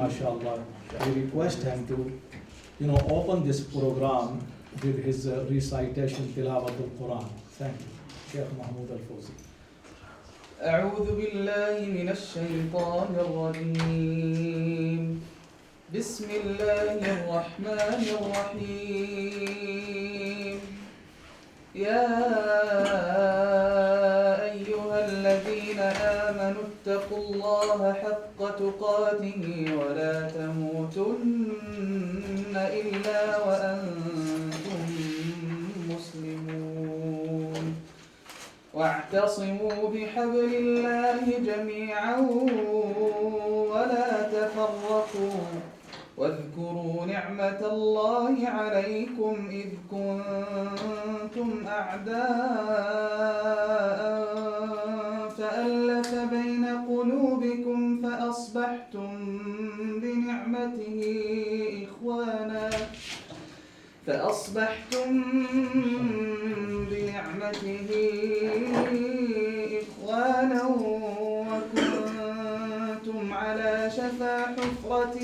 mashallah. We request him to, open this program with his recitation Tilawatul Quran. Thank you. Sheikh Mahmoud Al-Fawzi. أعوذ بالله من الشيطان الرجيم بسم الله الرحمن الرحيم يا أيها الذين آمنوا اتقوا الله حق تقاته ولا تموتن إلا وأنتم مسلمون واعتصموا بحبل الله جميعا ولا تفرقوا واذكروا نعمة الله عليكم إذ كنتم أعداء فألف بين قلوبكم فأصبحتم بنعمته إخوانا وكنتم على شفا حفرة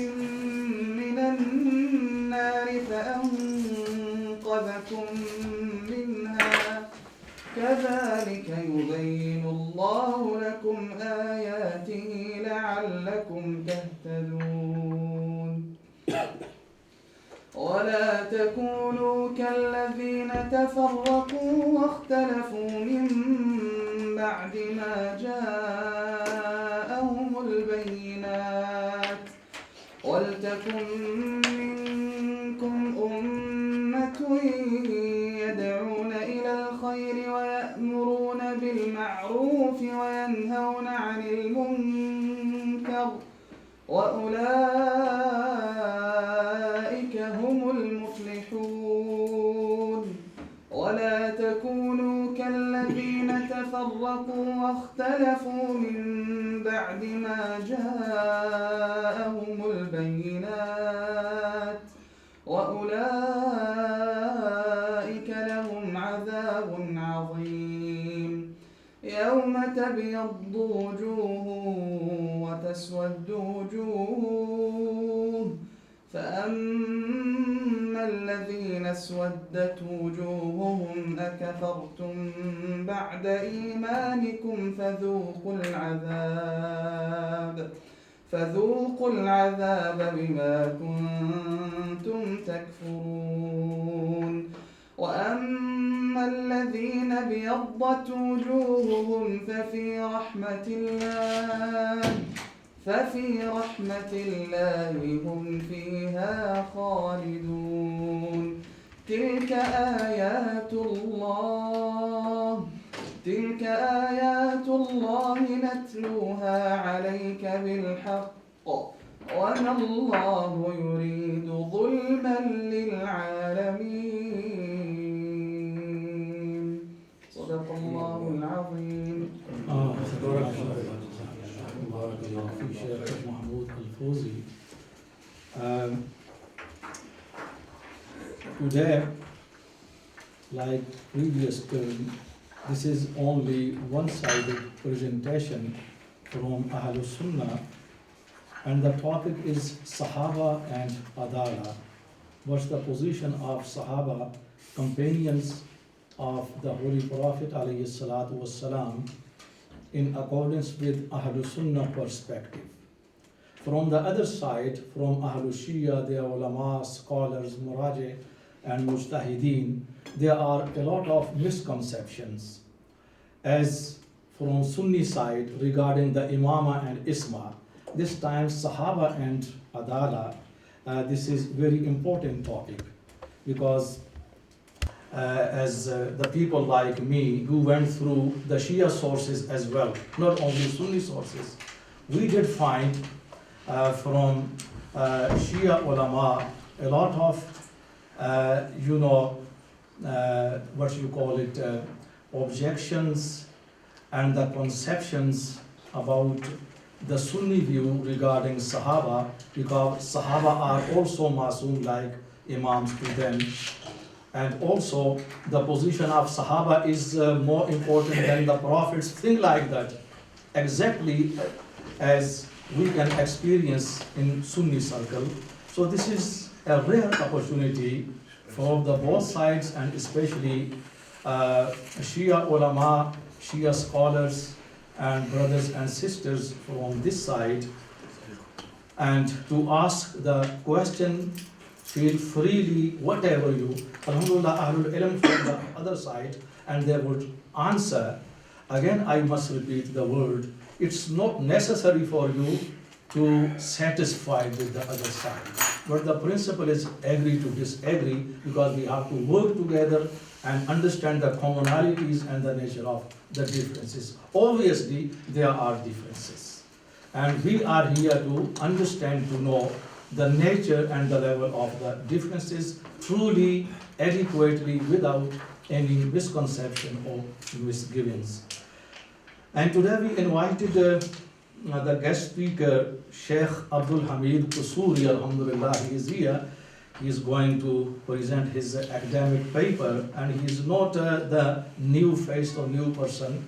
من النار فأنقذكم منها كذلك يبين الله لكم آياته لعلكم تهتدون ولا تكونوا كالذين تفرقوا واختلفوا من بعد ما جاءهم البينات ولتكن منكم أمة يدعون إلى الخير ويأمرون بالمعروف وينهون عن المنكر وأولئك هم المفلحون ولا تكونوا كالذين تفرقوا واختلفوا من بعد ما جاءهم البينات وأولئك لهم عذاب عظيم يوم تبيض وجوه وتسود وجوه فأما الذين اسودت وجوههم أكفرتم بعد إيمانكم فذوقوا العذاب بما كنتم تكفرون وأما الذين ابيضت وجوههم ففي رحمة الله هم فيها خالدون تلك آيات الله نتلوها عليك بالحق وما الله يريد ظلما للعالمين صدق الله العظيم. Sheikh Mahmoud Al-Fawzi. Today, like previous term, this is only one-sided presentation from Ahlul Sunnah, and the topic is Sahaba and Adalah. What's the position of Sahaba, companions of the Holy Prophet ﷺ, in accordance with Ahlul Sunnah perspective. From the other side, from Ahlul Shia, the ulama, scholars, muraji, and mujtahideen, there are a lot of misconceptions. As from Sunni side regarding the imama and isma, this time Sahaba and Adalah, this is very important topic, because the people like me who went through the Shia sources as well, not only Sunni sources, we did find from Shia ulama a lot of objections and the conceptions about the Sunni view regarding Sahaba, because Sahaba are also masoom like imams to them. And also the position of Sahaba is more important than the Prophets, thing like that. Exactly as we can experience in Sunni circle. So this is a rare opportunity for the both sides, and especially Shia ulama, Shia scholars and brothers and sisters from this side, and to ask the question, feel freely, whatever you, Alhamdulillah, Ahlul Ilm from the other side, and they would answer. Again, I must repeat the word, it's not necessary for you to satisfy with the other side. But the principle is agree to disagree, because we have to work together and understand the commonalities and the nature of the differences. Obviously, there are differences. And we are here to understand, to know the nature and the level of the differences truly, adequately, without any misconception or misgivings. And today we invited the guest speaker, Sheikh Abdul Hamid Qusuri, Alhamdulillah, he is here. He is going to present his academic paper, and he is not the new face or new person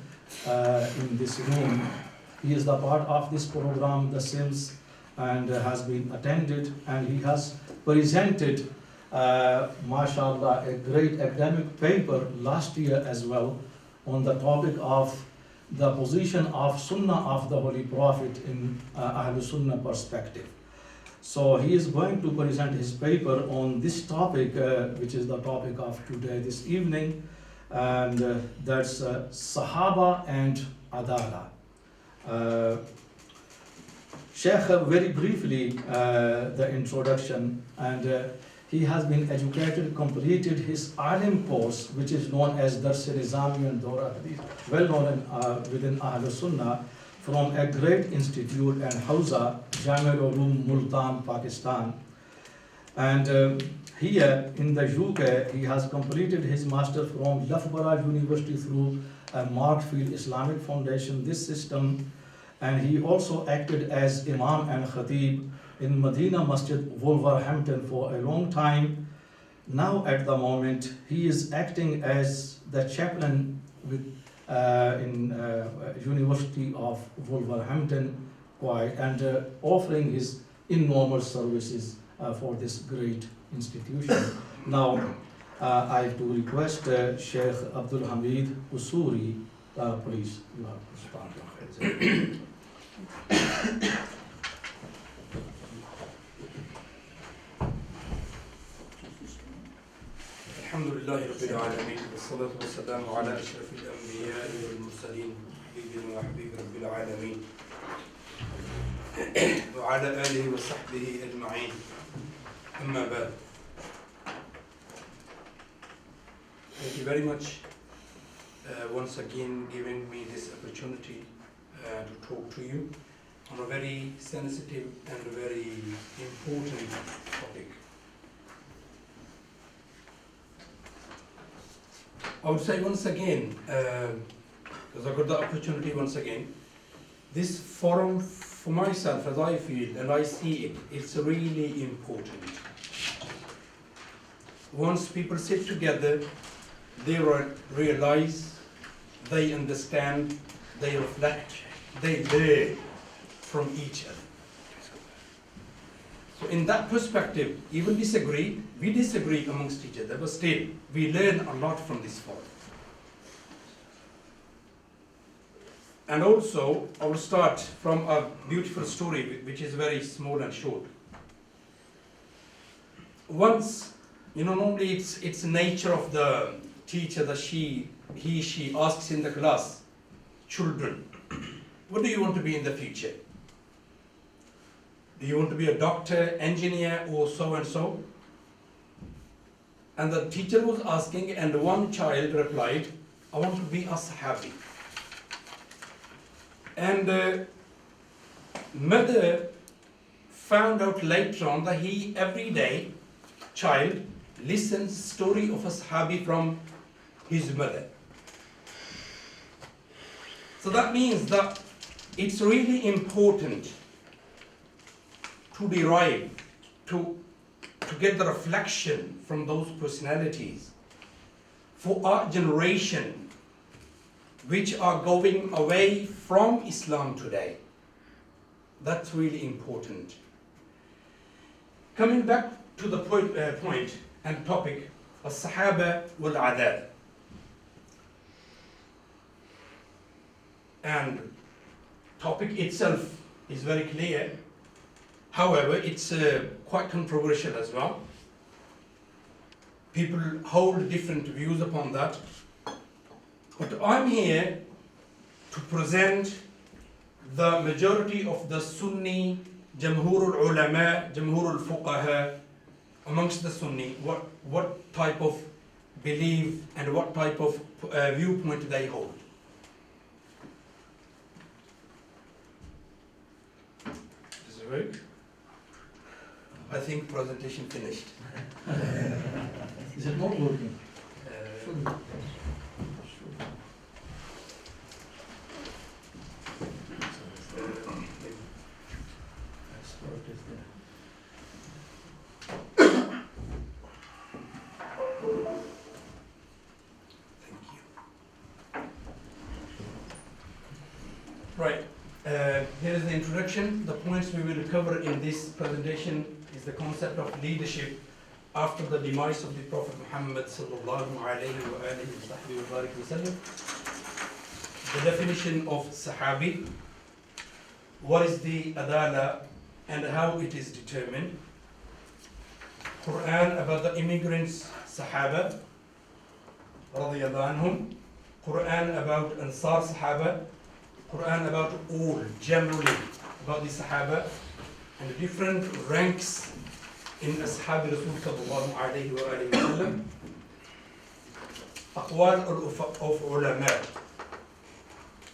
in this room. He is the part of this program, the CIMS, and has been attended, and he has presented, mashallah, a great academic paper last year as well on the topic of the position of Sunnah of the Holy Prophet in Ahlul Sunnah perspective. So he is going to present his paper on this topic, which is the topic of today, this evening, and that's Sahaba and Adalah. Sheikh, very briefly, the introduction, and he has been educated, completed his alim course, which is known as Dars Nizami and Dawra Hadith, well known within Ahlul Sunnah, from a great institute and Hausa, Jamia Ulum, Multan, Pakistan. And here in the UK, he has completed his master from Loughborough University through Markfield Islamic Foundation, this system. And he also acted as Imam and Khatib in Medina Masjid, Wolverhampton, for a long time. Now at the moment, he is acting as the chaplain with in University of Wolverhampton, and offering his enormous services for this great institution. Now, I have to request Sheikh Abdul Hamid Qusuri, please, you have to start. الحمد لله رب العالمين والصلاة والسلام على أشرف الأنبياء والمرسلين سيدنا وحبيب رب العالمين وعلى آله وصحبه أجمعين أما بعد. Thank you very much once again giving me this opportunity to talk to you on a very sensitive and very important topic. I would say once again, because I got the opportunity once again, this forum for myself, as I feel and I see it, it's really important. Once people sit together, they realize, they understand, they reflect, they learn from each other. So in that perspective, even we disagree amongst each other, but still, we learn a lot from this forum. And also, I will start from a beautiful story, which is very small and short. Once, normally it's nature of the teacher that she asks in the class, children, what do you want to be in the future? Do you want to be a doctor, engineer, or so and so? And the teacher was asking, and one child replied, I want to be a Sahabi. And mother found out later on that every day, child listens story of a Sahabi from his mother. So that means that it's really important to derive, to get the reflection from those personalities for our generation, which are going away from Islam today. That's really important. Coming back to the point and topic, Sahaba wal Adalah. And topic itself is very clear. However, it's quite controversial as well. People hold different views upon that. But I'm here to present the majority of the Sunni, Jamhur al-Ulama, Jamhur al-Fuqaha, amongst the Sunni, what type of belief and what type of viewpoint they hold. Does it work? I think presentation finished. Is it not working? Expert is there. Thank you. Right. Here is the introduction. The points we will cover in this presentation is the concept of leadership after the demise of the Prophet Muhammad sallallahu alayhi wa alihi wa sallam. The definition of Sahabi, what is the Adalah and how it is determined. Quran about the immigrants Sahaba radiyallahu anhum. Quran about Ansar Sahaba. Quran about all, generally, about the Sahaba and the different ranks in Ashab Rasul sallallahu alayhi wa alihi wa sallam. Aqwal of ulama.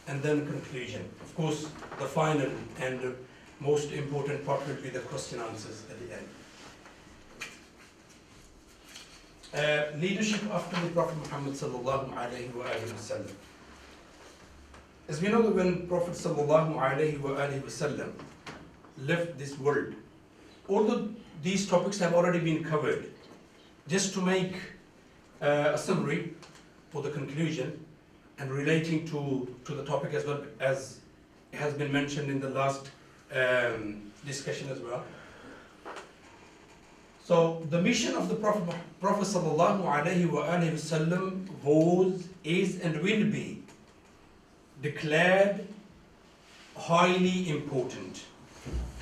And then conclusion. Of course, the final and most important part will be the question answers at the end. Leadership after the Prophet Muhammad sallallahu alayhi wa alihi wa sallam. As we know that when Prophet sallallahu alayhi wa alihi wa sallam left this world, although these topics have already been covered, just to make a summary for the conclusion and relating to the topic as well as it has been mentioned in the last discussion as well. So the mission of the Prophet sallallahu alayhi wa alihi wa sallam was, is and will be declared highly important,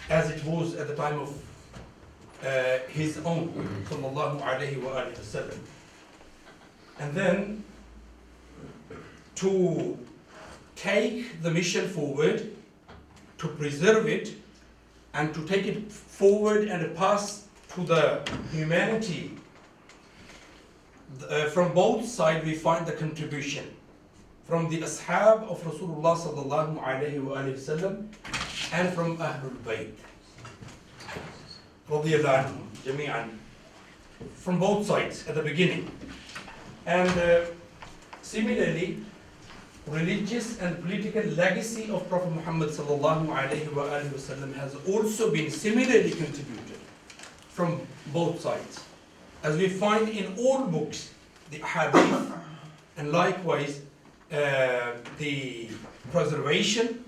as it was at the time of his own sallallahu alayhi wa alihi wa sallam. And then to take the mission forward, to preserve it, and to take it forward and pass to the humanity. From both sides we find the contribution from the ashab of Rasulullah sallallahu alayhi wa sallam and from Ahlul Bayt radiyallahu anhum jami'an, from both sides at the beginning. And similarly, religious and political legacy of Prophet Muhammad sallallahu alayhi wa sallam has also been similarly contributed from both sides, as we find in all books, the hadith, and likewise the preservation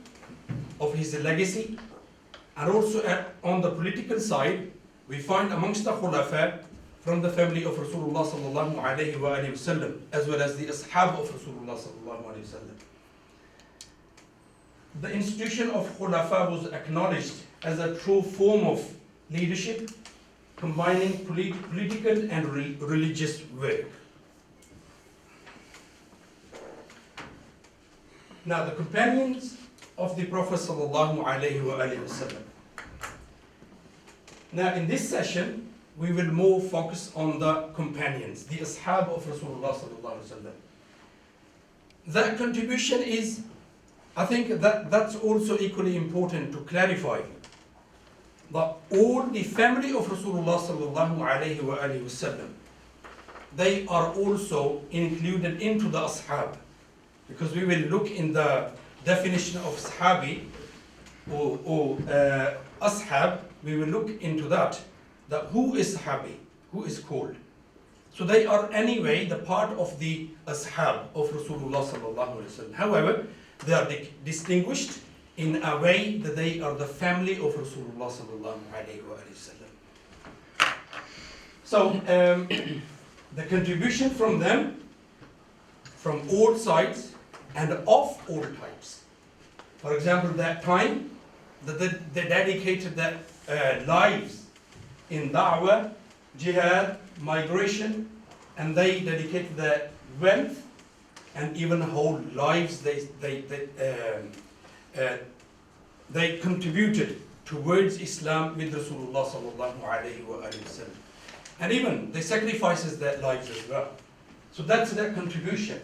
of his legacy. And also on the political side, we find amongst the khulafa from the family of Rasulullah sallallahu alayhi wa sallam, as well as the ashab of Rasulullah sallallahu alayhi wa sallam. The institution of khulafa was acknowledged as a true form of leadership, combining political and religious work. Now, the companions of the Prophet sallallahu alayhi wa sallam. Now, in this session, we will more focus on the companions, the ashab of Rasulullah sallallahu alayhi wa sallam. That contribution is, I think that's also equally important to clarify. That all the family of Rasulullah sallallahu alayhi wa sallam, they are also included into the ashab. Because we will look in the definition of sahabi or ashab, we will look into that who is sahabi, who is called. So they are anyway the part of the ashab of Rasulullah sallallahu alaihi wasallam. However, they are distinguished in a way that they are the family of Rasulullah sallallahu alayhi wa sallam. So the contribution from them, from all sides and of all types. For example, that time that they dedicated their lives in da'wah, jihad, migration, and they dedicated their wealth and even whole lives. They contributed towards Islam with Rasulullah sallallahu alayhi wa sallam. And even they sacrifices their lives as well. So that's their contribution.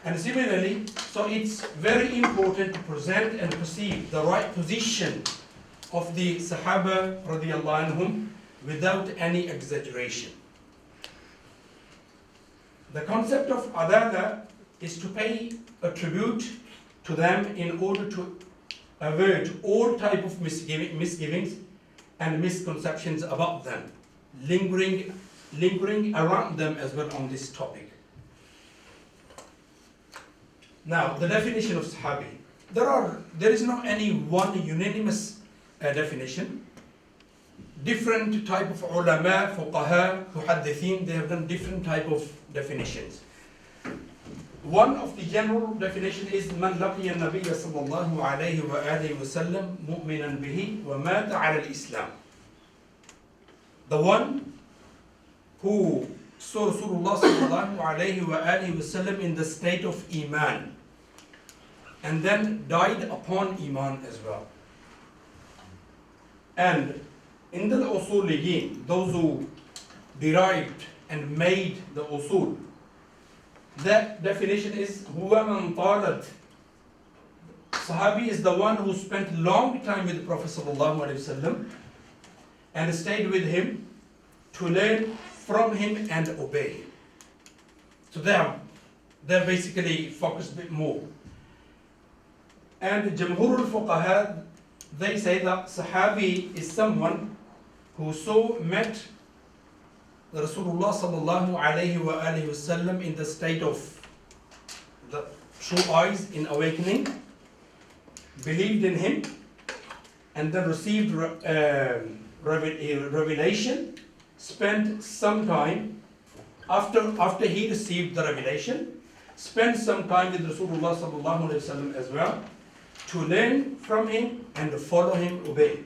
And similarly, so it's very important to present and perceive the right position of the Sahaba radiallahu anhum without any exaggeration. The concept of Adalah is to pay a tribute to them in order to avert all type of misgivings and misconceptions about them, lingering around them as well on this topic. Now, the definition of Sahabi. There is not any one unanimous definition. Different type of ulama, fuqaha, muhaddithin, they have done different type of definitions. One of the general definition is man laqiya an-nabiy sallallahu alayhi wa alihi wa sallam mu'minan bihi wa mata ala al-islam. The one who saw Rasulullah sallallahu alayhi wa alihi wa sallam in the state of iman and then died upon iman as well. And in the usuliyin, those who derived and made the usul, that definition is huwa man talat. Sahabi is the one who spent long time with the Prophet sallallahu alaihi wasallam and stayed with him to learn from him and obey him. So they're basically focused a bit more. And Jamhur al-Fuqaha, they say that Sahabi is someone who met the Rasulullah sallallahu alayhi wa alihi wasallam in the state of the true eyes in awakening, believed in him, and then received revelation, spent some time after he received the revelation, spent some time with Rasulullah sallallahu alayhi wasallam as well, to learn from him and to follow him, obey him.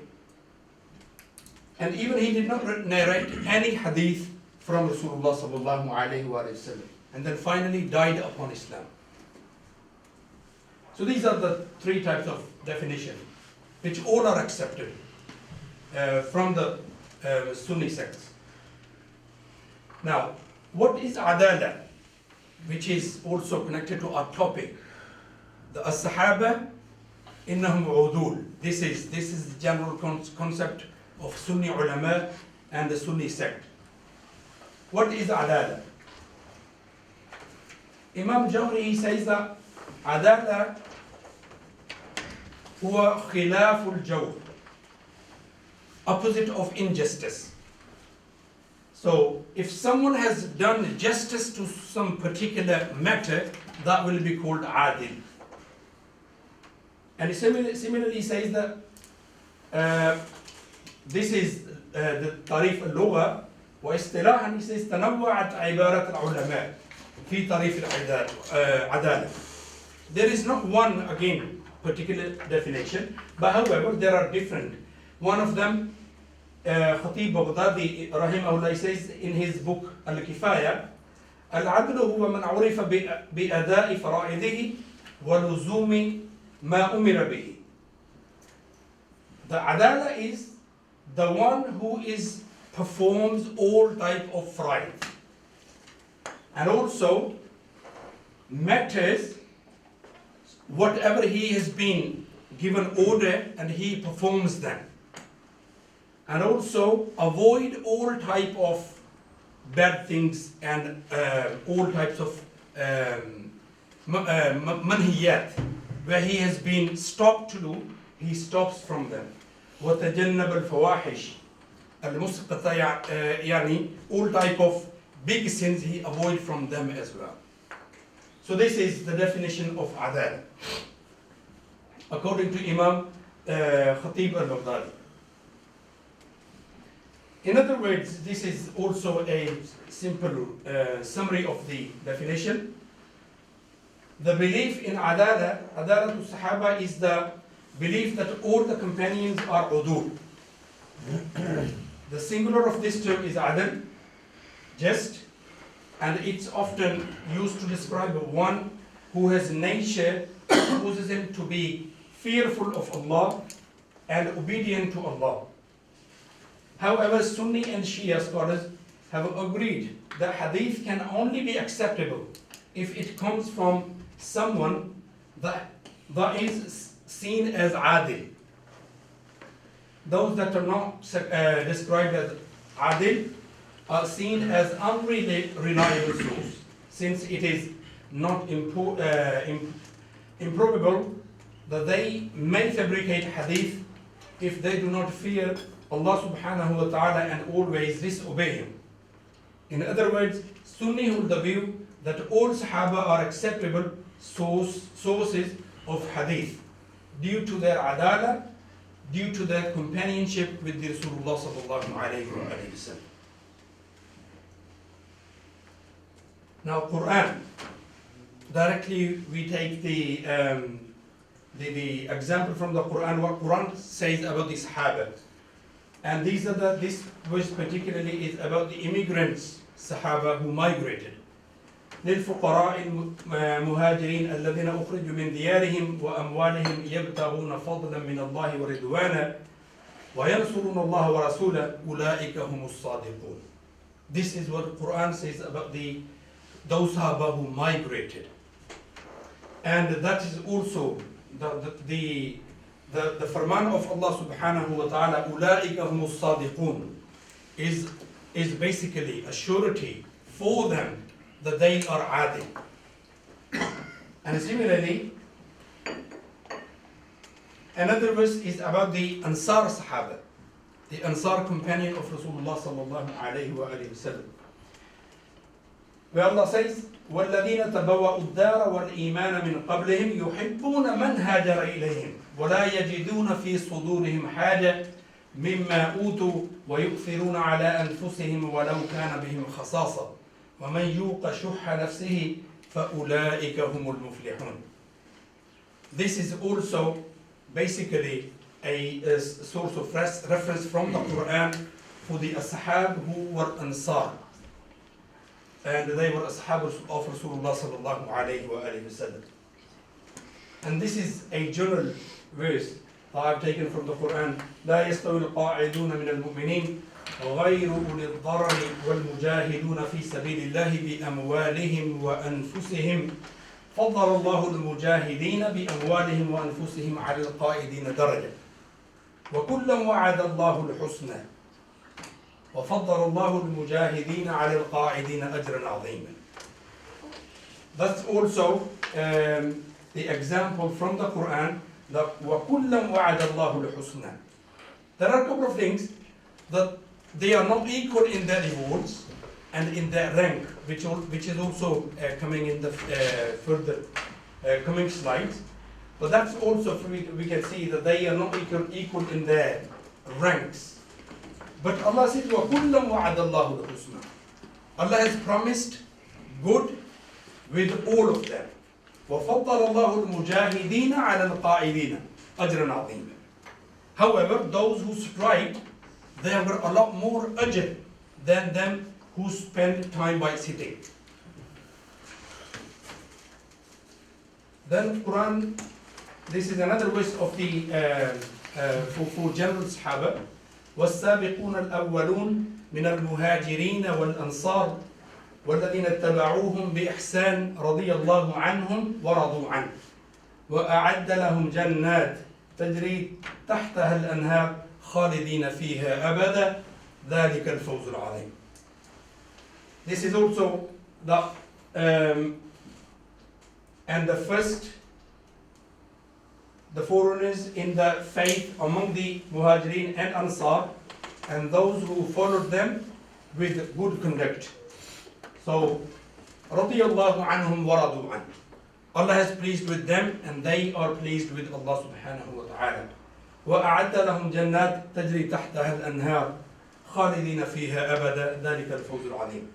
And even he did not narrate any hadith from Rasulullah sallallahu alayhi wa sallam, and then finally died upon Islam. So these are the three types of definition, which all are accepted from the Sunni sects. Now, what is Adalah, which is also connected to our topic? The Sahaba innahum udul. This is the general concept of Sunni ulama and the Sunni sect. What is Adalah? Imam Jawri says that Adalah huwa khilaful jawr, opposite of injustice. So if someone has done justice to some particular matter, that will be called adil. And similarly says that this is the tarif al-lugha, واصطلاحا he says تنوعت عبارات العلماء في طريف العدالة. There is not one, again, particular definition, but however there are different. One of them, Khatib Baghdadi rahimahullah, says in his book Al-Kifaya, العدل هو من عرف بأداء فرائضه ولزوم ما أمر به. The Adalah is the one who performs all type of fraud, and also matters whatever he has been given order and he performs them, and also avoid all type of bad things and all types of manhiyat, where he has been stopped to do, he stops from them. وتجنب الفواحش المسقطة, يعني all type of big sins he avoid from them as well. So this is the definition of Adalah. according to Imam Khatib al-Baghdadi. In other words, this is also a simple summary of the definition. The belief in Adalah to Sahaba, is the belief that all the companions are udul. The singular of this term is adl, just, and it's often used to describe one who has nature causes him to be fearful of Allah and obedient to Allah. However, Sunni and Shia scholars have agreed that hadith can only be acceptable if it comes from someone that is seen as adil. Those that are not described as adil are seen as unreliable source, since it is not improbable that they may fabricate hadith if they do not fear Allah subhanahu wa ta'ala and always disobey Him. In other words, Sunni hold the view that all Sahaba are acceptable sources of hadith due to their adalah, due to their companionship with the Rasulullah sallallahu alayhi wa sallam. Now, Quran. Directly we take the example from the Quran, what Quran says about the Sahaba. And this verse particularly is about the immigrants, Sahaba, who migrated. للفقراء المهاجرين الذين أخرجوا من ديارهم وأموالهم يبتغون فضلا من الله ورضوانا وينصرون الله ورسوله أولئك هم الصادقون. This is what Quran says about those Sahaba who migrated. And that is also the firman of Allah subhanahu wa ta'ala, أولئك هم الصادقون, is basically a surety for them that they are adil. And similarly, another verse is about the Ansar Sahaba, the Ansar companion of Rasulullah sallallahu alayhi wa sallam, where Allah says, وَالَّذِينَ تَبَوَّأُوا الدَّارَ وَالْإِيمَانَ مِنْ قَبْلِهِمْ يُحِبُّونَ مَنْ هَاجَرَ إِلَيْهِمْ وَلَا يَجِدُونَ فِي صُدُورِهِمْ حَاجَةً مِمَّا أُوتُوا وَيُؤْثِرُونَ عَلَى أَنفُسِهِمْ وَلَوْ كَانَ بِهِمْ خَصَاصَةٌ وَمَنْ يُوقَ شُحَّ نَفْسِهِ فَأُولَئِكَ هُمُ الْمُفْلِحُونَ. This is also basically a source of reference from the Quran for the Ashab who were Ansar. And they were Ashab of Rasulullah sallallahu alayhi wa sallam. And this is a general verse that I've taken from the Quran. لا يستوي القاعدون من المؤمنين غير أولي الضرر والمجاهدون في سبيل الله بأموالهم وأنفسهم فضل الله المجاهدين بأموالهم وأنفسهم على القائدين درجة وكلا وعد الله الحسنى وفضل الله المجاهدين على القاعدين أجرا عظيما. That's also the example from the Quran, that وَكُلًّا وَعَدَ اللَّهُ الْحُسْنَى. There are a couple of things that they are not equal in their rewards and in their rank, which is also coming in the further coming slides. But that's also, we can see that they are not equal in their ranks. But Allah says, وَكُلًّا وَعَدَ اللَّهُ الْحُسْنَى. Allah has promised good with all of them. وَفَضَّلَ اللَّهُ الْمُجَاهِدِينَ عَلَى الْقَائِدِينَ أَجْرًا عَظِيمًا. However, those who strike, there were a lot more ajr than them who spend time by sitting. Then Quran, this is another verse of the for general Sahaba. والسابقون الأولون من المهاجرين والأنصار والذين اتبعوهم بإحسان رضي الله عنهم ورضوا عنه وأعد لهم جنات تجري تحتها الأنهار خالدين فيها أبدا ذلك الفوز العظيم. This is also the foreigners in the faith among the Muhajirin and Ansar, and those who followed them with good conduct. So, رضي الله عنهم ورضوا عنه. Allah has pleased with them and they are pleased with Allah subhanahu wa ta'ala. وَأَعَدَّ لَهُمْ جَنَّاتٍ تَجْرِي تَحْتَهَا الْأَنْهَارُ خَالِدِينَ فِيهَا أَبَدًا ذَلِكَ الْفَوْزُ الْعَظِيمُ.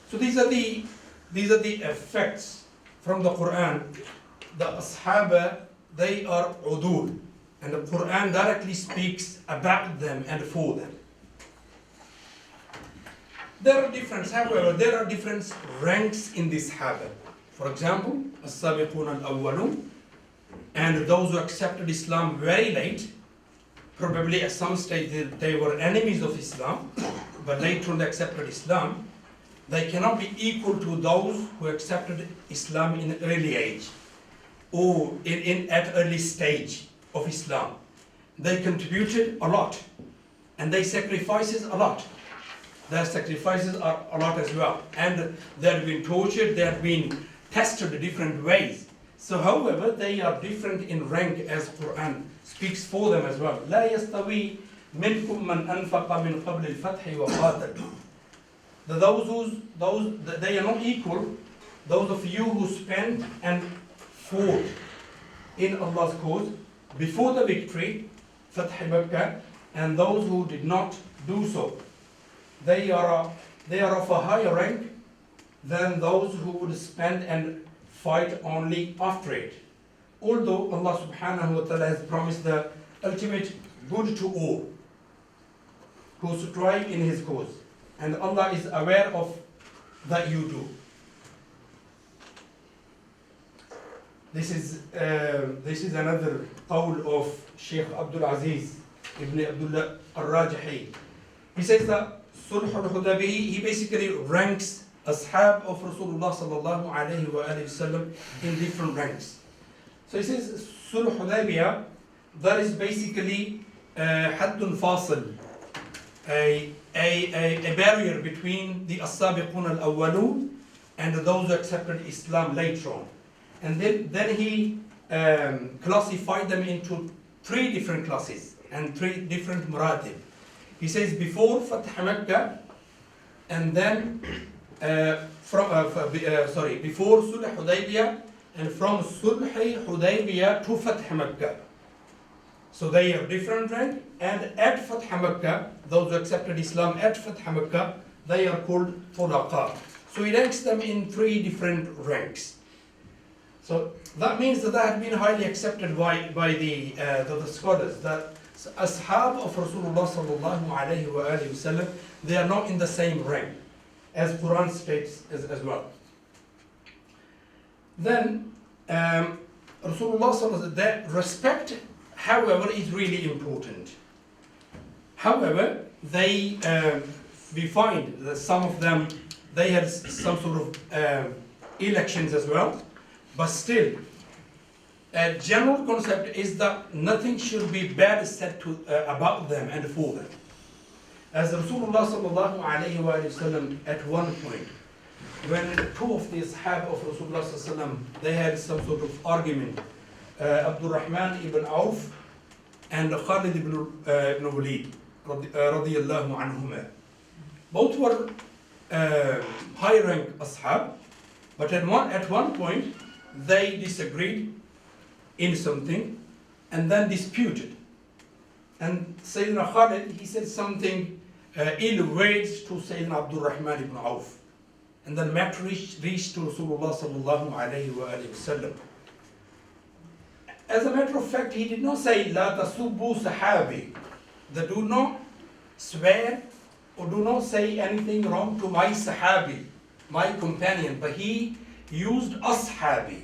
So these are the effects from the Quran. The Sahaba, they are udul, and the Quran directly speaks about them and for them. There are different ranks in this Sahaba. For example, as-sabiqun al-awwalun, and those who accepted Islam very late. Probably at some stage they were enemies of Islam, but later on they accepted Islam. They cannot be equal to those who accepted Islam in early age or at early stage of Islam. They contributed a lot and they sacrifices a lot. Their sacrifices are a lot as well, and they have been tortured, they have been tested in different ways. So however, they are different in rank as Quran speaks for them as well. لا يستوي منكم من أنفق من قبل الفتح وقاتل. Those they are not equal. Those of you who spent and fought in Allah's cause before the victory, Fath Makkah, and those who did not do so. They are of a higher rank than those who would spend and fight only after it. Although Allah subhanahu wa ta'ala has promised the ultimate good to all who strive in His cause, and Allah is aware of that you do. This is another qawl of Sheikh Abdul Aziz ibn Abdullah al-Rajahi. He says that Sulh al-Hudaybiyah, he basically ranks ashab of Rasulullah sallallahu alayhi wa sallam in different ranks. So he says Sulh al-Hudaybiyah, that is basically haddun fasil, a barrier between the as-sabiqun al-awwalun and those who accepted Islam later on. And then he classified them into three different classes and three different muratib. He says before Fath Makkah, and then before Sulh Hudaybiyah, and from Sulh Hudaybiyah to Fath Makkah. So they are different rank, and at Fath Makkah, those who accepted Islam at Fath Makkah, they are called Tulaqa. So he ranks them in three different ranks. So that means that had been highly accepted by the scholars, that ashab of Rasulullah sallallahu alayhi wa sallam, they are not in the same rank as Quran states as well. Then Rasulullah sallallahu alayhi wa sallam, respect, however, is really important. However, we find that some of them, they had some sort of elections as well. But still, a general concept is that nothing should be bad said about them and for them. As Rasulullah sallallahu alayhi wa sallam, at one point, when two of the Sahaba of Rasulullah sallallahu alayhi wa sallam, they had some sort of argument, Abdul Rahman ibn Auf and Khalid ibn Walid, radiyallahu anhuma. Both were high rank ashab, but at one point, they disagreed in something and then disputed. And Sayyidina Khalid, he said something ill words to Sayyidina Abdul Rahman ibn Auf. And then matter reached to Rasulullah sallallahu alayhi wa sallam. As a matter of fact, he did not say, La tasubbu sahabi, that do not swear or do not say anything wrong to my sahabi, my companion, but he used ashabi.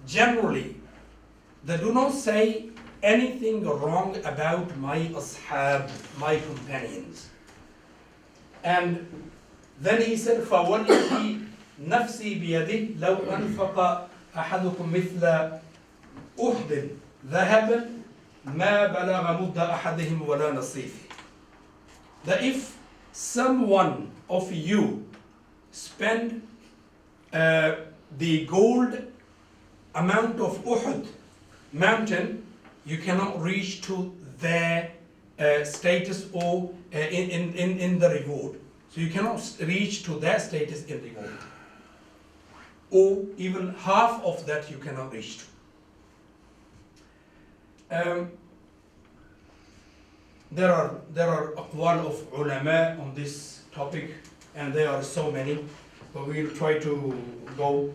Generally, they do not say anything wrong about my ashab, my companions. And then he said, فَوَالَّذِي نَفْسِي بِيَدِهِ لَوْ أَنْفَقَ أَحَدُكُمْ مِثْلَ أُحْدٍ ذَهَبًا مَا بَلَغَ مُدَّ أَحَدِهِمْ وَلَا نَصِيفِ. That if someone of you spend the gold amount of Uhud mountain, you cannot reach to their status or in the reward. So you cannot reach to their status in reward. or even half of that you cannot reach to. There are aqwal of ulama on this topic, and there are so many, but we'll try to go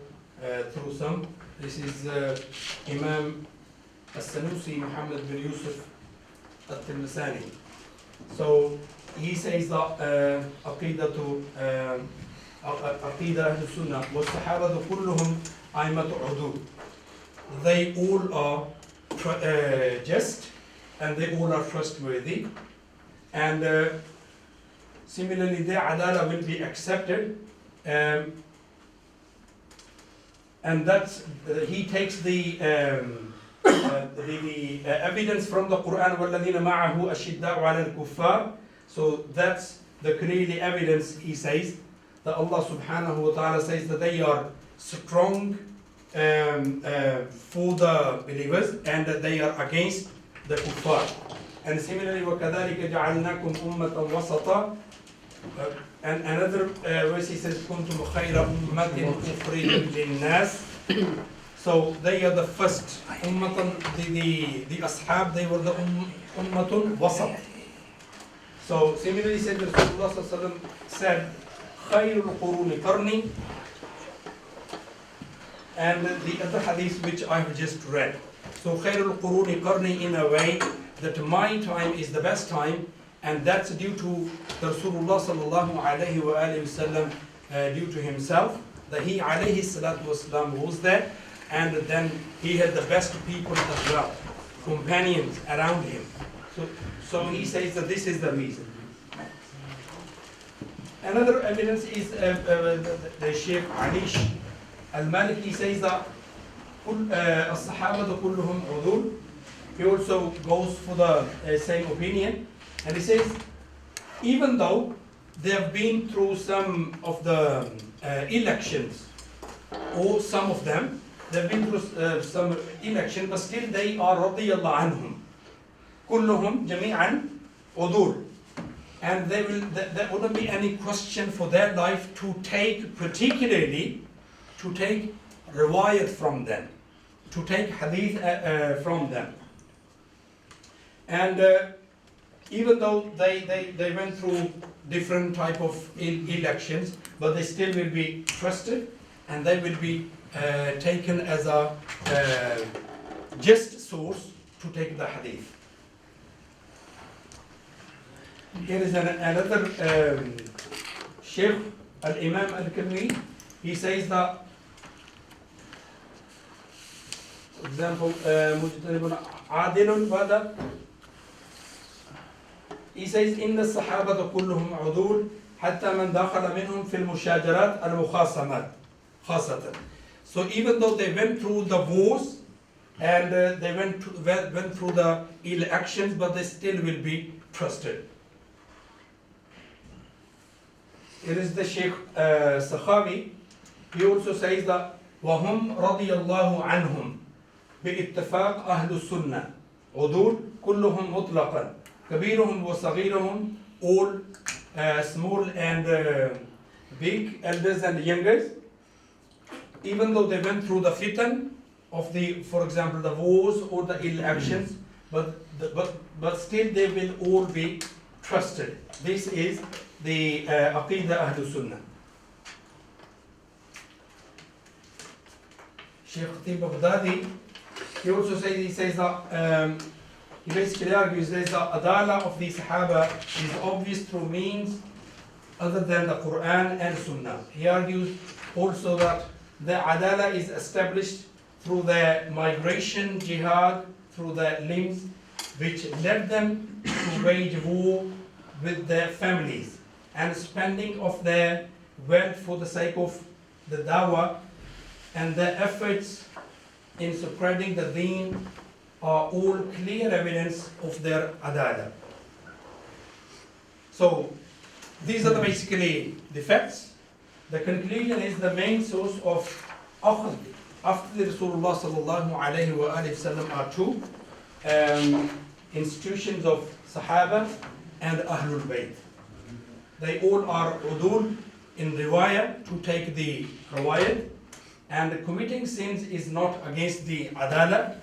through some. This is Imam As-Sanusi Muhammad bin Yusuf At-Tilmisani. So he says that عقيدة السنة والصحابة كلهم أئمة عدول. They all are just, and they all are trustworthy, and similarly their Adalah will be accepted, and that's he takes the evidence from the Quran, وَالَّذِينَ مَعَهُ أَشِدَّاءُ عَلَى الْكُفَّارِ. So that's the clearly evidence, he says, that Allah subhanahu wa ta'ala says that they are strong for the believers and that they are against the kuffar. And similarly, وَكَذَلِكَ جَعَلْنَاكُمْ أُمَّةً وَسَطًا. And another verse he says, كُنْتُمْ خَيْرَ أُمَّةٍ أُخْرِجَتْ لِلنَّاسِ. So they are the first ummatan, the ashab, they were the ummatun wasat. So similarly said Rasulullah sallallahu alaihi wasallam said, khayrul quruni qarni, and the other hadith which I have just read. So khayrul quruni qarni, in a way that my time is the best time, and that's due to Rasulullah sallallahu alaihi wasallam, due to himself, that he alayhi salatu wasalam was there. And then he had the best people as well, companions around him. So he says that this is the reason. Another evidence is the Sheikh Alish Al-Maliki says that الصحابة كلهم عدول. He also goes for the same opinion, and he says even though they have been through some of the elections, or some of them, they've been through some election, but still they are رضي الله عنهم كلهم جميعا عدول. And there wouldn't be any question for their life to take, particularly to take riwayat from them, to take hadith from them. And even though they went through different type of elections, but they still will be trusted, and they will be taken as a just source to take the hadith. Here is another Sheikh Al-Imam Al-Kalmi. He says that, for example, مجتنب عادل هذا. He says إن الصحابة كلهم عدول حتى من دخل منهم في المشاجرات المخاصمات خاصة. So even though they went through the wars and they went through the elections, but they still will be trusted. It is the Sheikh Sakhawi. He also says that وهم رضي الله عنهم باتفاق أهل السنة عدول كلهم مطلقا كبيرهم وصغيرهم, all small and big, elders and youngers. Even though they went through the fitan of the, for example, the wars or the elections, but still they will all be trusted. This is the Aqidah Ahlul Sunnah. Shaykh Khatib Baghdadi, he also says that he basically argues that the Adalah of the Sahaba is obvious through means other than the Quran and Sunnah. He argues also that the Adalah is established through the migration, jihad, through the limbs, which led them to wage war with their families, and spending of their wealth for the sake of the dawah, and their efforts in spreading the deen are all clear evidence of their Adalah. So these are the basically the facts. The conclusion is the main source of akhd after the Rasulullah sallallahu alayhi wa sallam are two institutions of Sahaba and Ahlul Bayt. They all are udul in riwayah, to take the riwayat, And committing sins is not against the Adalah.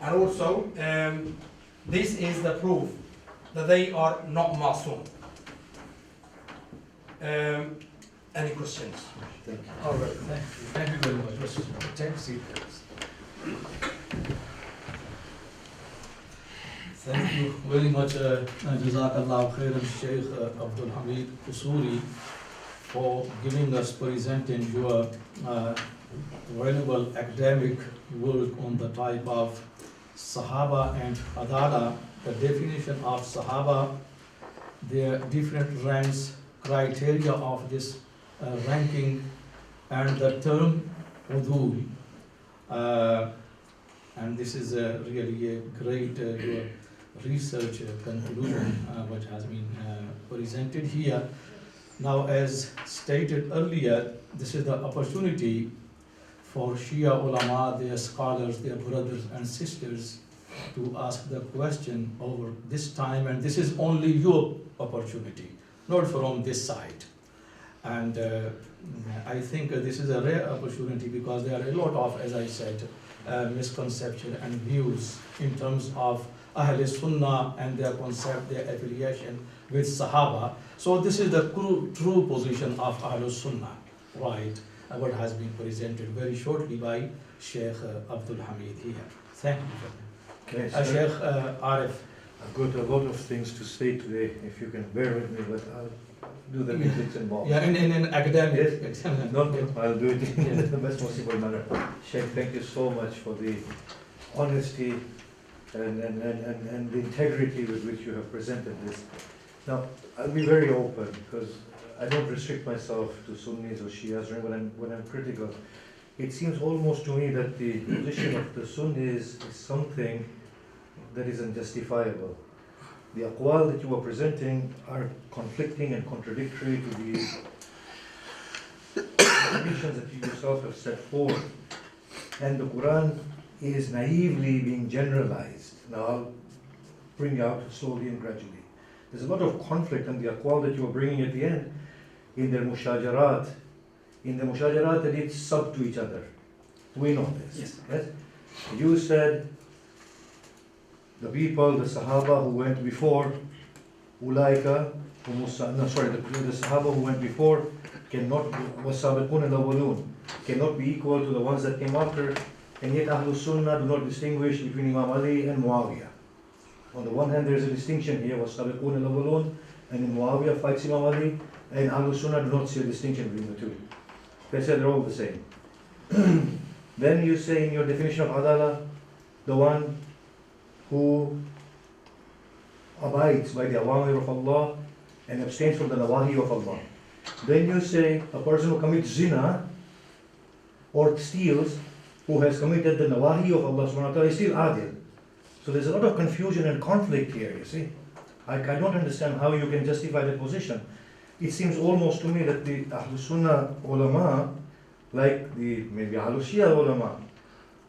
And also, this is the proof that they are not masoom. Any questions? Thank you. All right, thank you very much. Just take a seat. Thank you very much, Jazakallah Khairan, Sheikh Abdul Hamid Usuri, for giving us, presenting your valuable academic work on the type of Sahaba and Adalah, the definition of Sahaba, their different ranks, criteria of this ranking, and the term udul. And this is really a great your research conclusion which has been presented here. Now, as stated earlier, this is the opportunity for Shia ulama, their scholars, their brothers and sisters, to ask the question over this time, and this is only your opportunity, not from this side. And I think this is a rare opportunity because there are a lot of, as I said, misconception and views in terms of Ahl Sunnah and their concept, their affiliation with Sahaba. So this is the true position of Ahl Sunnah, right? What has been presented very shortly by Sheikh Abdul Hamid here. Thank you. Okay, Sheikh Arif. I've got a lot of things to say today, if you can bear with me, but I'll do the bits and bobs. Yeah, in academic. Yes. Yes. No, I'll do it in Yeah. the best possible manner. Sheikh, thank you so much for the honesty and the integrity with which you have presented this. Now, I'll be very open because I don't restrict myself to Sunnis or Shias when I'm critical. It seems almost to me that the position of the Sunnis is something that is unjustifiable. The aqwal that you are presenting are conflicting and contradictory to the conditions that you yourself have set forth. And the Quran is naively being generalized. Now I'll bring you out slowly and gradually. There's a lot of conflict in the aqwal that you are bringing at the end, in their mushajarat. In the mushajarat, that it's sub to each other. We know this. Yes. You said the people, the Sahaba who went before, Ulaika, the Sahaba who went before cannot be equal to the ones that came after, and yet Ahlul Sunnah do not distinguish between Imam Ali and Muawiyah. On the one hand, there is a distinction here, وَالسَّابِقُونَ الْأَوَّلُونَ, and then Muawiyah fights Imam Ali, and Ahlul Sunnah do not see a distinction between the two. They say they're all the same. Then you say in your definition of Adalah, the one who abides by the awamir of Allah and abstains from the nawahi of Allah. Then you say a person who commits zina or steals, who has committed the nawahi of Allah subhanahu wa ta'ala, is still adil. So there's a lot of confusion and conflict here, you see. I don't understand how you can justify that position. It seems almost to me that the Ahlul Sunnah ulama, like the maybe Ahlul Shia ulama,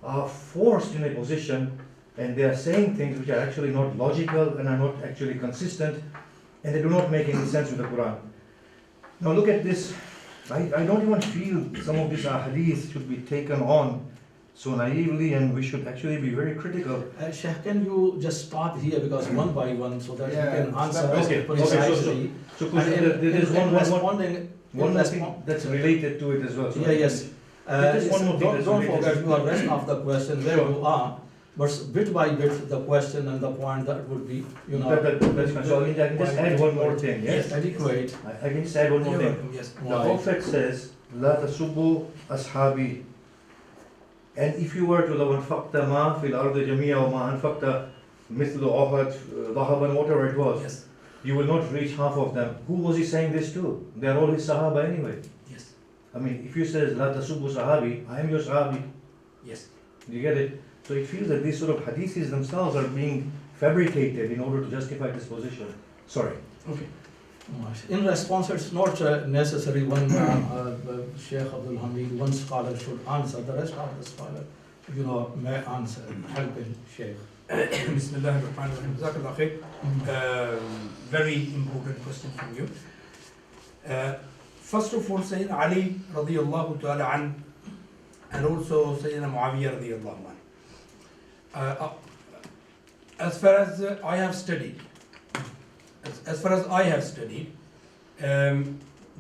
are forced in a position, and they are saying things which are actually not logical and are not actually consistent, and they do not make any sense with the Quran. Now look at this. I don't even feel some of these ahadith should be taken on so naively, and we should actually be very critical. Sheikh, can you just start here because one by one so that Yeah, you can answer okay, precisely. So And there is in one responding, more thing that's related to it as well. So yeah, yes. Just one more thing that's Don't related. forget your rest of the question where Sure. you are, but bit by bit the question and the point that would be, you know. That's fine. So I can just add one more thing, yes? Adequate. I can just add one more You're thing. welcome, yes. The Why? Prophet says, لا تسبوا أصحابي. And if you were to لو أنفقت ما في الأرض جميعا وما أنفقت مثل أحد ذهبا, whatever it was, Yes. you will not reach half of them. Who was he saying this to? They are all his Sahaba anyway. Yes. I mean, if you say لا تسبوا صحابي, I am your Sahabi. Yes. Do you get it? So it feels that these sort of hadiths themselves are being fabricated in order to justify this position. Sorry. Okay. In response, it's not necessary one Sheikh Abdul Hamid, one scholar should answer, the rest of the scholar, you know, may answer, helping Sheikh. Bismillah ar-Rahman ar-Rahim. Jazakallah khair. Very important question from you. First of all, Sayyid Ali radiyallahu ta'ala an and also Sayyidina Muawiyah radiallahu anhu. As far as I have studied, there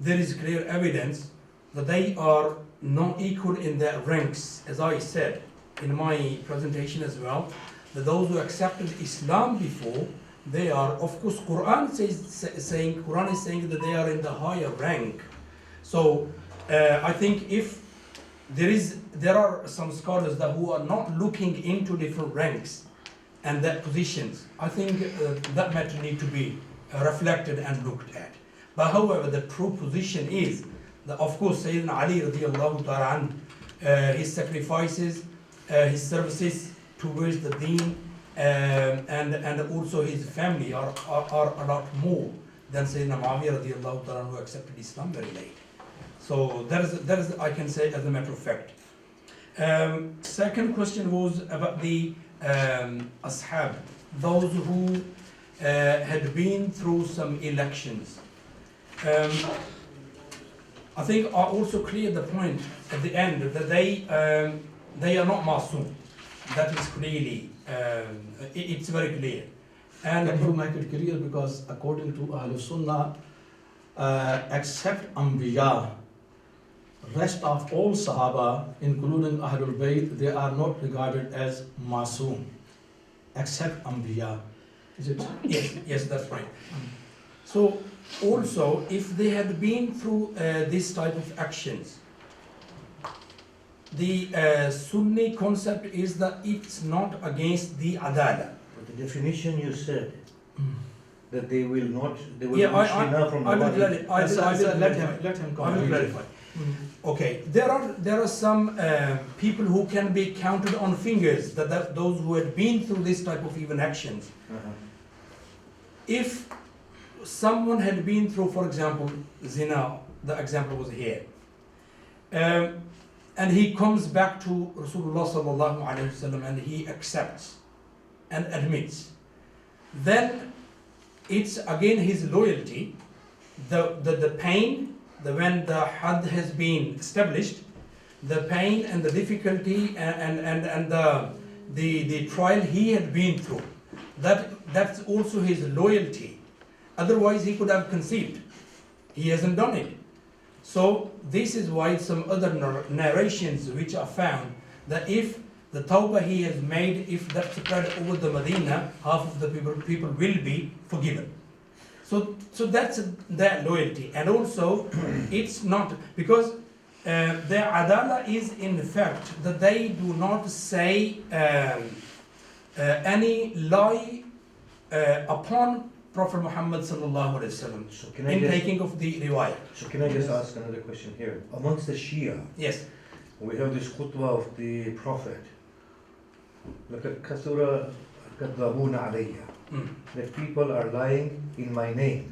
is clear evidence that they are not equal in their ranks, as I said in my presentation as well, that those who accepted Islam before, they are, of course, Quran is saying that they are in the higher rank. So I think if there are some scholars that who are not looking into different ranks and their positions, I think that matter need to be reflected and looked at. But however, the true position is that, of course, Sayyidina Ali radiallahu ta'ala his sacrifices, his services towards the deen, and also his family are a lot more than Sayyidina Muawiyah radiallahu ta'ala who accepted Islam very late. So that is I can say as a matter of fact. Second question was about the ashab, those who had been through some elections. I think I also cleared the point at the end that they are not masoom. That is clearly, it's very clear. And Can you make it clear, because according to Ahlul Sunnah, except Anbiya, rest of all Sahaba, including Ahlul Bayt, they are not regarded as masoom, except Anbiya. Is it? Yes, that's right. So also, if they had been through this type of actions, the Sunni concept is that it's not against the Adalah. But the definition you said, that they will not Yeah, Shina from I will Nawali. clarify. Let him I will complete. clarify. Okay, there are some people who can be counted on fingers, that those who had been through this type of even actions. If someone had been through, for example, zina, the example was here, and he comes back to Rasulullah sallallahu alaihi wasallam and he accepts and admits, then it's again his loyalty, the pain, when the had has been established, the pain and the difficulty and the trial he had been through, that's also his loyalty. Otherwise he could have conceived. He hasn't done it. So this is why some other narrations which are found that if the tawbah he has made, if that's spread over the Medina, half of the people will be forgiven. So that's their loyalty. And also it's not, because their adalah is in fact that they do not say any lie upon Prophet Muhammad sallallahu alaihi wasallam So in taking of the riwayah. So can I just ask another question here? Amongst the Shia, Yes. we have this khutbah of the Prophet. لَقَدْ كَثُرَ كَذَّبُونَ عَلَيَّ, that people are lying in my name.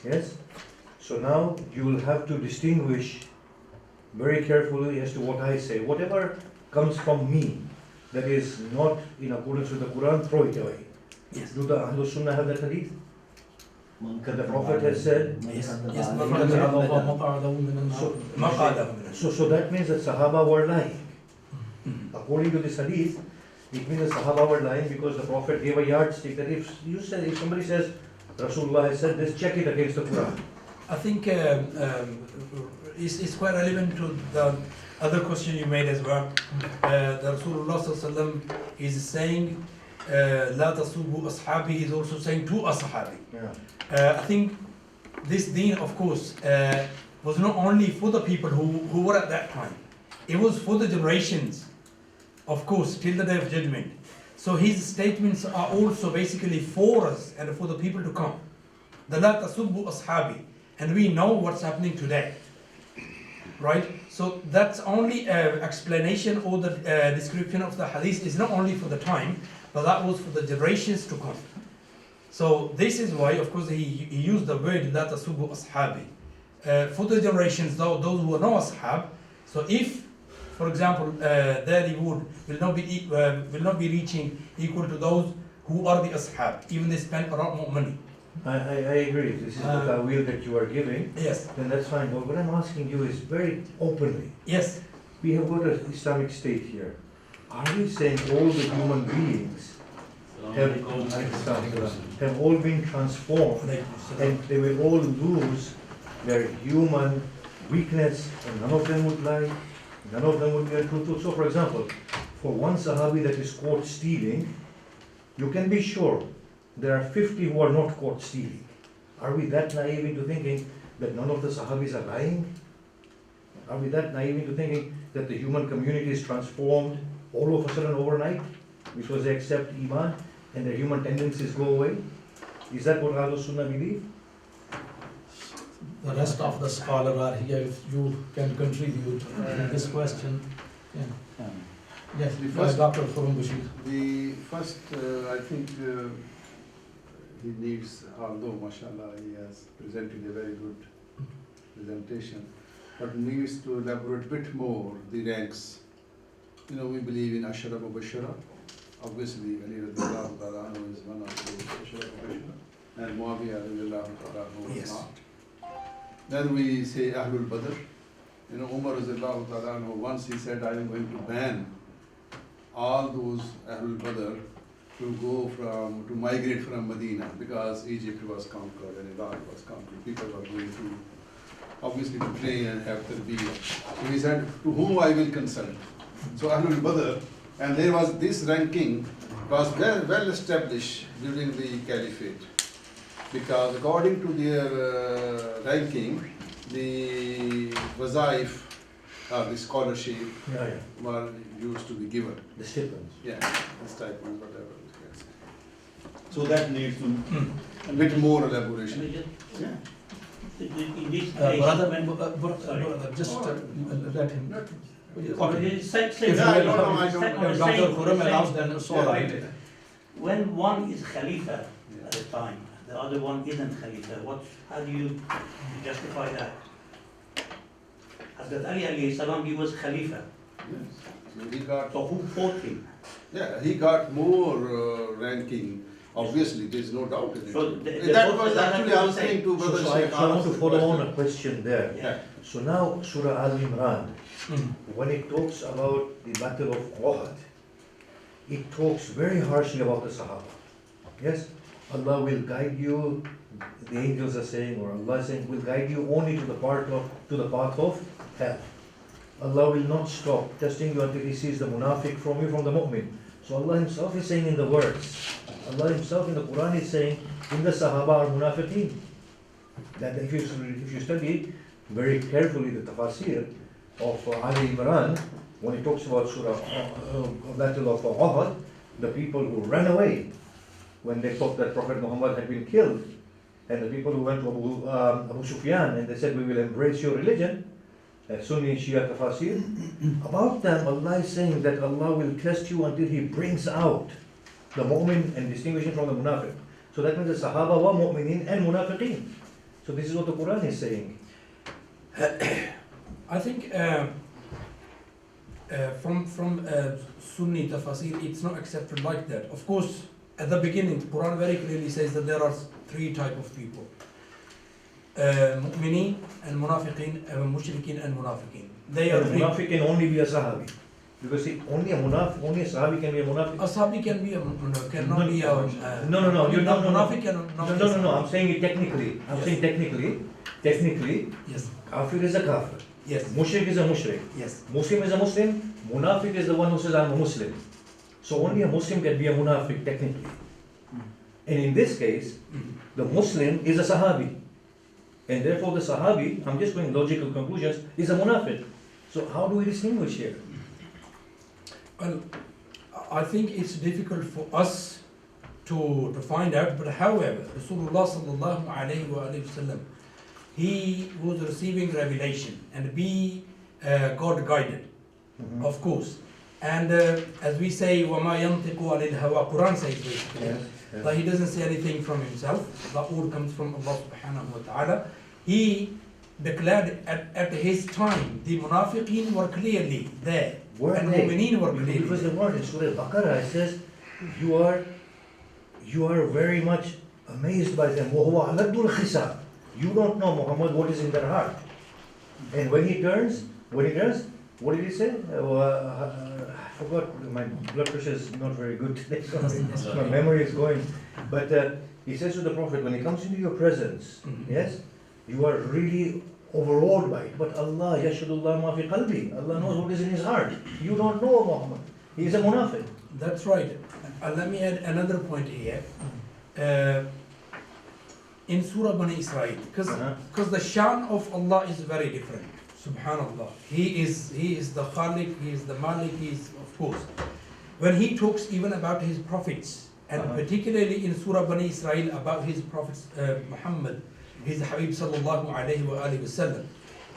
Yes? So now you will have to distinguish very carefully as to what I say. Whatever comes from me that is not in accordance with the Quran, throw it away. Yes. Do the Ahlul Sunnah have that hadith? That the Prophet has said? Yes. So that means that Sahaba were lying. According to this hadith, it means the Sahaba were lying because the Prophet gave a yardstick that if somebody says Rasulullah has said this, check it against the Quran. I think it's quite relevant to the other question you made as well. The Rasulullah sallallahu alaihi wasallam is saying La tasubu ashabi, he's also saying to ashabi. Yeah. I think this deen, of course, was not only for the people who were at that time. It was for the generations, of course, till the day of judgment. So his statements are also basically for us and for the people to come. The La tasubbu ashabi. And we know what's happening today. Right? So that's only explanation or the description of the hadith is not only for the time, but that was for the generations to come. So this is why, of course, he used the word La tasubbu ashabi. For the generations, those who are no ashab, so if, for example, their reward will not be reaching equal to those who are the ashab, even they spend a lot more money. I agree. This is the ta'wil that you are giving. Yes. Then that's fine. But what I'm asking you is very openly. Yes. we have got an Islamic state here. Are we saying all the human beings have all been transformed and they will all lose their human weakness and none of them would lie, none of them would be untruthful? So for example, for one Sahabi that is caught stealing, you can be sure there are 50 who are not caught stealing. Are we that naive into thinking that none of the Sahabis are lying? Are we that naive into thinking that the human community is transformed all of a sudden overnight because they accept Iman and their human tendencies go away? Is that what Ahlul Sunnah believe? The rest of the scholars are here, if you can contribute to this question. Yeah. Yes, The first- Dr. Khurram Bashir. The first, I think he needs, although mashallah he has presented a very good presentation, but needs to elaborate a bit more the ranks. You know, we believe in Ashara Mubashara. Obviously, Ali radiallahu ta'ala anhu is one of the Ashara Mubashara, and Muawiyah radiallahu ta'ala anhu is Yes. not. Then we say Ahlul Badr. You know, Umar radiallahu ta'ala anhu, once he said, I am going to ban all those Ahlul Badr to migrate from Medina because Egypt was conquered and Iraq was conquered. People were going to obviously to train and have tarbiyah. So he said, to whom I will consult? So Ahlul Badr, and there was this ranking was well established during the Caliphate because according to their ranking, the wazaif or the scholarship Yeah. were used to be given. The stipends. Yeah, this type of whatever you can say. So that needs to. A bit more elaboration. Yeah. In this Brother, Sorry. just let him. Okay. If Yeah, I don't know, I don't know. If Dr. Khurram allows, then it's all right. When one is Khalifa at a time, the other one isn't Khalifa, how do you justify that? Hazrat Ali alayhi salam, he was Khalifa, Yes. So he got, so who fought him? yeah, he got more ranking. Obviously, there is no doubt in it. So That was actually answering to So, Brother so I Sheikh want to Araf's follow on question. a question there. Yeah. So now Surah Al-Imran, Mm. when it talks about the battle of Uhud, it talks very harshly about the Sahaba. Yes? Allah will guide you, the angels are saying, or Allah is saying, will guide you only to the path of hell. Allah will not stop testing you until He sees the munafiq from you, from the mu'min. So Allah Himself is saying in the words, Allah Himself in the Quran is saying, in the Sahaba are munafiqeen. That if you study very carefully the tafsir of Ali Imran, when it talks about Surah Battle of Uhud, the people who ran away when they thought that Prophet Muhammad had been killed, and the people who went to Abu Sufyan and they said, we will embrace your religion, Sunni Shia tafsir, about them Allah is saying that Allah will test you until He brings out the mu'min and distinguish him from the munafiq. So that means the Sahaba were mu'minin and munafiqeen. So this is what the Quran is saying. I think from Sunni tafsir, it's not accepted like that. Of course, at the beginning, the Quran very clearly says that there are three types of people: mu'minin and munafiqin, mushrikeen and munafiqin. They are A three. munafiq can only be a Sahabi. Because see, only a Sahabi can be a munafiq. A sahabi can be cannot be a. No, you're not. Munafiq cannot. No, I'm saying it technically. I'm Yes. saying technically, Yes. kafir is a kafir. Yes. Mushrik is a mushrik. Yes. Muslim is a Muslim. Munafiq is the one who says, I'm a Muslim. So only a Muslim can be a munafiq technically. And in this case, the Muslim is a Sahabi. And therefore the Sahabi, I'm just going logical conclusions, is a munafiq. So how do we distinguish here? Well, I think it's difficult for us to find out, but however, Rasulullah sallallahu alayhi wa sallam, he was receiving revelation and be God guided, of course. And as we say, وَمَا يَنْطِقُ عَنِ الْهَوَىٰ, Quran says basically, Yes. that he doesn't say anything from himself, that all comes from Allah subhanahu wa ta'ala. He declared at his time, the munafiqeen were clearly there, Were and they? mu'mineen were clearly Because there. the word in Surah Baqarah it says, you are very much amazed by them. وَهُوَ عَلَدُّ الْخِسَابِ. You don't know, Muhammad, what is in their heart. And when he turns, What did he say? I forgot, my blood pressure is not very good today, so my memory is going. But he says to the Prophet, when he comes into your presence, yes, you are really overawed by it. But Allah, yashhadullah ma fi qalbi. Allah knows what is in his heart. You don't know Muhammad. He is a munafiq. That's right. Let me add another point here. In Surah Bani Israel, because the shan of Allah is very different. Subhanallah. He is the Khaliq, he is the Malik, he is, of course. When he talks even about his prophets, and particularly in Surah Bani Israel about his prophet Muhammad, his Habib sallallahu alayhi wa alihi wasallam,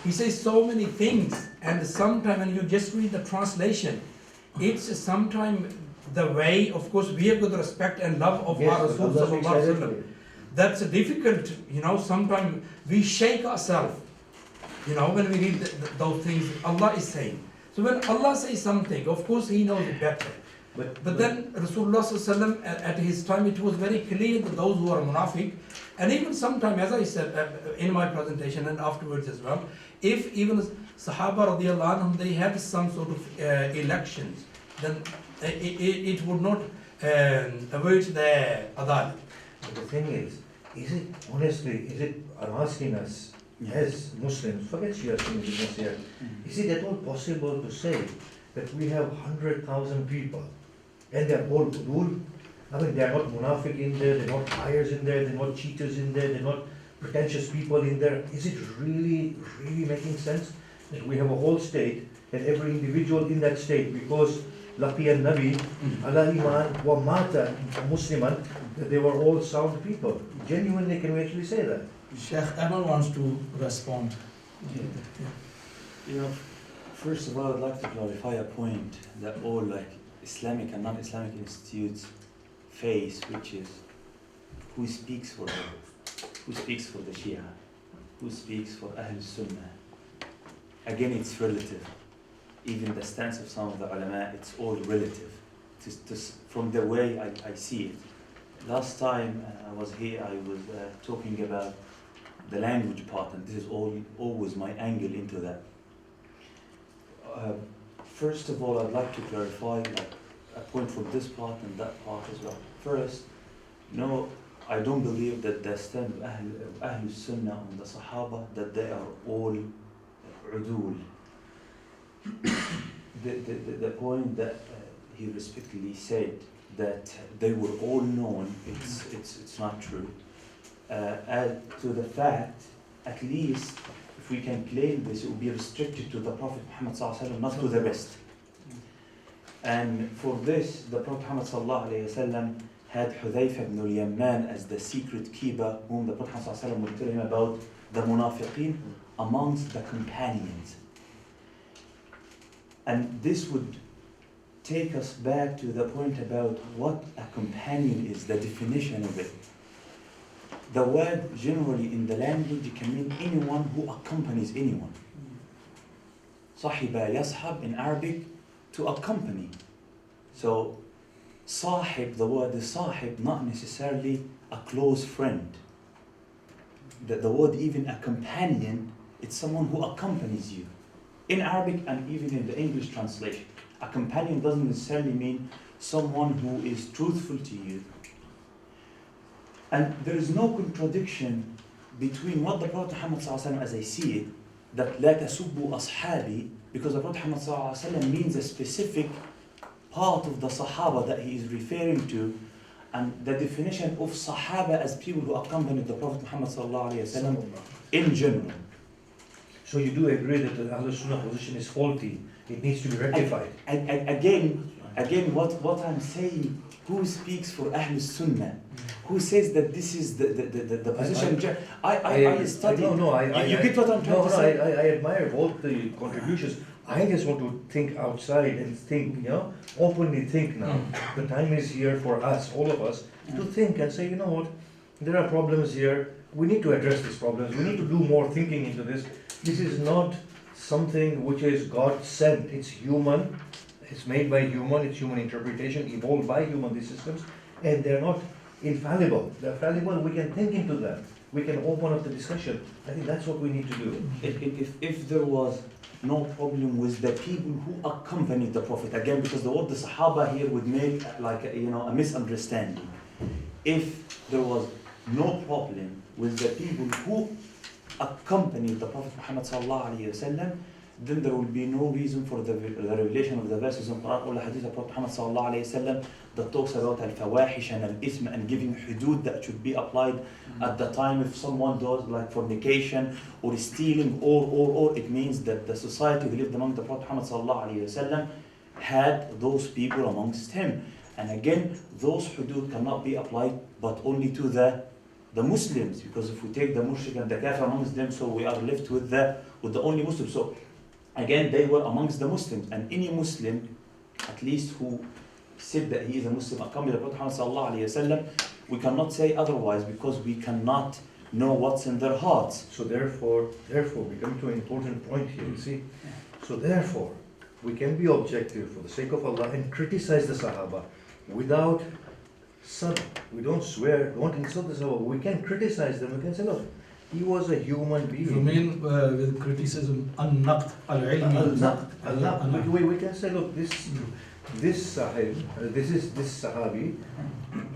he says so many things, and sometimes when you just read the translation, it's sometimes the way, of course, we have got the respect and love of our Rasul sallallahu alayhi wa sallam. That's difficult, sometimes we shake ourselves, when we read those things Allah is saying. So when Allah says something, of course He knows it better. But then Rasulullah sallallahu alaihi wasallam, at his time, it was very clear that those who are munafiq, and even sometimes, as I said in my presentation and afterwards as well, if even Sahaba radiallahu anhum, they had some sort of elections, then it would not avoid their Adalah. But the thing is it honestly, I'm asking us as Muslims, forget Shia, Sunni, here, is it at all possible to say that we have 100,000 people and they're all udul? I mean, they're not munafiq in there, they're not liars in there, they're not cheaters in there, they're not pretentious people in there. Is it really making sense that we have a whole state and every individual in that state, because Laqiya Nabi, ala iman wa mata musliman, that they were all sound people? Genuinely, can we actually say that? Sheikh Amal wants to respond. First of all, I'd like to clarify a point that all Islamic and non-Islamic institutes face, which is who speaks for them, who speaks for the Shia, who speaks for Ahl Sunnah. Again, it's relative. Even the stance of some of the ulama, it's all relative. From the way I see it. Last time I was here, I was talking about the language part, and this is always my angle into that. First of all, I'd like to clarify a point from this part and that part as well. First, no, I don't believe that the stand of Ahl Sunnah on the Sahaba, that they are all udul. The point that he respectfully said, that they were all known, it's not true. Add to the fact, at least if we can claim this, it will be restricted to the Prophet Muhammad sallallahu alaihi wasallam, not to the rest. And for this, the Prophet Muhammad sallallahu alaihi wasallam had Hudayfa ibn al-Yamman as the secret keeper, whom the Prophet Muhammad sallallahu alaihi wasallam would tell him about the munafiqeen amongst the companions. And this would take us back to the point about what a companion is, the definition of it. The word generally in the language can mean anyone who accompanies anyone. Sahiba yashab in Arabic, to accompany. So sahib, the word is sahib, not necessarily a close friend. The word even a companion, it's someone who accompanies you. In Arabic and even in the English translation, a companion doesn't necessarily mean someone who is truthful to you. And there is no contradiction between what the Prophet Muhammad ﷺ, as I see it, that لا تسبوا أصحابي, because the Prophet Muhammad ﷺ means a specific part of the Sahaba that he is referring to, and the definition of Sahaba as people who accompanied the Prophet Muhammad ﷺ in general. So you do agree that the Ahl Sunnah position is faulty, it needs to be rectified? Again, what I'm saying, who speaks for Ahl Sunnah? Who says that this is the position? I studied. You get what I'm trying to say? I admire both the contributions. I just want to think outside and think, openly think now. The time is here for us, all of us, to think and say, you know what, there are problems here. We need to address these problems. We need to do more thinking into this. This is not something which is God sent. It's human. It's made by human. It's human interpretation, evolved by human, these systems. And they're not infallible. They're fallible. We can think into them. We can open up the discussion. I think that's what we need to do. If there was no problem with the people who accompanied the Prophet. Again, because the word the Sahaba here would make like a misunderstanding. If there was no problem with the people who accompanied the Prophet Muhammad sallallahu alaihi wasallam, then there will be no reason for the revelation of the verses in Quran or the Hadith of Prophet Muhammad sallallahu alaihi wasallam that talks about al-fawahish and al-ism and giving hudud that should be applied at the time if someone does like fornication or stealing or it means that the society who lived among the Prophet Muhammad sallallahu alaihi wasallam had those people amongst him. And again, those hudud cannot be applied but only to the Muslims, because if we take the mushrik and the kafir amongst them, so we are left with the only Muslims. So again, they were amongst the Muslims, and any Muslim, at least who said that he is a Muslim, accompanied the Prophet Muhammad sallallahu alaihi wasallam, we cannot say otherwise because we cannot know what's in their hearts. So therefore, we come to an important point here, you see. So therefore, we can be objective for the sake of Allah and criticize the Sahaba without sub. We don't swear, don't insult the Sahaba. We can criticize them. We can say, look, he was a human being. You mean with criticism, an-naqd, al-ilmi? We can say, look, this Sahib, this Sahabi,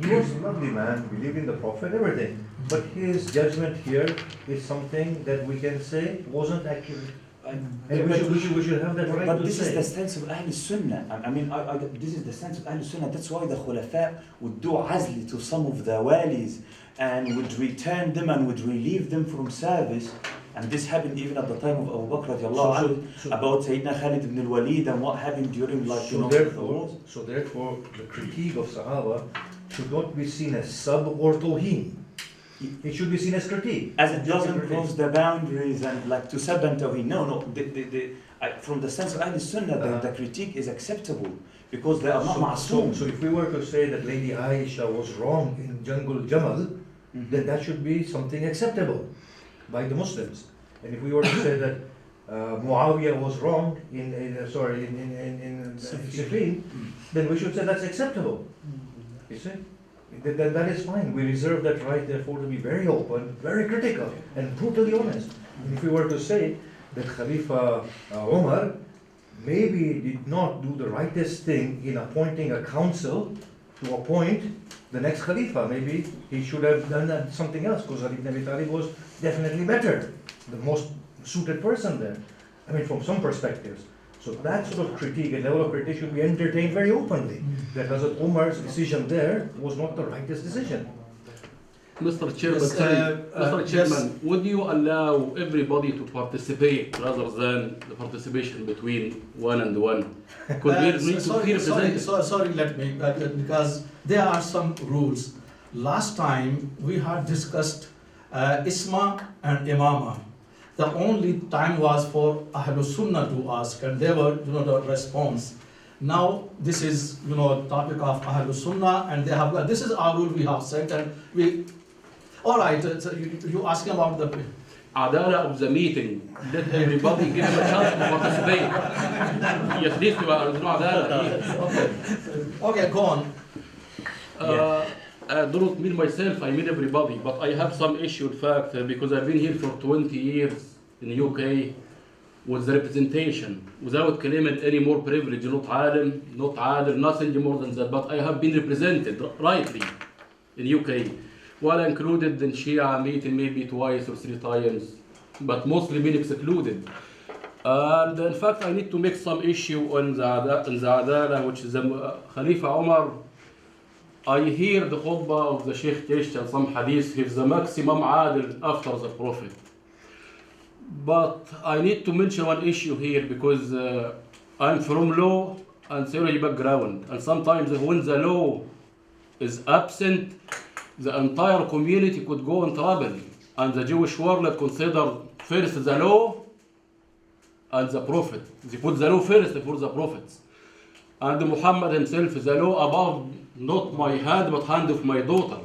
he was a lovely man, believed in the Prophet, everything. But his judgment here is something that we can say wasn't accurate. And we should have that right But to this say. is the stance of Ahl Sunnah. I mean, this is the stance of Ahl Sunnah. That's why the Khulafa would do azli to some of the walis and would return them and would relieve them from service. And this happened even at the time of Abu Bakr radiallahu anhu, about Sayyidina Khalid ibn al-Walid and what happened during the wars. So therefore, the critique of Sahaba should not be seen as sub or toheen. It should be seen as critique. As it doesn't cross the boundaries and like to sab and tawheen. No. From the sense of Ahl Sunnah, the critique is acceptable because they are not ma'soom. So if we were to say that Lady Aisha was wrong in Jangul Jamal, then that should be something acceptable by the Muslims. And if we were to say that Muawiyah was wrong in Siffin, then we should say that's acceptable. You see? Then that is fine. We reserve that right, therefore, to be very open, very critical, and brutally honest. And if we were to say that Khalifa Umar maybe did not do the rightest thing in appointing a council to appoint the next Khalifa, maybe he should have done something else, because Ali ibn Abi Talib was definitely better, the most suited person there. I mean, from some perspectives. So that sort of critique, a level of critique should be entertained very openly. That Hazrat Umar's decision there was not the rightest decision. Mr. Chairman, Yes, Mr. yes. Chairman, would you allow everybody to participate rather than the participation between one and one? Could we need to be represented? Sorry, let me, because there are some rules. Last time we had discussed Isma and Imama. The only time was for Ahlul Sunnah to ask, and they were, the response. Now this is, topic of Ahlul Sunnah, and they have. This is our rule we have set, and we. All right. So you asking about the. Adalah of the meeting. Let everybody give them a chance to participate. Yes, this is Adalah. Okay, go on. I don't mean myself, I mean everybody, but I have some issue, in fact, because I've been here for 20 years in the UK with the representation, without claiming any more privilege, not alim, not adil, nothing more than that, but I have been represented rightly in UK, while included in Shia meeting maybe twice or 3 times, but mostly been excluded. And in fact, I need to make some issue on the Adalah, which is Khalifa Umar. I hear the khutbah of the Sheikh Tish and some hadith, he's the maximum adil after the Prophet. But I need to mention one issue here because I'm from law and theory background, and sometimes when the law is absent, the entire community could go in trouble, and the Jewish world consider first the law and the Prophet. They put the law first before the prophets. And Muhammad himself, the law above not my hand but hand of my daughter.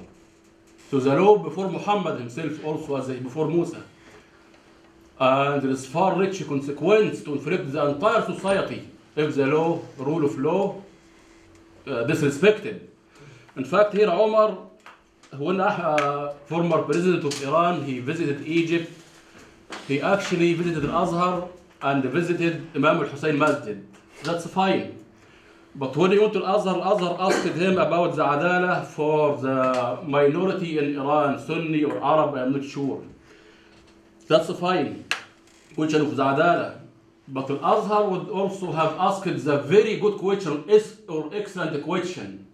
So the law before Muhammad himself also as before Musa. And there is far rich consequence to inflict the entire society if the law, rule of law, disrespected. In fact, here Omar, when former president of Iran, he visited Egypt, he actually visited Al-Azhar and visited Imam al-Hussein Masjid. That's fine. But when he went to Al-Azhar asked him about the Adalah for the minority in Iran, Sunni or Arab, I'm not sure. That's fine. Question of the Adalah. But Al-Azhar would also have asked the very good question or excellent question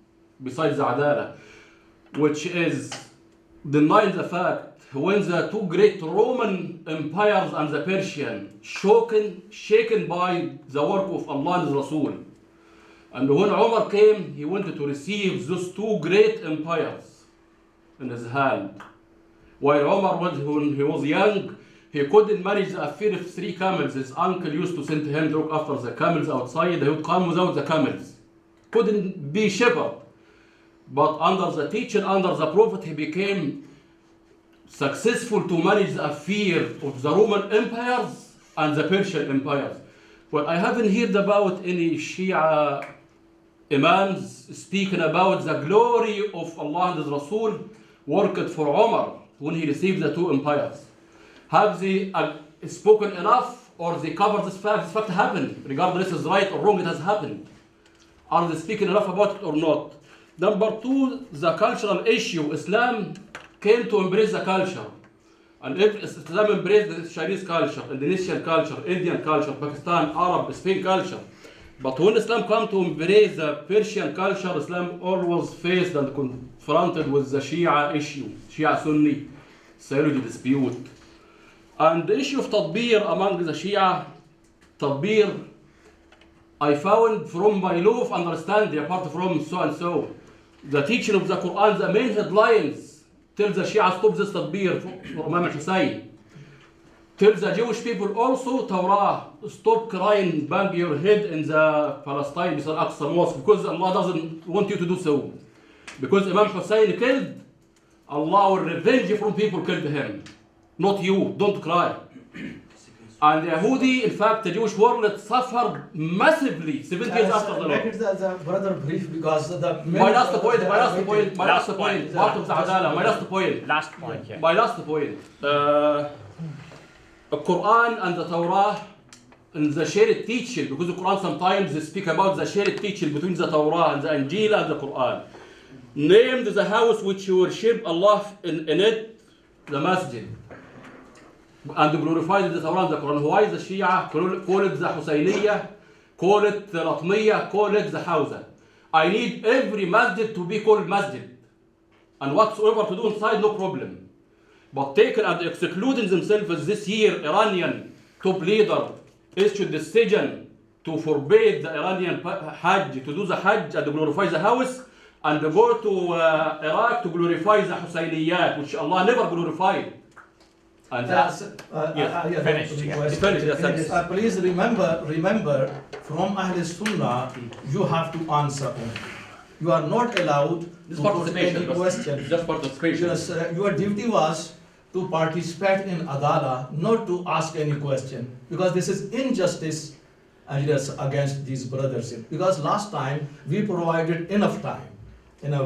besides the Adalah, which is denying the fact when the two great Roman empires and the Persian shaken by the work of Allah and His Rasul. And when Umar came, he wanted to receive those two great empires in his hand. While Umar, when he was young, he couldn't manage the affair of 3 camels. His uncle used to send him to look after the camels outside. He would come without the camels. Couldn't be shepherd. But under the teaching, under the Prophet, he became successful to manage the affair of the Roman empires and the Persian empires. Well, I haven't heard about any Shia Imams speaking about the glory of Allah and His Rasul worked for Umar when he received the 2 empires. Have they spoken enough, or they cover this fact? This fact happened, regardless is right or wrong, it has happened. Are they speaking enough about it or not? Number 2, the cultural issue. Islam came to embrace the culture. And if Islam embraced the Chinese culture, Indonesian culture, Indian culture, Pakistan, Arab, Spain culture. But when Islam came to embrace the Persian culture, Islam always faced and confronted with the Shia issue, Shia Sunni, theology dispute. And the issue of Tadbir among the Shia, Tadbir, I found from my law of understanding, apart from so and so, the teaching of the Quran, the main headlines tell the Shia stop this Tadbir for Imam al-Hussein. Tell the Jewish people also, Torah, stop crying, bang your head in the Palestine beside Aqsa Mosque, because Allah doesn't want you to do so. Because Imam Hussein killed, Allah will revenge from people killed him. Not you, don't cry. And the Yahudi, in fact, the Jewish world suffered massively 70 years after the Make law. it the brother brief, because the My last point, part of the Adalah, my last point. Last point, yeah. My last point. The Quran and the Torah and the shared teaching, because the Quran sometimes they speak about the shared teaching between the Torah and the Injil and the Quran. Named the house which you worship Allah in it, the Masjid. And glorified the Torah and the Quran. Why the Shia call it the Husayniyah, call it the Latmiyah, call it the Hawza? I need every masjid to be called masjid. And whatsoever to do inside, no problem. But taking and excluding themselves this year, Iranian top leader issued decision to forbid the Iranian Hajj, to do the Hajj and glorify the house, and go to Iraq to glorify the Husayniyat, which Allah never glorified. And that's Finished, yeah. finished, yes. Please remember, from Ahl Sunnah, you have to answer only. You are not allowed This to put participation, any question. just participation. Yes, your duty was to participate in Adalah, not to ask any question, because this is injustice and yes, against these brothers. Because last time we provided enough time,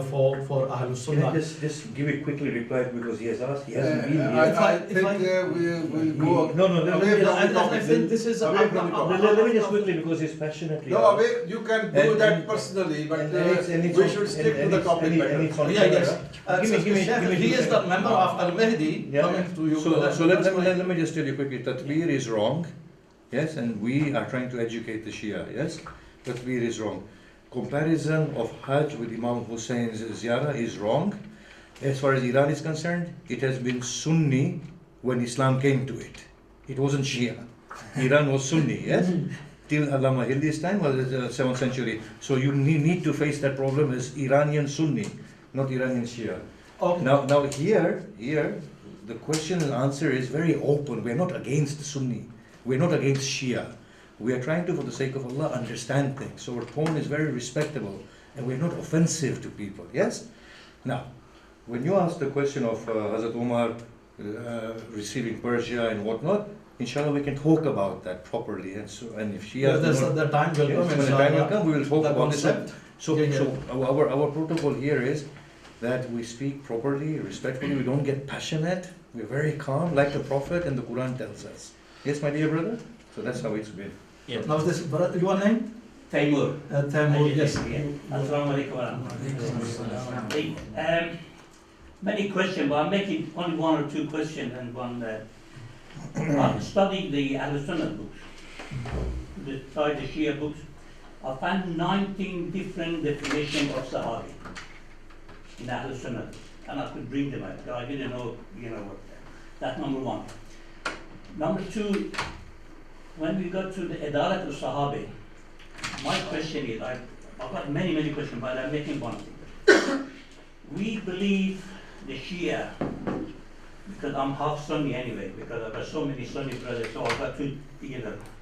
for Ahl Can I Sunnah. just give a quickly reply, because he has asked, he hasn't been here. I think we will go. No, let me away just- from the I topic. think this is Away from the topic. Let me just quickly, because he's passionately. No, away, you can do And- that personally, but and we should stick to the topic better. Yeah, yes. He is the member of Al-Mahdi Yeah. coming to you. So let me just tell you quickly, Tatbir is wrong, yes, and we are trying to educate the Shia, yes? Tatbir is wrong. Comparison of Hajj with Imam Hussein's ziyarah is wrong. As far as Iran is concerned, it has been Sunni when Islam came to it. It wasn't Shia. Iran was Sunni, yes? Till Allama Hildi's time was the 7th century. So you need to face that problem as Iranian Sunni, not Iranian Shia. Okay. Now here, the question and answer is very open. We're not against Sunni. We're not against Shia. We are trying to, for the sake of Allah, understand things. So our tone is very respectable, and we're not offensive to people, yes? Now, when you ask the question of Hazrat Umar receiving Persia and whatnot, inshallah we can talk about that properly. And if Shia... The time will Yes, come, when the time will inshallah. come, we will talk The about this. concept. So Yeah. our protocol here is that we speak properly, respectfully, we don't get passionate, we're very calm, like the Prophet and the Quran tells us. Yes, my dear brother? So that's how it's been. Now this, your name? Taimur. Taimur, yes. Assalamu alaikum wa rahmatullah. Many questions, but I'm making only one or two questions and one. I'm studying the Al-Sunnah books, the Shia books. I found 19 different definitions of Sahabi in Al-Sunnah, and I could bring them out. I didn't know, what. That's number one. Number two, when we got to the Adalah of Sahabi, my question is, I've got many questions, but I'm making one thing. We believe the Shia, because I'm half Sunni anyway, because I've got so many Sunni brothers, so I've got to,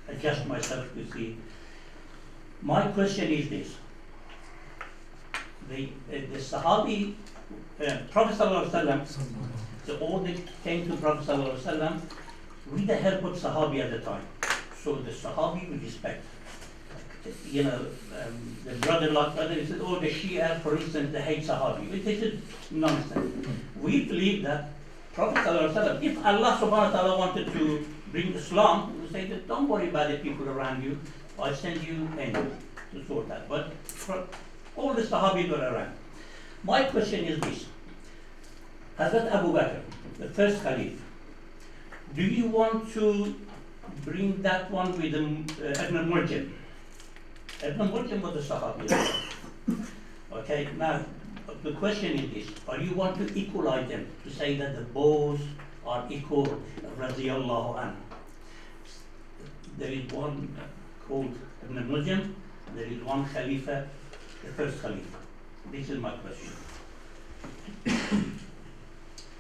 adjust myself to see. My question is this: the Sahabi, Prophet Sallallahu Alaihi Wasallam, so all they came to Prophet Sallallahu Alaihi Wasallam with the help of Sahabi at the time. So the Sahabi would respect. The brother, he said, oh, the Shia, for instance, they hate Sahabi. This is nonsense. We believe that Prophet Sallallahu Alaihi Wasallam, if Allah Subhanahu wa Ta'ala wanted to bring Islam, he would say that don't worry about the people around you. I'll send you angels to sort that. But for all the Sahabi were around. My question is this: Hazrat Abu Bakr, the first Caliph, do you want to bring that one with Ibn Muljam? Ibn Muljam was the Sahabi. Okay, now the question is this: are you want to equalize them, to say that the both are equal, radiyallahu anhu? There is one called Ibn Muljam, there is one Khalifa, the first Khalifa. This is my question.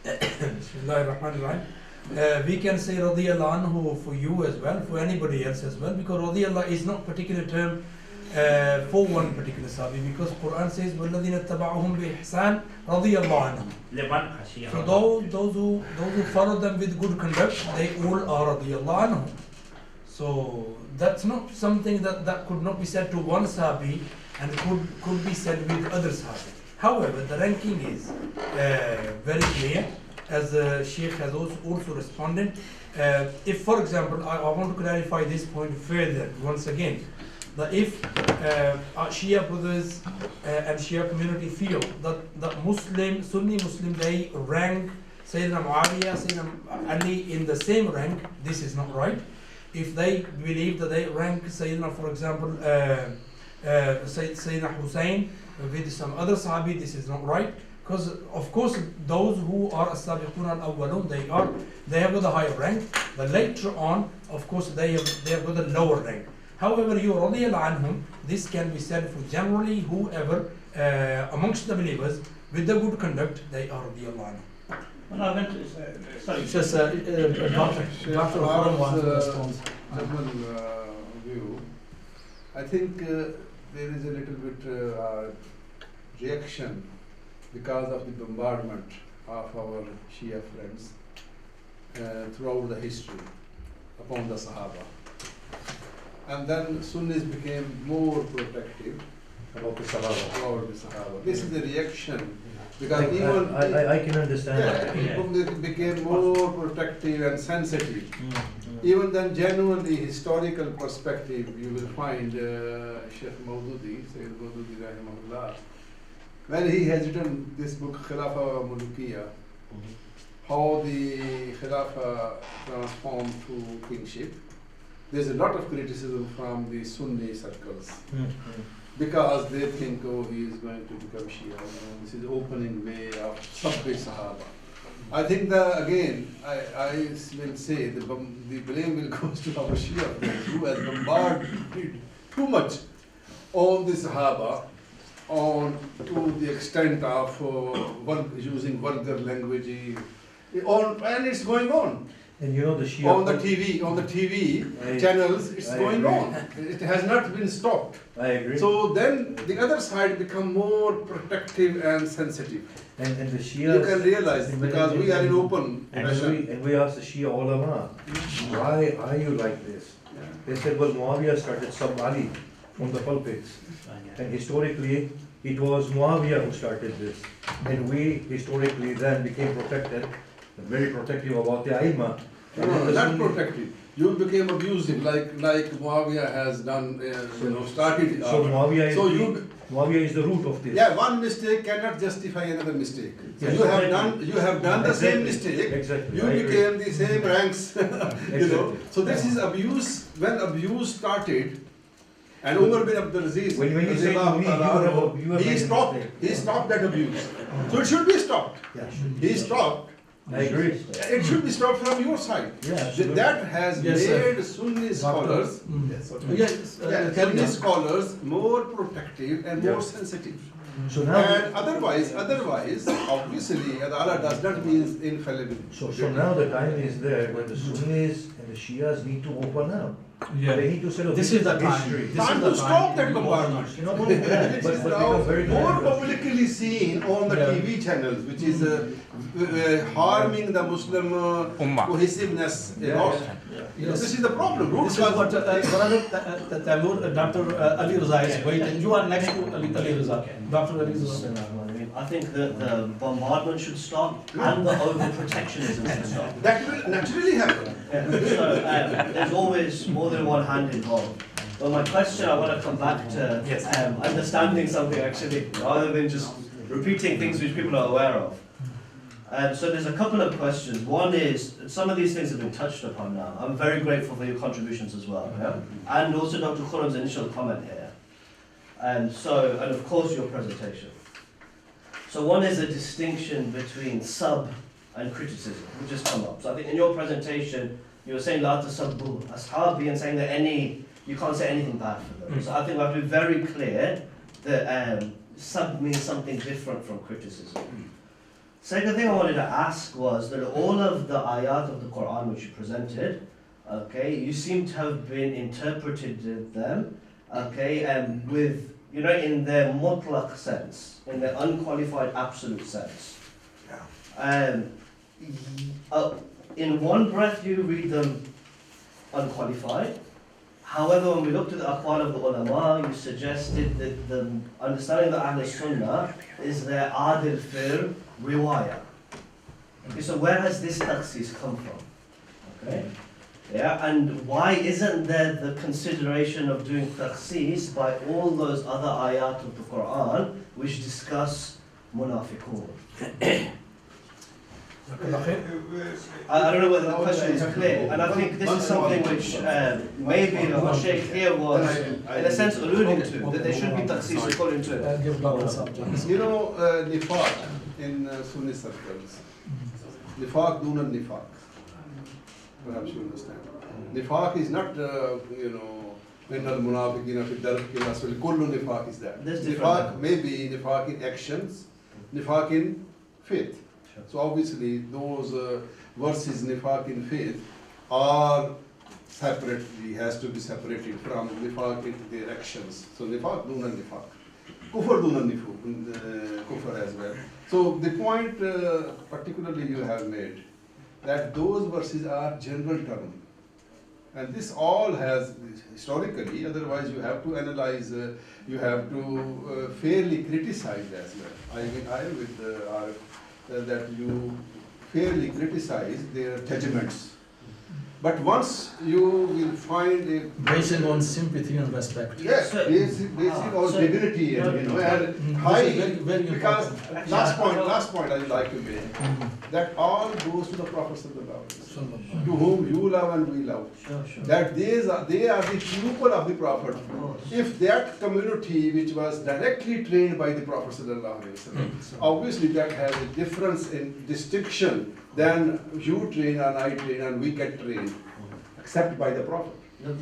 Bismillahirrahmanirrahim. We can say radiyallahu anhu for you as well, for anybody else as well, because radiyallahu is not particular term for one particular Sahabi, because Quran says وَالَّذِينَ اتَّبَعُهُمْ بِإِحْسَانٍ رَضِيَ اللَّهُ عَنْهُمْ. So those who follow them with good conduct, they all are radiyallahu anhu. So that's not something that could not be said to one Sahabi and could be said with other Sahabi. However, the ranking is very clear, as the Sheikh has also responded. If, for example, I want to clarify this point further once again, that if Shia brothers and Shia community feel that Sunni Muslim, they rank Sayyidina Muawiyah, Sayyidina Ali in the same rank, this is not right. If they believe that they rank Sayyidina, for example, Sayyidina Hussein with some other Sahabi, this is not right. Because of course those who are as-sabiqun al-awwalun, they have got a higher rank, but later on, of course, they have got a lower rank. However, you radiyallahu anhum, this can be said for generally whoever amongst the believers with the good conduct, they are radiyallahu anhum. When I went to, sorry. Just Dr. Kharam wants to respond. View. I think there is a little bit reaction because of the bombardment of our Shia friends throughout the history upon the Sahaba. And then Sunnis became more protective About the Sahaba. This is the reaction. Because I can understand that. It became more protective and sensitive. Even then, genuinely historical perspective, you will find Sheikh Maududi, Sayyid Maududi rahimahullah, when he has written this book, Khilafah Mulukiya, how the Khilafah transformed to kingship, there's a lot of criticism from the Sunni circles. Because they think, oh, he is going to become Shia. This is opening way of Sabbi Sahaba. I think that again, I will say the blame will go to our Shia friends who has bombarded too much on the Sahaba, to the extent of using vulgar language, and it's going on. And you know the Shia on the TV channels, it's going on. It has not been stopped. I agree. So then the other side become more protective and sensitive. And the Shia, you can realize it because we are in open. And we asked the Shia ulama, why are you like this? Yeah. They said, well, Muawiyah started Sab Ali from the pulpits. And historically, it was Muawiyah who started this. And we historically then became protected, very protective about the Aimah. No, not protective. you became abusive, like Muawiyah has done, started. So Muawiyah So is the root of this. yeah, one mistake cannot justify another mistake. So Yes. you have done the same mistake. Exactly. You I agree. became the same ranks, Exactly. So this is abuse. When abuse started, and Umar bin Abdul Aziz, When you say to me, you have he made a stopped. mistake. He stopped that abuse. So it should be stopped. Yeah. He stopped. I agree. It should be stopped from your side. Yeah, absolutely. That has Yes, sir. made Sunni scholars, Yes, carry Sunni on. scholars more protective and more Yeah. sensitive. So now, And otherwise, obviously, Adalah does not mean infallibility. so now the time is there when the Sunnis and the Shias need to open up. Yeah. They need to say, This is the time. history. This Time is the to stop that time. bombardment. Not only that, Which but is but now become very more dangerous. publicly seen on the Yeah. TV channels, which is harming the Muslim Ummah. cohesiveness a Yeah. lot. Yes. This is the problem. Root This is cause- what Taimur, Dr. Ali Raza is waiting. You are next to Ali Raza. Dr. Ali Raza. I think that the bombardment should stop and the overprotectionism should stop. That will naturally happen. So there's always more than one hand involved. But my question, I want to come back to understanding something actually, rather than just repeating things which people are aware of. So there's a couple of questions. One is, some of these things have been touched upon now. I'm very grateful for your contributions as well. Yeah? And also Dr. Khurram's initial comment here. And of course your presentation. So one is a distinction between sub and criticism, which has come up. So I think in your presentation, you were saying la tasabbu ashabi and saying that you can't say anything bad for them. So I think we have to be very clear that sub means something different from criticism. Second thing I wanted to ask was that all of the ayat of the Quran which you presented, okay, you seem to have been interpreted them, okay, with, in their mutlaq sense, in their unqualified absolute sense. In one breath you read them unqualified. However, when we looked at the aqwal of the ulama, you suggested that the understanding of the Ahl Sunnah is their adil fir riwayah. Okay, so where has this takhsis come from? Okay. Yeah, and why isn't there the consideration of doing takhsis by all those other ayat of the Quran which discuss munafiqun? I don't know whether the question is clear, and I think this is something which maybe the Sheikh here was, in a sense, alluding to, that there should be takhsis according to it. Give Dr. Sabja. Nifaq in Sunni circles. Nifaq duna nifaq. Perhaps you understand. Nifaq is not, min al-munafiqina fi darki al-asfali. Kullu nifaq is that. Nifaq may be nifaq in actions, nifaq in faith. So obviously those verses nifaq in faith are separately, has to be separated from nifaq in their actions. So nifaq duna nifaq. Kufr duna kufr as well. So the point particularly you have made, that those verses are general term. And this all has historically, otherwise you have to analyze, you have to fairly criticize as well. I am with Arif that you fairly criticize their judgments. But once you will find a Basing on sympathy and respect. yes, basic on dignity and high, This is very because important. last point I would like to make, that all goes to the Prophet to whom you love and we love. That they are the pupil of the Prophet. If that community which was directly trained by the Prophet obviously that has a difference in distinction than you train and I train and we get trained, except by the Prophet. My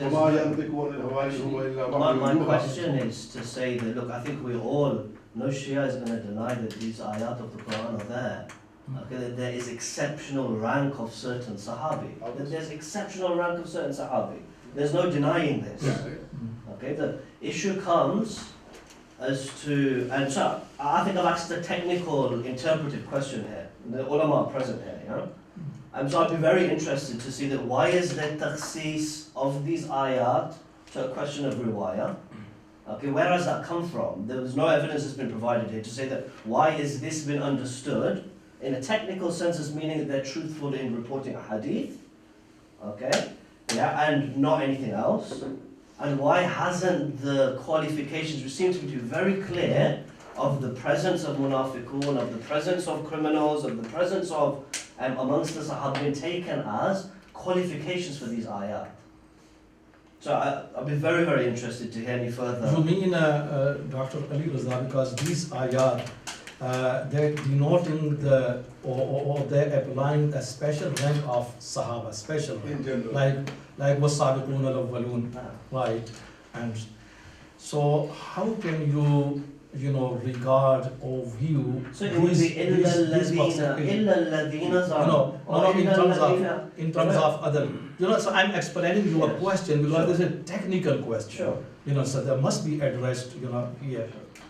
question is to say that, look, I think we all, no Shia is going to deny that these ayat of the Quran are there. Okay, that there is exceptional rank of certain Sahabi. That there's exceptional rank of certain Sahabi. There's no denying this. Okay, the issue comes as to, and so I think I've asked a technical interpretive question here. The ulama are present here, so I'd be very interested to see that why is there takhsis of these ayat to a question of riwayah? Okay, where has that come from? There was no evidence that's been provided here to say that why is this been understood in a technical sense as meaning that they're truthful in reporting a hadith, okay? yeah, and not anything else? And why hasn't the qualifications, which seem to be very clear, of the presence of munafiqun, of the presence of criminals, of the presence of amongst the Sahaba, been taken as qualifications for these ayat? So I'll be very, very interested to hear any further. You mean, Dr. Ali Raza, because these ayat, they're denoting or they're applying a special rank of Sahaba, special rank. In general. Like was-sabiqun al-awwalun, right? And so how can you regard or view So it would be illa alladhina zalamu. No, in terms of other, so I'm explaining your Yes. question because Sure. this is a technical question. Sure. So that must be addressed, here.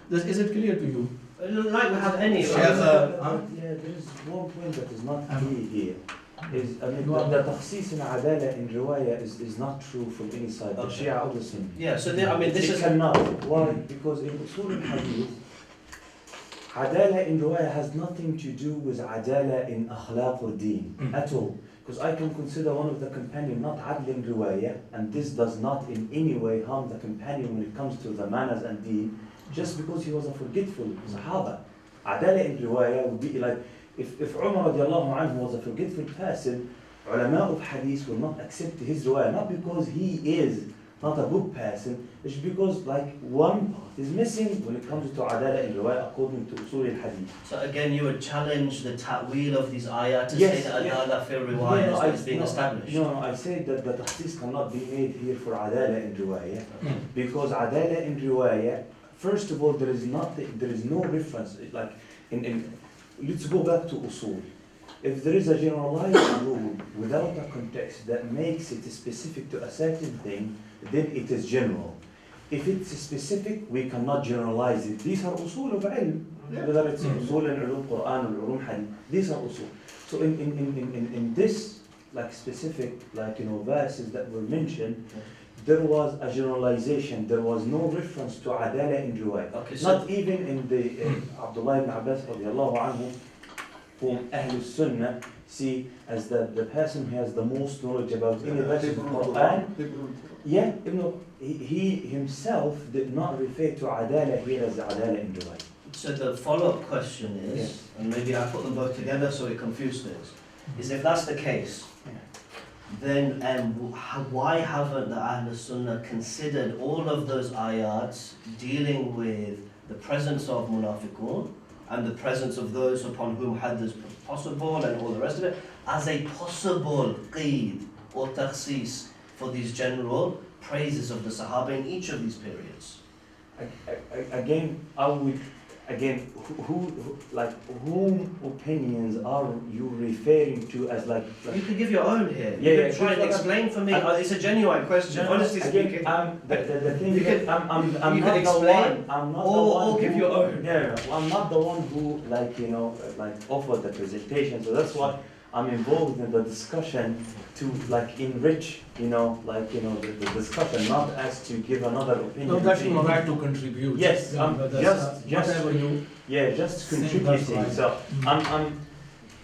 Is it clear to you? Like we have any. Sheikh, Yeah, there is one point that is not clear here. The takhsis in Adalah in riwayah is not true from any side, the Okay. Shia or the Sunni. Yeah, so this It is. cannot. Why? Because in Usul al-Hadith, Adalah in riwayah has nothing to do with Adalah in akhlaq or deen at all. Because I can consider one of the companions not adl in riwayah, and this does not in any way harm the companion when it comes to the manners and deen, just because he was a forgetful Sahaba. Adalah in riwayah would be like, if Umar radiallahu anhu was a forgetful person, ulama of hadith will not accept his riwayah, not because he is not a good person, it's because like one part is missing when it comes to Adalah in riwayah according to Usul al-Hadith. So again, you would challenge the ta'wil of these ayat to Yes, say that yes. Adalah fil riwayah is being established. No, I say that the takhsis cannot be made here for Adalah in riwayah, because Adalah in riwayah, first of all, there is no reference, like let's go back to Usul. If there is a generalized rule without a context that makes it specific to a certain thing, then it is general. If it's specific, we cannot generalize it. These are usul of ilm, whether it's usul in ulum Quran or ulum hadith. These are usul. So in this like specific verses that were mentioned, there was a generalization. There was no reference to Adalah in riwayah. Okay, so Not even in the Abdullah ibn Abbas radiallahu anhu, whom Ahlul Sunnah see as the person who has the most knowledge about any verse of the Quran. Yeah, he himself did not refer to Adalah here as Adalah in riwayah. So the follow-up question is, Yes. and maybe I put them both together so it confused things, is if that's the case, then why haven't the Ahlul Sunnah considered all of those ayats dealing with the presence of munafiqun and the presence of those upon whom had is possible and all the rest of it as a possible qeed or takhsis for these general praises of the Sahaba in each of these periods? Whom opinions are you referring to as like you could give your own here. You could try and explain for me. It's a genuine question. Honestly speaking, the thing is, I'm not the one. Or give your own. Yeah, I'm not the one who offered the presentation. So that's why I'm involved in the discussion to enrich the discussion, not as to give another opinion. No, that's your right to contribute. Yes, just contributing. Right. So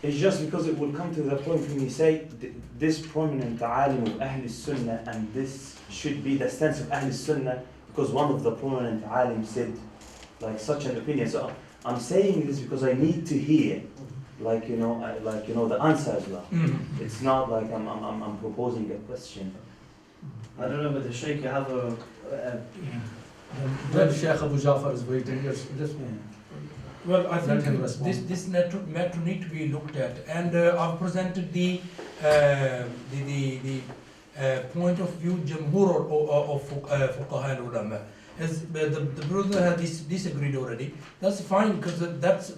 it's just because it will come to the point when you say this prominent alim of Ahl Sunnah, and this should be the stance of Ahl Sunnah because one of the prominent alim said such an opinion. So I'm saying this because I need to hear the answer as well. It's not like I'm proposing a question. I don't know whether Sheikh you have a Then Sheikh Abu Jafar is waiting. Just Well, I Let him think respond. this matter need to be looked at, and I've presented the point of view Jamhur of Fuqaha and Ulama. As the brother has disagreed already, that's fine because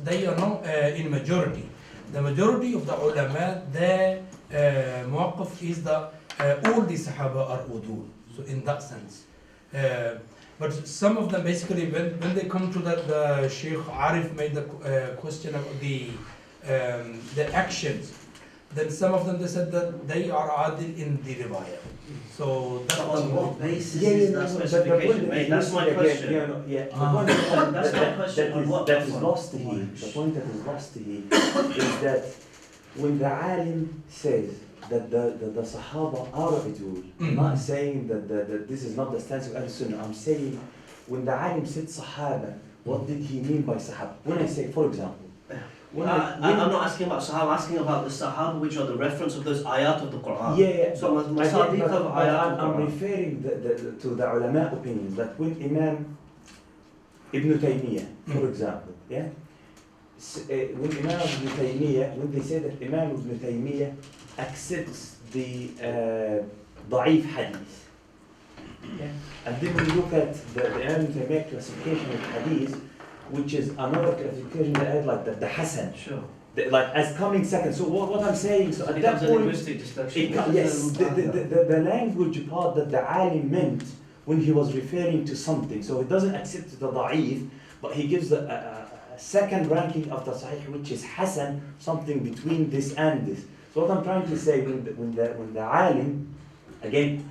they are not in majority. The majority of the ulama, their muwaqqaf is that all the Sahaba are udul. So in that sense. But some of them basically, when they come to the Sheikh Arif made the question about the actions, then some of them they said that they are adil in the riwayah. So that's on what basis is that specification made? That's my question. That's my question. That is lost here. The point that is lost here is that when the alim says that the Sahaba are a Bidul. I'm not saying that this is not the stance of Ahl Sunnah. I'm saying when the alim said Sahaba, what did he mean by Sahaba? When I say, for example, I'm not asking about Sahaba, I'm asking about the Sahaba, which are the reference of those ayat of the Quran. Yeah, so Masadiq of ayat of the I'm Quran. referring to the ulama opinions. Like when Imam Ibn Taymiyyah, for example, yeah? When Imam Ibn Taymiyyah, when they say that Imam Ibn Taymiyyah accepts the da'if hadith, yeah? And then we look at the Imam Ibn Taymiyyah classification of hadith, which is another classification that had like the Hasan. Sure. Like as coming second. So what I'm saying, so at that point, linguistic distinction. yes, the language part that the alim meant when he was referring to something. So he doesn't accept the da'if, but he gives a second ranking of the sahih, which is hasan, something between this and this. So what I'm trying to say, when the alim, again,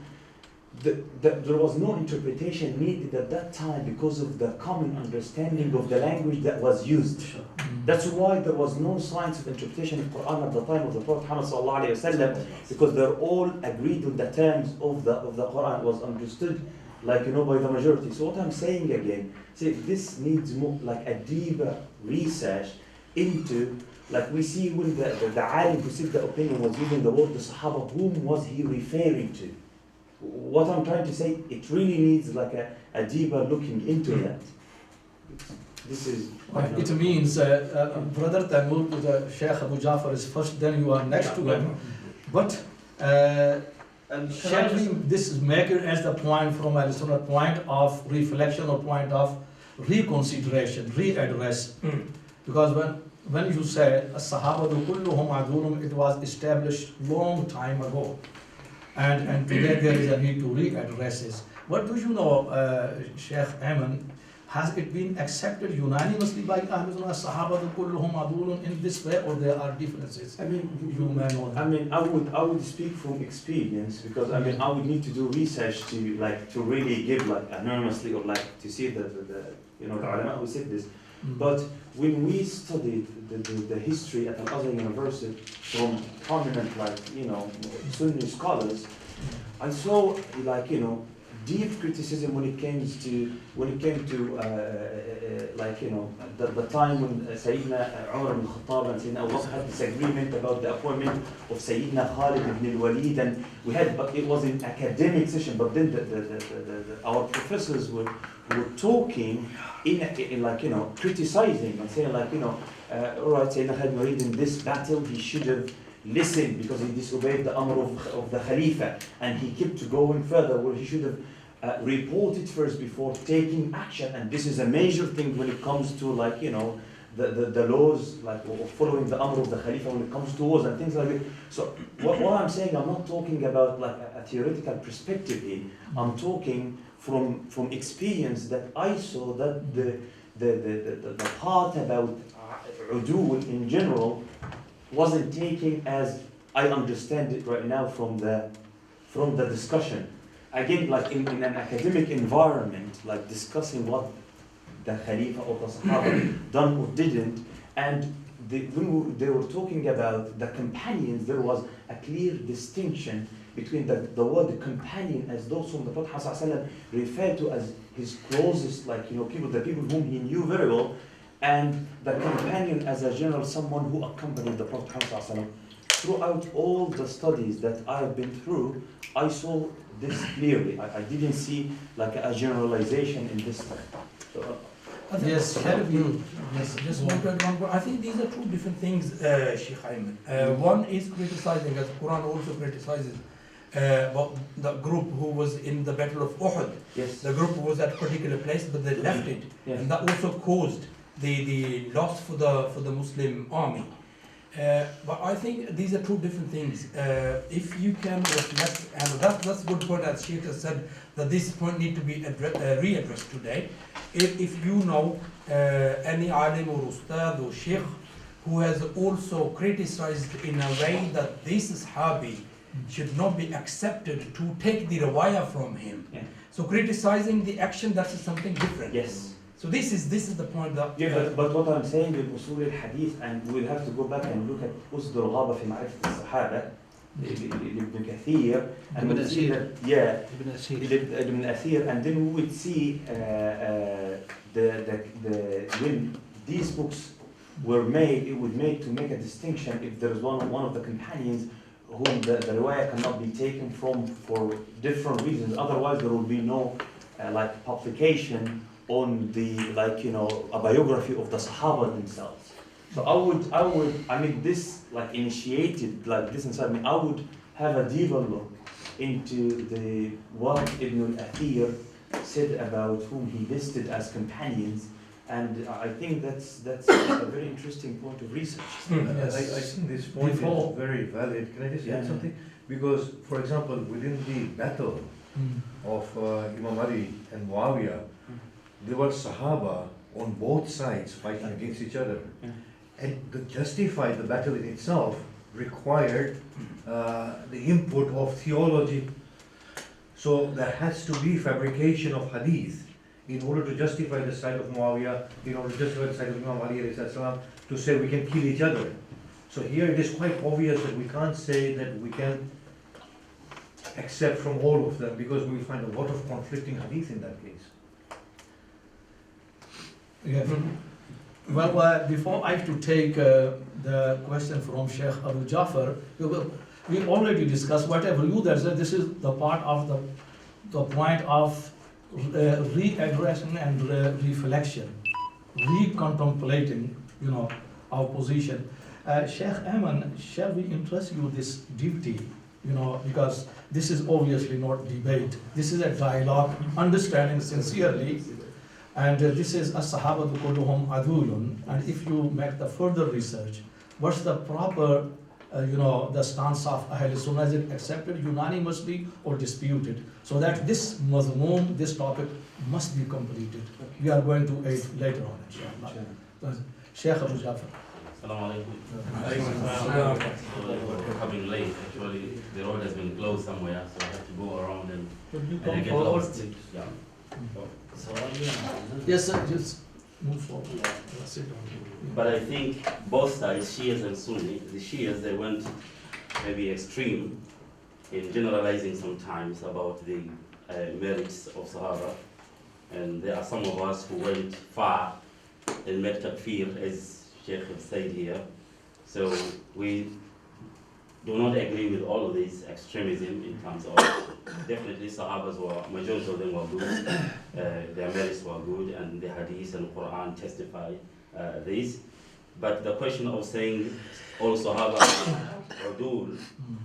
there was no interpretation needed at that time because of the common understanding of the language that was used. Sure. That's why there was no science of interpretation of Quran at the time of the Prophet Muhammad sallallahu alaihi wasallam, because they're all agreed on the terms of the Quran. It was understood, like by the majority. So what I'm saying again, this needs more like a deeper research into, like we see when the alim who said the opinion was using the word the Sahaba, whom was he referring to? What I'm trying to say, it really needs like a deeper looking into that. This is. It means, brother Taimur to the Sheikh Abu Jafar is first, then you are next to him. But shall we this make it as the point from a listener point of reflection or point of reconsideration, readdress? Because when you say Sahaba kulluhum adulum, it was established long time ago. And today there is a need to readdress this. What do you know, Sheikh Ayman? Has it been accepted unanimously by Ahlul Sahaba kulluhum adulun in this way, or there are differences? I mean, you may know that. I mean, I would speak from experience, because I mean I would need to do research to really give like anonymously, or like to see the ulama who said this. But when we studied the history at Al-Azhar University from prominent Sunni scholars, I saw deep criticism when it came to the time when Sayyidina Umar ibn Khattab and Sayyidina Abu Bakr had disagreement about the appointment of Sayyidina Khalid ibn al-Walid, and but it was an academic session, but then our professors were talking in criticizing and saying all right, Sayyidina Khalid ibn al-Walid in this battle he should have listened because he disobeyed the amr of the Khalifa, and he kept going further where he should have reported first before taking action, and this is a major thing when it comes to the laws, or following the amr of the Khalifa when it comes to wars and things like that. So what I'm saying, I'm not talking about a theoretical perspective here. I'm talking from experience that I saw that the part about udul in general wasn't taken as I understand it right now from the discussion. Again, in an academic environment, discussing what the Khalifa or the Sahaba done or didn't, and when they were talking about the companions, there was a clear distinction between the word companion as those whom the Prophet ﷺ referred to as his closest, people, the people whom he knew very well, and the companion as a general, someone who accompanied the Prophet ﷺ. Throughout all the studies that I've been through, I saw this clearly. I didn't see a generalization in this time. So, yes, just one point. I think these are two different things, Sheikh Ayman. One is criticizing, as the Quran also criticizes, about the group who was in the Battle of Uhud. Yes. The group was at a particular place, but they left it, yes. and that also caused the loss for the Muslim army. But I think these are two different things. If you can reflect, and that's a good point, as Sheikh has said, that this point need to be readdressed today. If you know any alim or ustad or sheikh who has also criticized in a way that this sahabi should not be accepted to take the riwayah from him. Yeah. So criticizing the action, that is something different. Yes. So this is the point that. Yeah, but what I'm saying with usul al-hadith, and we'll have to go back and look at usd al-ghaba fi ma'rifat al-sahaba, Ibn Kathir, and we'll see that, yeah, Ibn Athir, and then we would see when these books were made, it was made to make a distinction if there is one of the companions whom the riwayah cannot be taken from for different reasons. Otherwise, there will be no like publication on the a biography of the Sahaba themselves. So I mean this like initiated like this inside me. I would have a deeper look into what Ibn al-Athir said about whom he listed as companions, and I think that's a very interesting point of research. I think this point is very valid. Can I just add something? Because, for example, within the battle of Imam Ali and Muawiyah, there were Sahaba on both sides fighting against each other. And to justify the battle in itself required the input of theology. So there has to be fabrication of hadith in order to justify the side of Muawiyah, in order to justify the side of Imam Ali to say we can kill each other. So here it is quite obvious that we can't say that we can accept from all of them, because we find a lot of conflicting hadith in that case. Yeah. Well, before I have to take the question from Sheikh Abu Jafar, we already discussed whatever you there said. This is the part of the point of readdressing and reflection, recontemplating, our position. Sheikh Ayman, shall we interest you this duty? Because this is obviously not debate. This is a dialogue, understanding sincerely. And this is as-Sahaba kulluhum adulun. And if you make the further research, what's the proper, the stance of Ahl Sunnah? Is it accepted unanimously or disputed? So that this mazmoom, this topic must be completed. We are going to aid later on, inshallah. Sheikh Abu Jafar. Assalamu alaikum. We're coming late. Actually, the road has been closed somewhere, so I have to go around and I get lost. Yeah. Yes, sir, just move forward. Sit down. But I think both sides, Shias and Sunni, the Shias, they went maybe extreme in generalizing sometimes about the merits of Sahaba. And there are some of us who went far and made takfir, as Sheikh has said here. So we do not agree with all of this extremism in terms of definitely Sahabas majority of them were good, their merits were good, and the Hadith and Quran testify this. But the question of saying all Sahaba are good,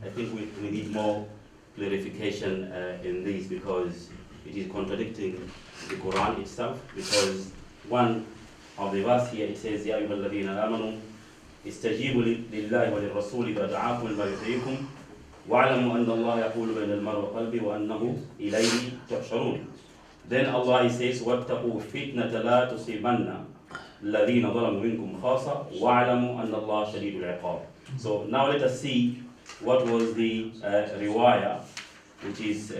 I think we need more clarification in this, because it is contradicting the Quran itself. Because one of the verse here, it says, Ya ayyuhal ladhina amanu استجيبوا لله وللرسول إذا دعاكم لما يحييكم واعلموا أن الله يحول بين المرء وقلبه وأنه إليه تحشرون. Then Allah says واتقوا فتنة لا تصيبن الذين ظلموا منكم خاصة واعلموا أن الله شديد العقاب. So now let us see what was the riwayah which is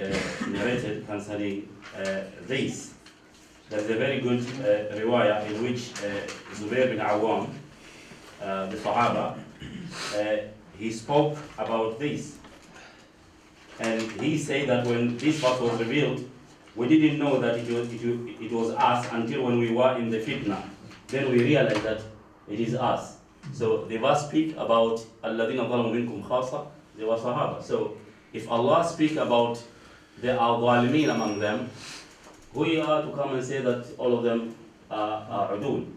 narrated concerning this. There is a very good riwayah in which Zubair bin Awam, the Sahaba, he spoke about this. And he said that when this verse was revealed, we didn't know that it was us until when we were in the fitna. Then we realized that it is us. So the verse speak about الَّذِينَ ظَلَمُوا مِنْكُمْ خَاصَّةً, they were Sahaba. So if Allah speak about there are zalimeen among them, who you are to come and say that all of them are udul?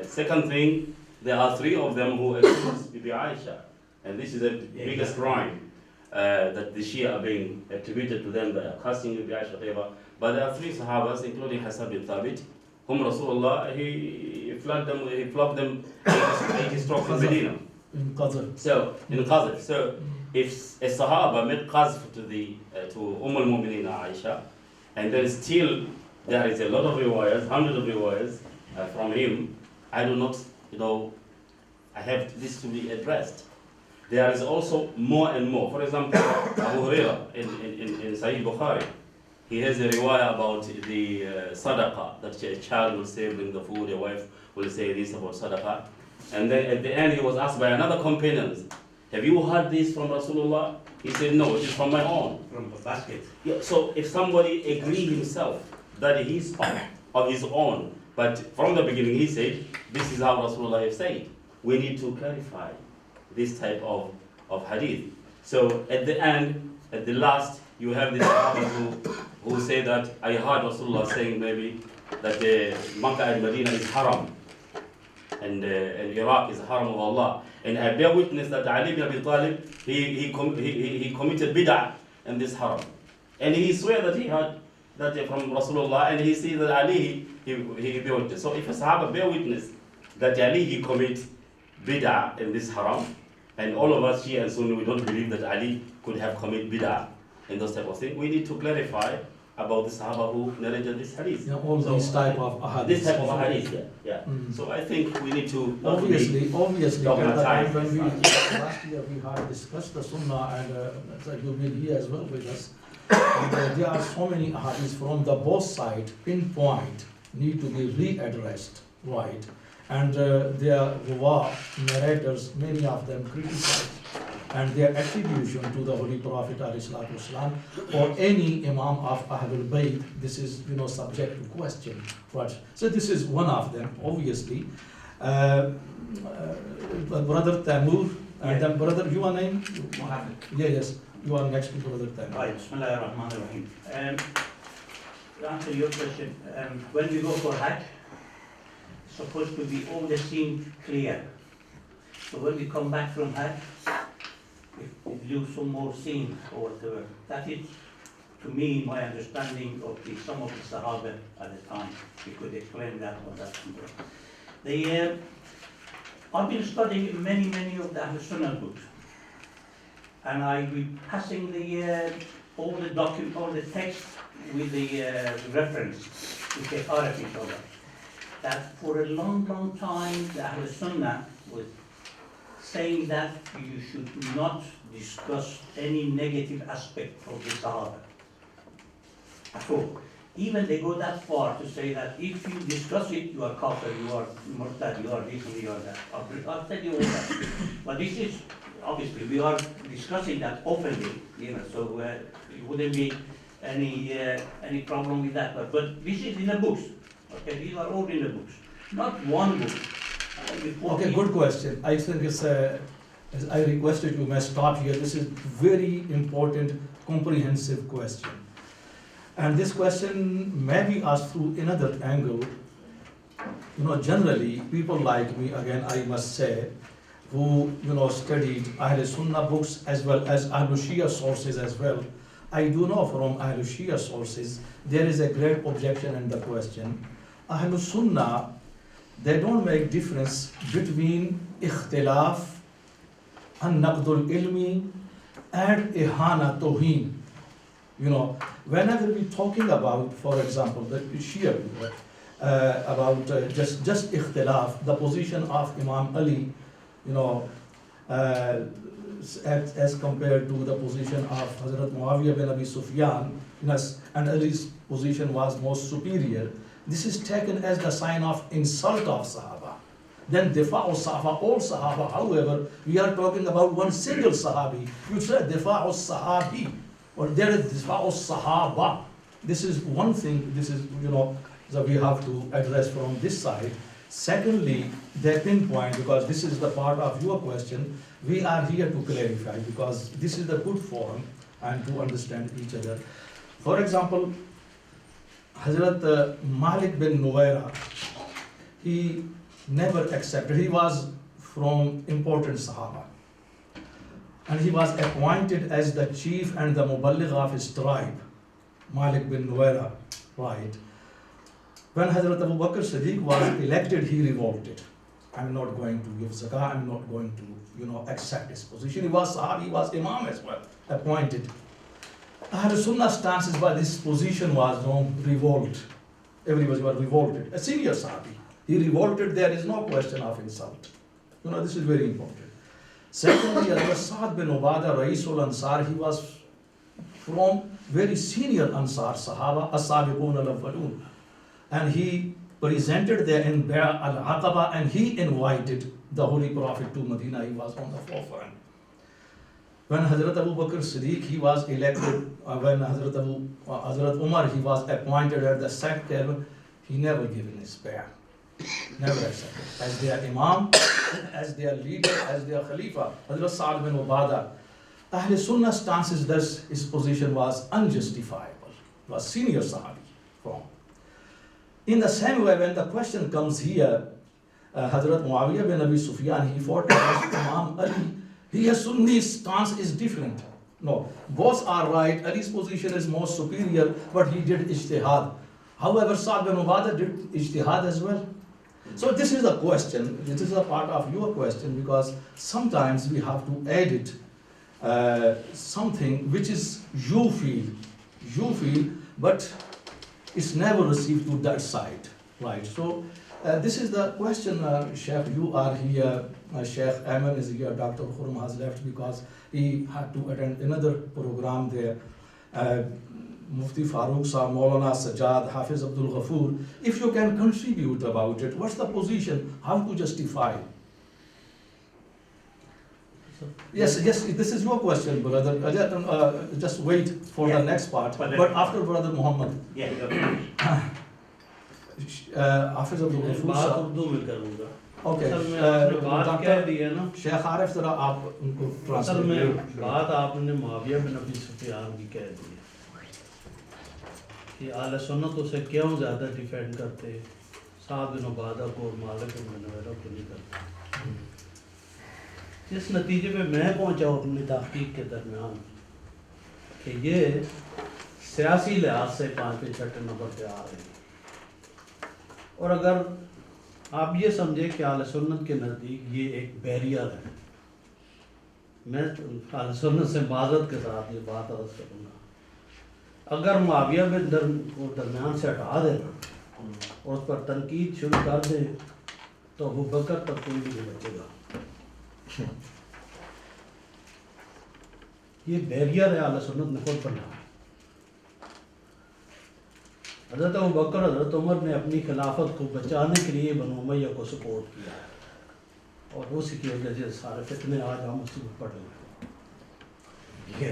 Second thing, there are three of them who accused Bibi Aisha, and this is the biggest crime that the Shia are being attributed to them. They are cursing Bibi Aisha, whatever. But there are three Sahabas, including Hassan bin Thabit, whom Rasulullah, he flogged them 80 strokes in Medina. In Qadr. So, in Qadr. So, if a Sahaba made Qazf to al-Mu'mineen Aisha, and then still there is a lot of riwayas, hundreds of riwayas from him, I do not, I have this to be addressed. There is also more and more. For example, Abu Hurairah in Sahih Bukhari, he has a riwayah about the sadaqah, that a child will say, bring the food, a wife will say this about sadaqah. And then at the end he was asked by another companion, have you heard this from Rasulullah? He said, no, it is from my own. From the basket. Yeah, so if somebody agree himself that he's of his own, but from the beginning he said, this is how Rasulullah has said, we need to clarify this type of hadith. So at the end, at the last, you have this Sahaba who say that I heard Rasulullah saying maybe that Makkah and Medina is haram, and Iraq is haram of Allah. And I bear witness that Ali ibn Abi Talib, he committed bid'ah in this haram. And he swear that he heard that from Rasulullah, and he see that Ali, he bear witness. So if a Sahaba bear witness that Ali, he commit bid'ah in this haram, and all of us Shia and Sunni, we don't believe that Ali could have committed bid'ah and those type of things, we need to clarify about the Sahaba who narrated this hadith. Yeah, all these type of ahadith. This type of hadith, yeah. So I think we need to Obviously, at the time when last year we had discussed the Sunnah, and you've been here as well with us. And, there are so many ahadiths from the both sides, pinpoint, need to be readdressed, right? And their narrators, many of them criticize, and their attribution to the Holy Prophet ﷺ or any Imam of Ahlul Bayt, this is subject to question. Right? So this is one of them, obviously. Brother Tamur, and then brother, your name? Muhammad. Yeah, yes, you are next to brother Tamur. Right, Bismillah ar-Rahman ar-Rahim. To answer your question, when we go for Hajj, it's supposed to be all the scene clear. So when we come back from Hajj, if we do some more scene or whatever, that is, to me, my understanding of some of the Sahaba at the time. We could explain that or that. I've been studying many of the Ahl Sunnah books, and I will be passing all the text with the reference to take out of each other. That for a long time the Ahl Sunnah was saying that you should not discuss any negative aspect of the Sahaba at all. Even they go that far to say that if you discuss it, you are kafir, you are murtad, you are this and you are that. I'll tell you all that. But this is, obviously, we are discussing that openly, so it wouldn't be any problem with that. But this is in the books. Okay, these are all in the books, not one book. Okay, good question. I think it's as I requested, you may stop here. This is very important, comprehensive question. And this question may be asked through another angle. Generally, people like me, again, I must say, who, studied Ahl Sunnah books as well as Ahl Shia sources as well. I do know from Ahl Shia sources, there is a great objection in the question. Ahl Sunnah, they don't make difference between ikhtilaf, an-naqdul ilmi, and ihana toheen. Whenever we're talking about, for example, the Shia, about just ikhtilaf, the position of Imam Ali, as compared to the position of Hazrat Muawiyah bin Abi Sufyan, and Ali's position was most superior. This is taken as the sign of insult of Sahaba. Then Difa'u Sahaba, all Sahaba, however, we are talking about one single Sahabi. You said Difa'u Sahabi, or there is Difa'u Sahaba. This is one thing, this is, that we have to address from this side. Secondly, they pinpoint, because this is the part of your question, we are here to clarify, because this is the good forum and to understand each other. For example, Hazrat Malik bin Nuwaira, he never accepted, he was from important Sahaba. And he was appointed as the chief and the muballigh of his tribe, Malik bin Nuwaira, right? When Hazrat Abu Bakr Siddiq was elected, he revolted. I'm not going to give zakah, I'm not going to, accept his position. He was Sahabi, he was Imam as well, appointed. Ahl Sunnah stances by this position was revolt. Everybody was revolted. A senior Sahabi, he revolted, there is no question of insult. This is very important. Secondly, Sa'd bin Ubadah, Raisul Ansar, he was from very senior Ansar, Sahaba, As-Sabiqun al-Awwalun. And he presented there in Bay'a al-Aqaba, and he invited the Holy Prophet to Medina. He was on the forefront. When Hazrat Abu Bakr Siddiq, he was elected, when Hazrat Umar, he was appointed at the second term, he never given his bay'ah. Never accepted. As their Imam, as their leader, as their Khalifa, Hazrat Sa'ad bin Ubadah, Ahl Sunnah stance is thus his position was unjustifiable, was senior Sahabi from. In the same way, when the question comes here, Hazrat Muawiyah bin Abi Sufyan, he fought against Imam Ali. Here Sunni's stance is different. No, both are right. Ali's position is more superior, but he did ijtihad. However, Sa'ad bin Ubadah did ijtihad as well. So this is the question. This is a part of your question because sometimes we have to edit something which is you feel, but it's never received to that side, right? So this is the question, Sheikh. You are here. Sheikh Ayman is here. Dr. Khurram has left because he had to attend another program there. Mufti Farooq Sahab, Maulana Sajjad, Hafiz Abdul Ghafoor. If you can contribute about it, what's the position? How to justify? Yes, this is your question, brother. Just wait for the next part. But after Brother Muhammad. Hafiz Abdul Ghafoor Sahab. Okay. Sheikh Arif जरा आप उनको असल में बात आपने मुआविया बिन अबी सुफियान की कह दी है कि आले सुन्नत उसे क्यों ज़्यादा डिफेंड करते साद बिन उबादा को मालिक बिन नवेरा को नहीं करते। जिस नतीजे पे मैं पहुंचा अपनी तहकीक के दरमियान कि ये सियासी लिहाज से 5वें 6 नंबर पे आ रहे हैं और अगर आप ये समझे कि आले सुन्नत के नज़दीक ये एक बैरियर है, मैं आले सुन्नत से माज़रत के साथ ये बात अर्ज़ करूँगा, अगर मुआविया बिन को दरमियान से हटा देना और उस पर तनकीद शुरू कर दे तो अबू बकर तक कोई नहीं बचेगा। ये बैरियर है आले सुन्नत ने खुद बनाया। हज़रत अबू बकर हज़रत उमर ने अपनी खिलाफत को बचाने के लिए बनु उमय्या को सपोर्ट किया और उसी की वजह से सारे फितने आज हम मुसीबत पड़ रहे हैं।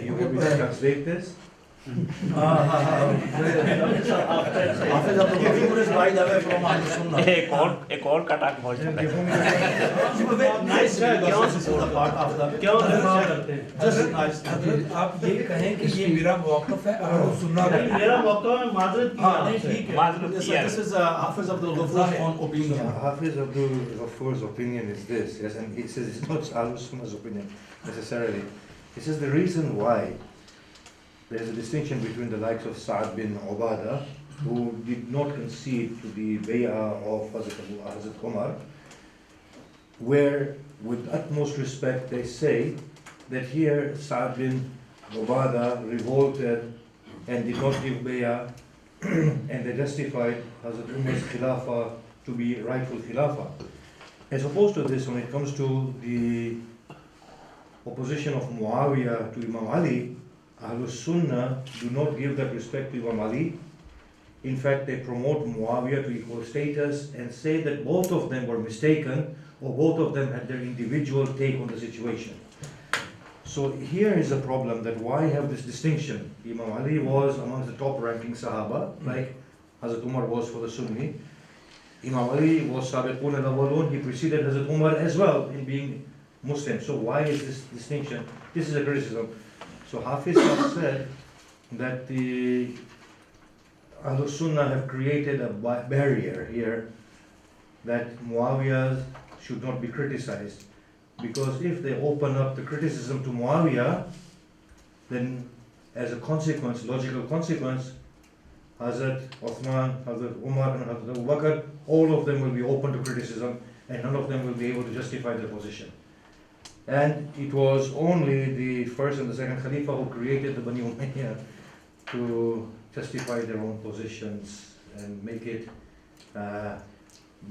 You want me to translate this? एक और कटाक मौजूद है। आप ये कहें कि ये मेरा मौक़िफ़ है और सुनना मेरा मौक़िफ़ है माज़रत This is Hafiz Abdul Ghafoor's own opinion. Hafiz Abdul Ghafoor's opinion is this, yes, and he says it's not Al-Sunnah's opinion necessarily. He says the reason why there is a distinction between the likes of Sa'ad bin Ubadah, who did not concede to the bay'ah of Hazrat Umar, where with utmost respect they say that here Sa'ad bin Ubadah revolted and did not give bay'ah and they justified Hazrat Umar's khilafah to be rightful khilafah. As opposed to this, when it comes to the opposition of Muawiyah to Imam Ali, Ahlus Sunnah do not give that respect to Imam Ali. In fact, they promote Muawiyah to equal status and say that both of them were mistaken or both of them had their individual take on the situation. So here is a problem, that why have this distinction? Imam Ali was amongst the top ranking Sahaba, like Hazrat Umar was for the Sunni. Imam Ali was Sabiqun al-Awwalun, he preceded Hazrat Umar as well in being Muslim. So why is this distinction? This is a criticism. So Hafiz has said that the Ahlus Sunnah have created a barrier here that Muawiyah should not be criticized, because if they open up the criticism to Muawiyah, then as a consequence, logical consequence, Hazrat Uthman, Hazrat Umar and Hazrat Abu Bakr, all of them will be open to criticism and none of them will be able to justify their position. And it was only the first and the second Khalifa who created the Bani Umayyah to justify their own positions and make it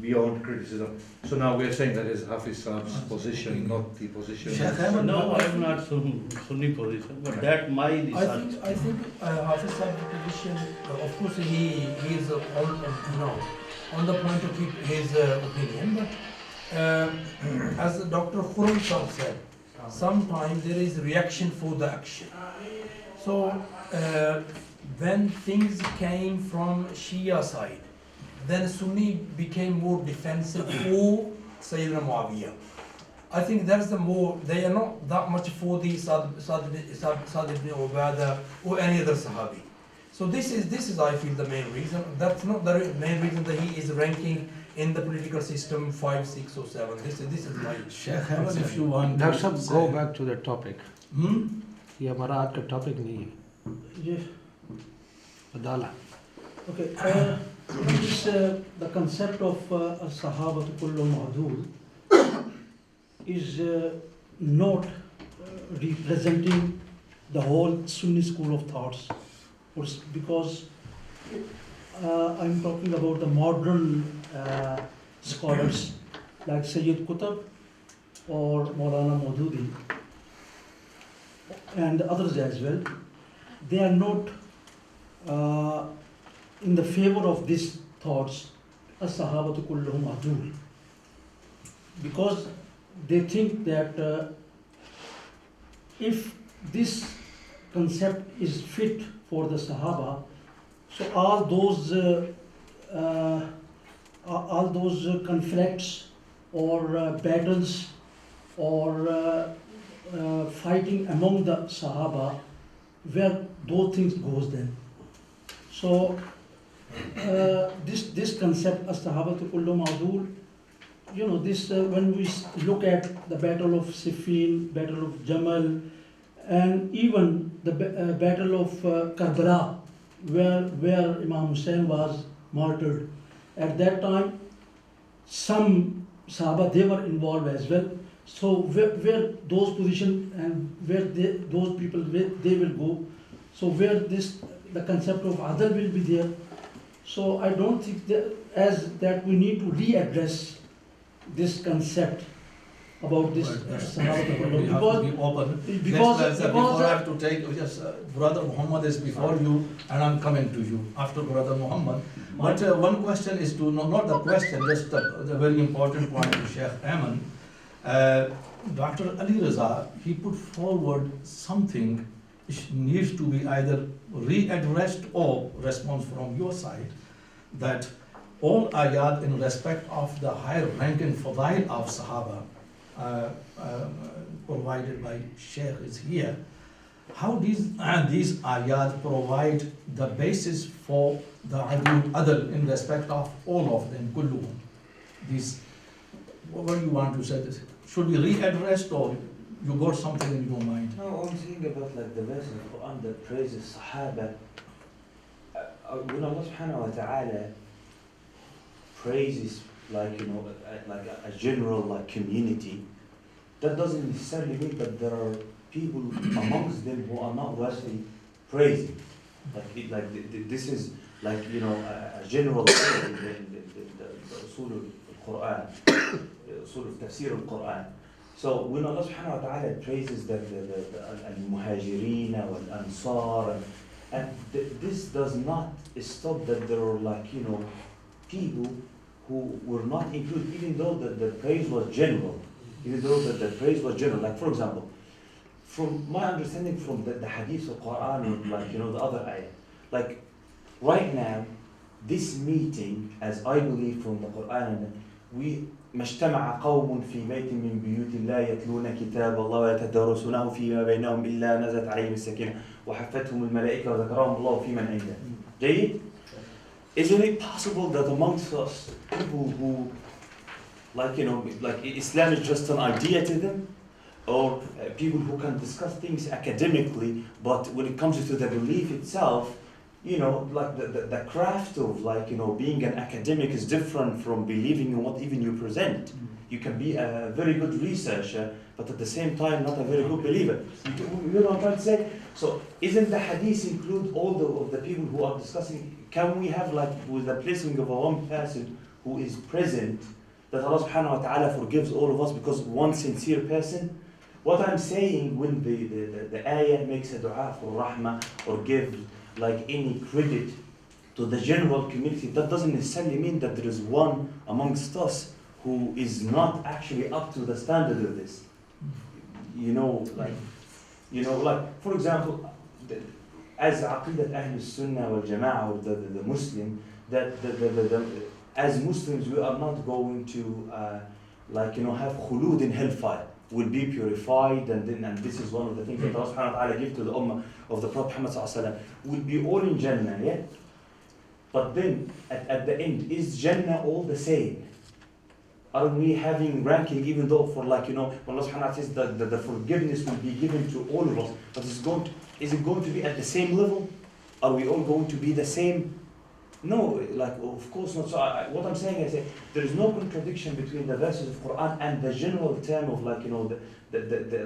beyond criticism. So now we are saying that is Hafiz Saab's position, not the position. No, I am not Sunni position, but that my research. I think Hafiz Saab's position, of course, he is on the point to keep his opinion, but as Dr. Khurram Saab said, sometimes there is reaction for the action. So when things came from Shia side, then Sunni became more defensive for Sayyidina Muawiyah. I think that's the more, they are not that much for the Sa'd ibn Ubadah or any other Sahabi. So this is I feel the main reason. That's not the main reason that he is ranking in the political system 5, 6 or 7. This is my Sheikh Hamad, if you want Dr. Sahab, say- go back to the topic. ये हमारा आज का topic नहीं है. Yes. Adalah. Okay, this, the concept of Sahaba kullum adul is not representing the whole Sunni school of thoughts, because I'm talking about the modern scholars like Sayyid Qutb or Maulana Maududi and others as well. They are not in the favor of these thoughts, as-sahabatu kulluhum adul, because they think that if this concept is fit for the Sahaba, so all those conflicts or battles or fighting among the Sahaba, where those things goes then. So this concept as-sahabatu kullum adul, you know, this when we look at the battle of Siffin, battle of Jamal, and even the battle of Karbala, where Imam Hussein was martyred, at that time some Sahaba, they were involved as well. So where those positions and where those people they will go, so where the concept of Adal will be there. So I don't think that we need to readdress this concept about this Sahaba, we have to be open. Before I have to take, yes, Brother Muhammad is before you, and I'm coming to you after Brother Muhammad. But one question is to, not the question, just the very important point to Sheikh Ayman. Dr. Ali Raza, he put forward something which needs to be either readdressed or response from your side, that all ayat in respect of the higher rank and fadail of Sahaba provided by Sheikh is here. How these ayat provide the basis for the adl in respect of all of them, kulluhum? These, what do you want to say? This should be readdressed, or you got something in your mind? No, I'm thinking about like the verse of Quran that praises Sahaba. When Allah subhanahu wa ta'ala praises, like, you know, like a general like community, that doesn't necessarily mean that there are people amongst them who are not worthy praising. This is like, you know, a general thing in the usul al-Quran, usul al-tafsir al-Quran. So when Allah subhanahu wa ta'ala praises the al-muhajirin wal-ansar, and this does not stop that there are, like, you know, people who were not included, even though the praise was general. Even though the praise was general. Like, for example, from my understanding from the hadith of Quran, and, like, you know, the other ayah, like right now, this meeting, as I believe from the Quran, we ما اجتمع قوم في بيت من بيوت الله يتلون كتاب الله ويتدارسونه فيما بينهم إلا نزلت عليهم السكينة وحفتهم الملائكة وذكرهم الله في من عنده. جيد? Isn't it possible that amongst us, people who, like, you know, like Islam is just an idea to them, or people who can discuss things academically, but when it comes to the belief itself, you know, like the craft of, like, you know, being an academic is different from believing in what even you present. You can be a very good researcher, but at the same time not a very good believer. You know what I'm trying to say? So isn't the hadith include all of the people who are discussing? Can we have, like, with the placing of a one person who is present, that Allah subhanahu wa ta'ala forgives all of us because one sincere person? What I'm saying, when the ayah makes a dua for rahmah or gives, like, any credit to the general community, that doesn't necessarily mean that there is one amongst us who is not actually up to the standard of this. like for example, as Aqidat Ahl Sunnah wal Jama'ah, or the Muslim, that as Muslims we are not going to have khulud in hellfire. Will be purified, and this is one of the things that Allah subhanahu wa ta'ala gave to the ummah of the Prophet Muhammad sallallahu alaihi wasallam. Will be all in Jannah, yeah? But then at the end, is Jannah all the same? Are we having ranking, even though for when Allah subhanahu wa ta'ala says that the forgiveness will be given to all of us, but is it going to be at the same level? Are we all going to be the same? No, of course not. So what I'm saying is there is no contradiction between the verses of Quran and the general term of the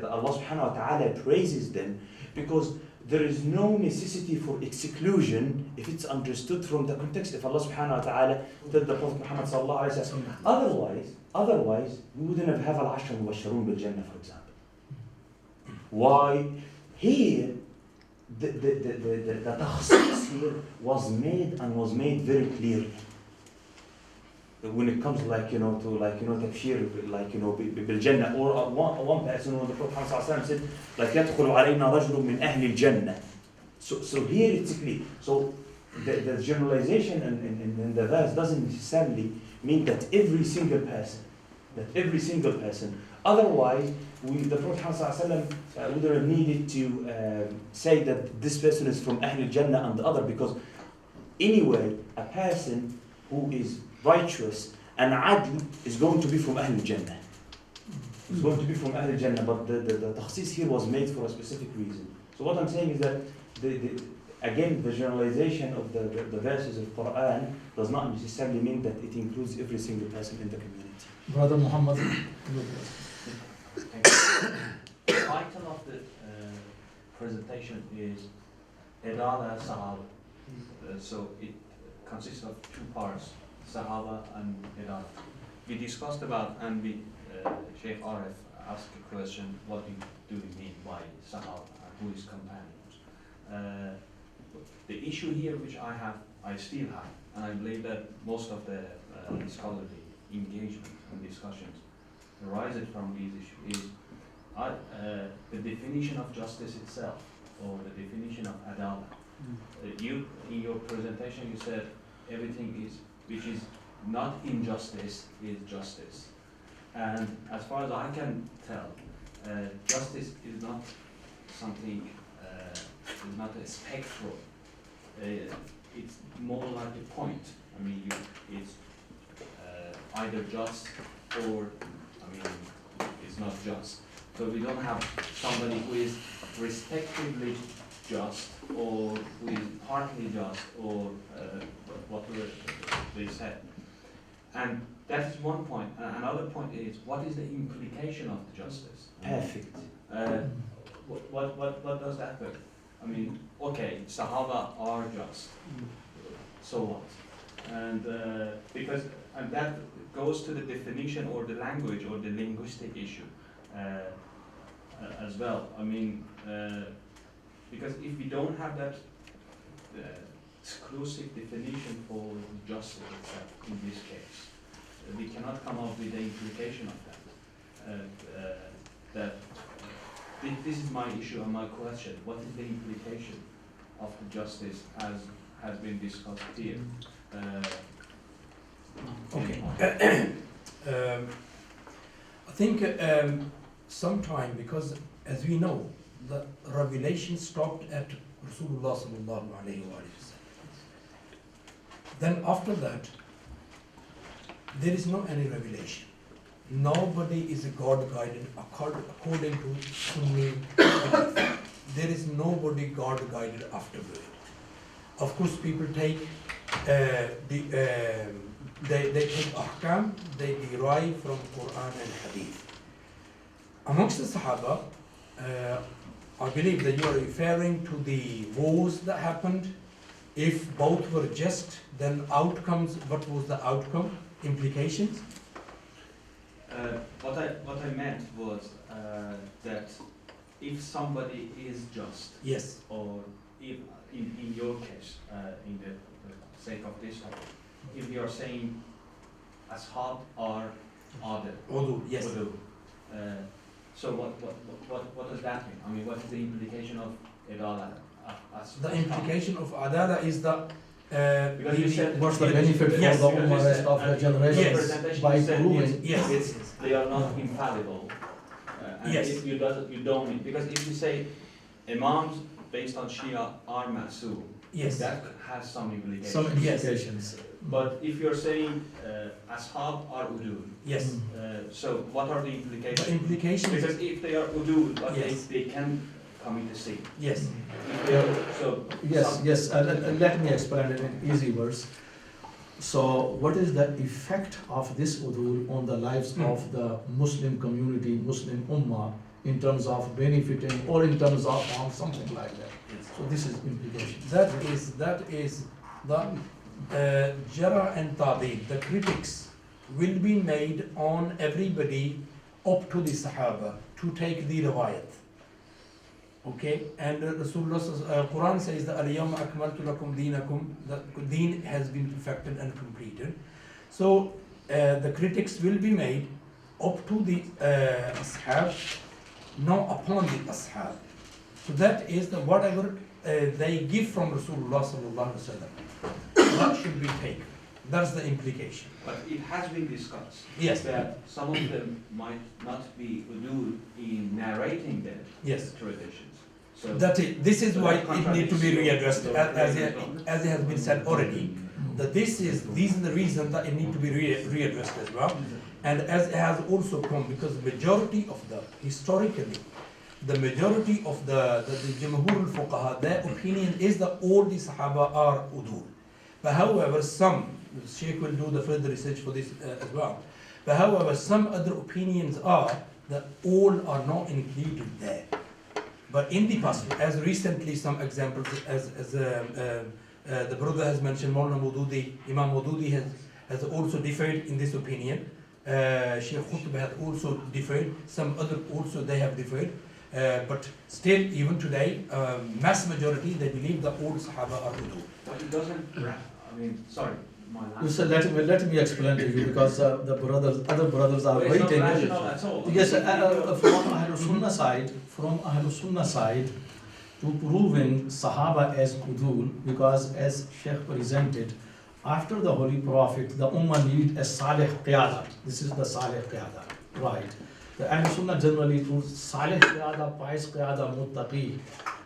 Allah subhanahu wa ta'ala praises them, because there is no necessity for exclusion if it's understood from the context. If Allah subhanahu wa ta'ala told the Prophet Muhammad sallallahu alayhi wa sallam, otherwise we wouldn't have al-ashra mubasharun bil jannah, for example. Why? Here the takhsis here was made very clearly. When it comes to takfir, bil jannah, or one person when the Prophet Muhammad sallallahu alayhi wa sallam said يدخل علينا رجل من أهل الجنة. So here it's clear. So the generalization in the verse doesn't necessarily mean that every single person. Otherwise, the Prophet ﷺ would have needed to say that this person is from Ahl al-Jannah and the other, because anyway, a person who is righteous and adl is going to be from Ahl al-Jannah. It's going to be from Ahl al-Jannah, but the takhsis here was made for a specific reason. So what I'm saying is that again, the generalization of the verses of Quran does not necessarily mean that it includes every single person in the community. Brother Muhammad. The title of the presentation is Adalah Sahaba. So it consists of two parts, Sahaba and Adalah. We discussed about, and Sheikh Arif asked a question, what do we mean by Sahaba and who is companions? The issue here which I still have, and I believe that most of the scholarly engagement and discussions arises from these issues, is the definition of justice itself, or the definition of Adalah. You, in your presentation, you said everything which is not injustice is justice. And as far as I can tell, justice is not something, is not a spectrum. It's more like a point. I mean, it's either just or, it's not just. So we don't have somebody who is respectively just, or who is partly just, or whatever they said. And that is one point. Another point is, what is the implication of the justice? Perfect. What does that mean? I mean, okay, Sahaba are just. So what? And and that goes to the definition or the language or the linguistic issue as well. I mean, because if we don't have that exclusive definition for justice itself in this case, we cannot come up with the implication of that. This is my issue and my question. What is the implication of the justice as has been discussed here? Okay. I think sometime, because as we know, the revelation stopped at Rasulullah sallallahu alayhi wa sallam. Then after that, there is no any revelation. Nobody is God guided according to Sunni. There is nobody God guided afterward. Of course, people take they take ahkam, they derive from Quran and Hadith. Amongst the Sahaba, I believe that you are referring to the wars that happened. If both were just, then outcomes, what was the outcome, implications? What I meant was that if somebody is just, yes, or if in your case, in the sake of this topic, if you are saying ashab are Adil, yes, So what does that mean? I mean, what is the implication of Adalah? The implication of Adalah is that because you said what's the benefit for Yes, the because Ummah rest of the generation Yes. by You said proving? Yes. they are not infallible. And Yes. if you don't mean, because if you say Imams based on Shia are Ma'soom, Yes. that has some implications. Some implications. But if you're saying Ashab are Udul, Yes. so what are the implications? The implications. Because if they are Udul, but Yes. they can commit a sin. Yes. If they are, so Yes, some- yes, let me explain it in easy words. So what is the effect of this udul on the lives of the Muslim community, Muslim Ummah, in terms of benefiting or in terms of harm, something like that? So this is implication. That is the Jara and Ta'dil, the critics will be made on everybody up to the Sahaba to take the riwayat. Okay, and Rasulullah's Quran says that Al-Yawma akmaltu lakum deenakum, the deen has been perfected and completed. So the critics will be made up to the Ashab, not upon the Ashab. So that is the whatever they give from Rasulullah sallallahu alaihi wasallam, that should be taken. That's the implication. But it has been discussed Yes. that some of them might not be udul in narrating their Yes. traditions. So This is so why that it need to be contradicts readdressed, your as claim it has been said already. That these are the reasons that it need to be readdressed as well. And as it has also come, because majority of historically, the majority of the Jamhur al-Fuqaha, their opinion is that all the Sahaba are udul. But however, some, the Sheikh will do the further research for this as well. But however, some other opinions are that all are not included there. But in the past, as recently some examples, as the brother has mentioned, Maulana Maududi, Imam Maududi has also differed in this opinion. Sheikh Qutb has also differed. Some other also they have differed. But still, even today, mass majority, they believe that all Sahaba are udul. But it doesn't, I mean, sorry, my You last. said, let me explain to you, because the other brothers are But it's not waiting. rational at all. Yes, from Ahlul Sunnah side, to proving Sahaba as udul, because as Sheikh presented, after the Holy Prophet, the Ummah need a Salih Qiyadat. This is the Salih Qiyadat, right? The Ahlul Sunnah generally proves Salih Qiyadat, Pious Qiyadat, Muttaqi,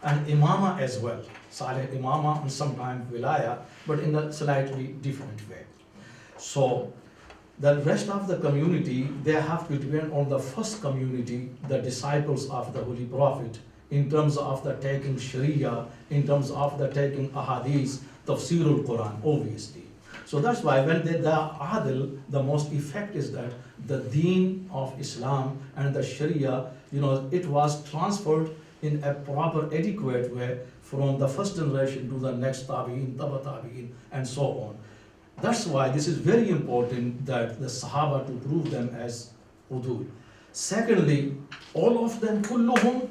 and Imama as well. Salih Imama and sometimes Wilaya, but in a slightly different way. So, the rest of the community, they have to depend on the first community, the disciples of the Holy Prophet, in terms of the taking Sharia, in terms of the taking Ahadith, Tafsirul Quran, obviously. So that's why when they the Adil, the most effect is that the deen of Islam and the Sharia, it was transferred in a proper, adequate way from the first generation to the next Tabi'in, Taba Tabi'in, and so on. That's why this is very important that the Sahaba to prove them as udul. Secondly, all of them, kulluhum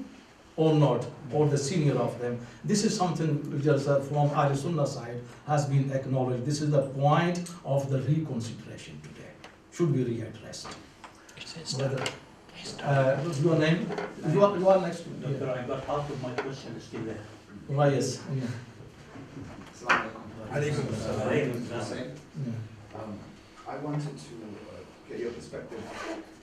or not, or the senior of them. This is something just from Ahlul Sunnah side has been acknowledged. This is the point of the reconsideration today. Should be readdressed. Your name? You are next to me. Doctor, I got half of my question still there. Why, yes. I wanted to get your perspective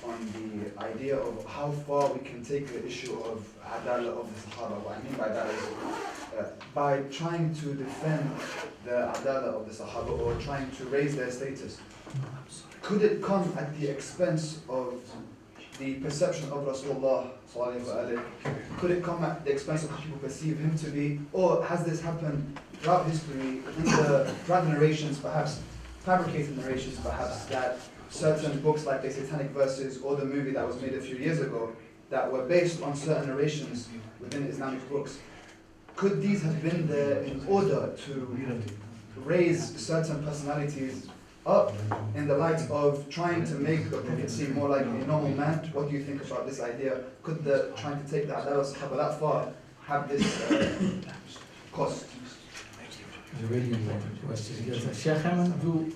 on the idea of how far we can take the issue of Adalah of the Sahaba. What I mean by that is by trying to defend the Adalah of the Sahaba or trying to raise their status. Could it come at the expense of the perception of Rasulullah? Could it come at the expense of how people perceive him to be? Or has this happened throughout history, throughout the narrations, perhaps fabricated narrations, perhaps, that certain books like the Satanic Verses or the movie that was made a few years ago that were based on certain narrations within Islamic books, could these have been there in order to raise certain personalities up in the light of trying to make the Prophet seem more like a normal man? What do you think about this idea? Could the trying to take the Adalah Sahaba that far have this cost? A very important question. Yes, Sheikh Haman, do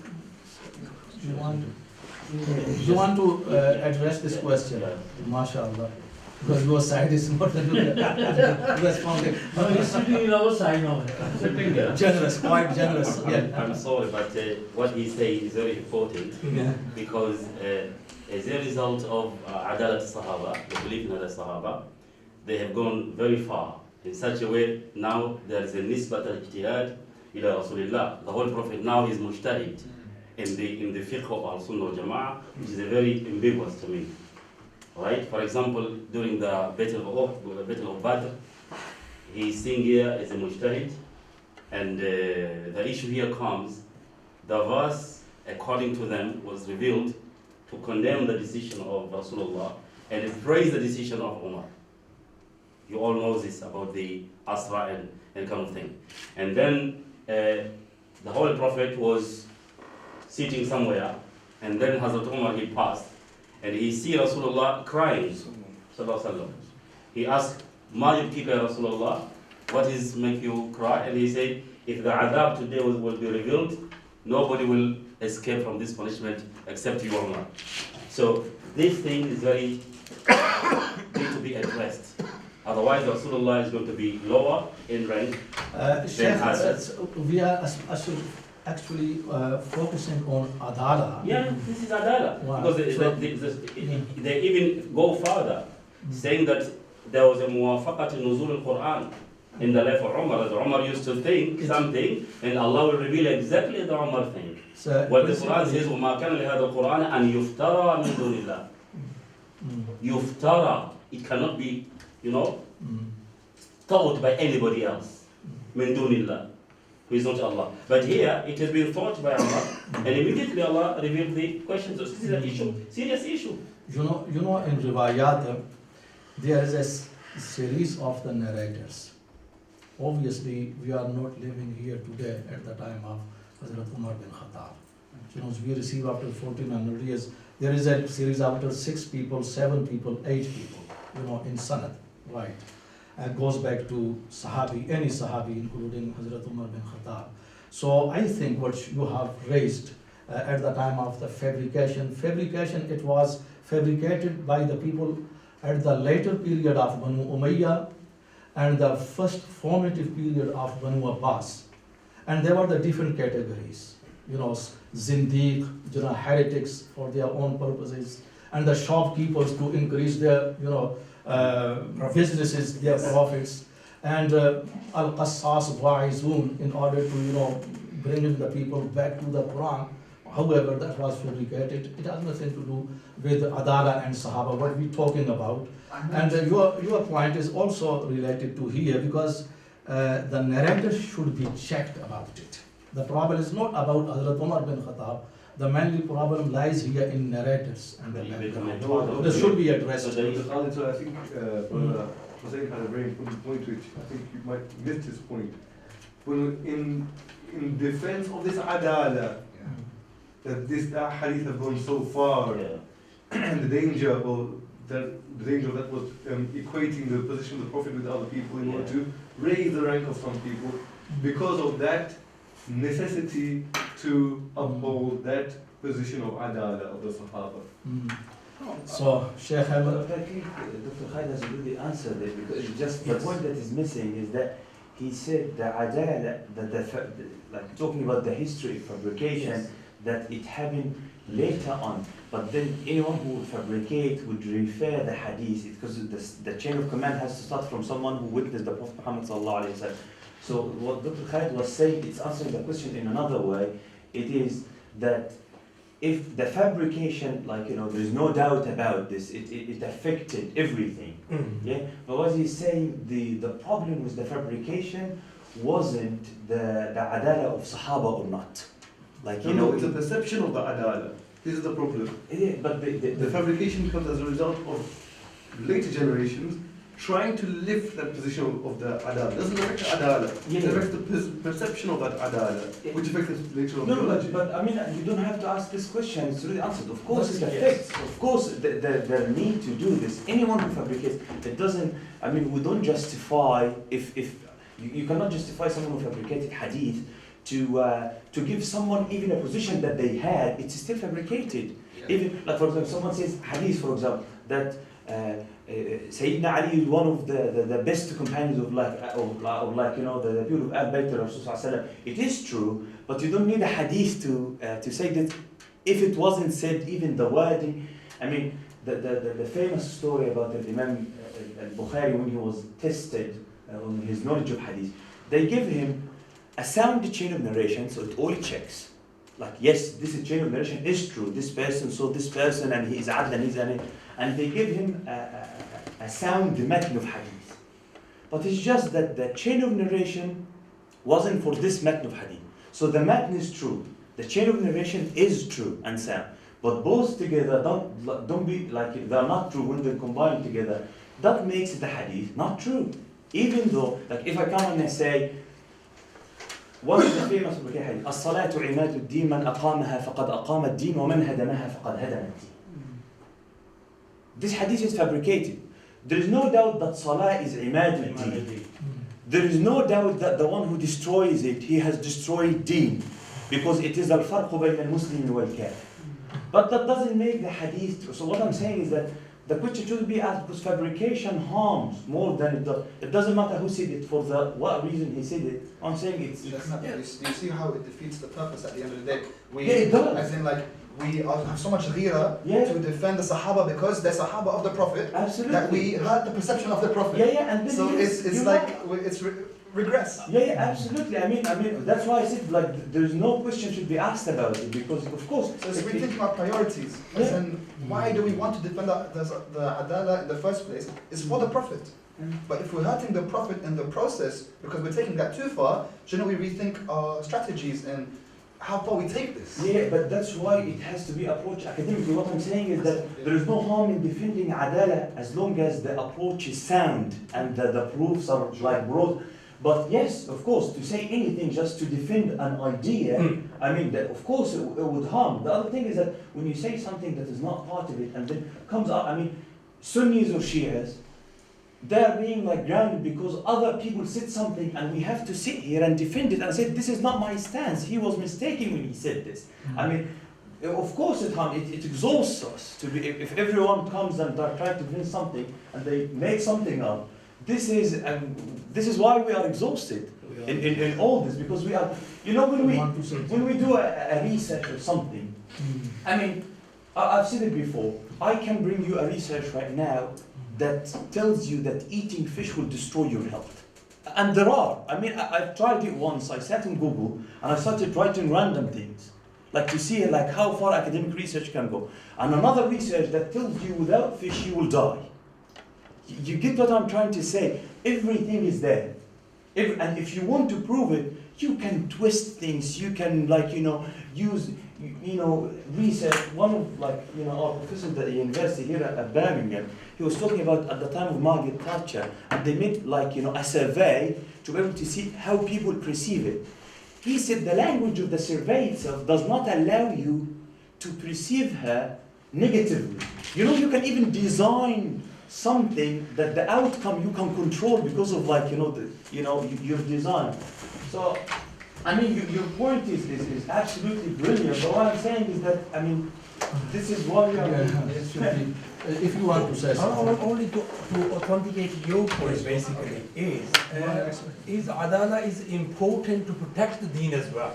you want to address this question? MashaAllah. Because your side is not responding. No, he's sitting in our side now. Sitting there. Generous, quite generous. Yeah. I'm sorry, but what he said is very important Yeah. because as a result of Adalah Sahaba, the belief in Adalah Sahaba, they have gone very far in such a way. Now there is a nisbat al-ijtihad ila Rasulillah. The Holy Prophet now is mujtahid in the fiqh of Al-Sunnah wal Jama'ah, which is very ambiguous to me. Right? For example, during the Battle of Badr, he is seen here as a mujtahid, and the issue here comes, the verse, according to them, was revealed to condemn the decision of Rasulullah and praise the decision of Umar. You all know this about the Asra and kind of thing. And then the Holy Prophet was sitting somewhere, and then Hazrat Umar, he passed, and he see Rasulullah crying. He asked, Ma yubkika ya Rasulullah, what is make you cry? And he said, if the adab today will be revealed, nobody will escape from this punishment except you, Umar. So this thing is very need to be addressed. Otherwise, Rasulullah is going to be lower in rank Sheikh, than us. we are actually focusing on Adalah. Yeah, this is Adalah. Wow. Because So- they even go further, saying that there was a muwafaqat in nuzul al-Quran in the life of Umar. That Umar used to think something, and Allah will reveal exactly the Umar thing. So What the Quran says, وَمَا كَانَ لِهَذَا الْقُرْآنَ أَنْ يُفْتَرَى مِنْ دُونِ اللَّهِ. Yuftara, it cannot be, thought by anybody else. Min dunillah, who is not Allah. But here, it has been thought by Allah, and immediately Allah revealed the questions. So this is an issue, serious issue. You know, in Riwayat, there is a series of the narrators. Obviously, we are not living here today at the time of Hazrat Umar bin Khattab. We receive after 1400 years. There is a series after 6 people, 7 people, 8 people, in Sanad, right? And goes back to Sahabi, any Sahabi, including Hazrat Umar bin Khattab. So I think what you have raised at the time of the fabrication, it was fabricated by the people at the later period of Banu Umayyah and the first formative period of Banu Abbas. And there were the different categories, Zindiq, heretics for their own purposes, and the shopkeepers to increase their, businesses, their profits, and Al-Qassas Wa'izun in order to, bring the people back to the Quran. However, that was fabricated. It has nothing to do with Adalah and Sahaba, what we're talking about. And your point is also related to here, because the narrator should be checked about it. The problem is not about Hazrat Umar bin Khattab. The mainly problem lies here in narrators. And this should be addressed. So I think Brother Hussein had a very important point, which I think you might miss this point. When in defense of this Adalah, that this hadith have gone so far, and the danger that was equating the position of the Prophet with other people in order to raise the rank of some people, because of that necessity to uphold that position of Adalah of the Sahaba. So, Sheikh Ahmed. I think Dr. Khalid has really answered it, because just the point that is missing is that he said the Adalah, like talking about the history of fabrication, that it happened later on. But then anyone who would fabricate would refer the hadith, because the chain of command has to start from someone who witnessed the Prophet Muhammad sallallahu alaihi wasallam. So what Dr. Khalid was saying, it's answering the question in another way. It is that if the fabrication, there is no doubt about this, it affected everything. Yeah. But what he's saying, the problem with the fabrication wasn't the Adalah of Sahaba or not. It's a perception of the Adalah. This is the problem. Yeah, but the fabrication comes as a result of later generations trying to lift that position of the Adalah. It doesn't affect the Adalah. It affects the perception of that Adalah, which affects the later of the but I mean, you don't have to ask this question. It's really answered. Of course, it affects. Of course, the need to do this. Anyone who fabricates, it doesn't. I mean, we don't justify if you cannot justify someone who fabricated hadith to give someone even a position that they had. It's still fabricated. Even for example, someone says hadith, for example, that Sayyidina Ali is one of the best companions of the people of Al-Bayt of Rasulullah. It is true, but you don't need a hadith to say that if it wasn't said, even the wording. I mean, the famous story about the Imam al-Bukhari when he was tested on his knowledge of hadith, they give him a sound chain of narration, so it all checks. Like, yes, this chain of narration is true. This person saw this person, and he is adl, and he's an, and they give him a sound matn of hadith. But it's just that the chain of narration wasn't for this matn of hadith. So the matn is true. The chain of narration is true and sound. But both together don't be like they're not true when they're combined together. That makes the hadith not true. Even though, like if I come and I say, one of the famous hadith, الصلاة عماد الدين من أقامها فقد أقام الدين ومن هدمها فقد هدم الدين. This hadith is fabricated. There is no doubt that Salah is Imad al-Din. There is no doubt that the one who destroys it, he has destroyed Deen. Because it is al-farq bayna al-Muslim wal-Kafir. But that doesn't make the hadith true. So what I'm saying is that the question should be asked because fabrication harms more than it does. It doesn't matter who said it, for what reason he said it. I'm saying it's... That's not, you see how it defeats the purpose at the end of the day? Yeah, it does. As in like, we have so much ghira to defend the Sahaba because they're Sahaba of the Prophet. Absolutely. That we had the perception of the Prophet. And then so it's like, it's regress. Absolutely. I mean, that's why I said like there's no question should be asked about it because of course. So it's rethinking our priorities. As in, why do we want to defend the Adalah in the first place? It's for the Prophet. But if we're hurting the Prophet in the process because we're taking that too far, shouldn't we rethink our strategies and how far we take this? Yeah, but that's why it has to be approached academically. What I'm saying is that there is no harm in defending Adalah as long as the approach is sound and the proofs are like broad. But yes, of course, to say anything just to defend an idea, I mean, that of course it would harm. The other thing is that when you say something that is not part of it and then comes up, I mean, Sunnis or Shias, they're being like grounded because other people said something and we have to sit here and defend it and say, this is not my stance. He was mistaken when he said this. I mean, of course it exhausts us to be, if everyone comes and tries to defend something and they make something up. This is why we are exhausted in all this because we are, you know, when we do a research or something, I mean, I've said it before, I can bring you a research right now that tells you that eating fish will destroy your health. And there are. I mean, I've tried it once. I sat in Google and I started writing random things, like to see like how far academic research can go. And another research that tells you without fish you will die. You get what I'm trying to say? Everything is there. And if you want to prove it, you can twist things. You can use research. One of our professors at the university here at Birmingham, he was talking about at the time of Margaret Thatcher, and they made a survey to be able to see how people perceive it. He said the language of the survey itself does not allow you to perceive her negatively. You can even design something that the outcome you can control because of your design. So I mean your point is absolutely brilliant, but what I'm saying is that I mean this is what we are if you want to say something. Only to authenticate your point basically is Adalah is important to protect the deen as well.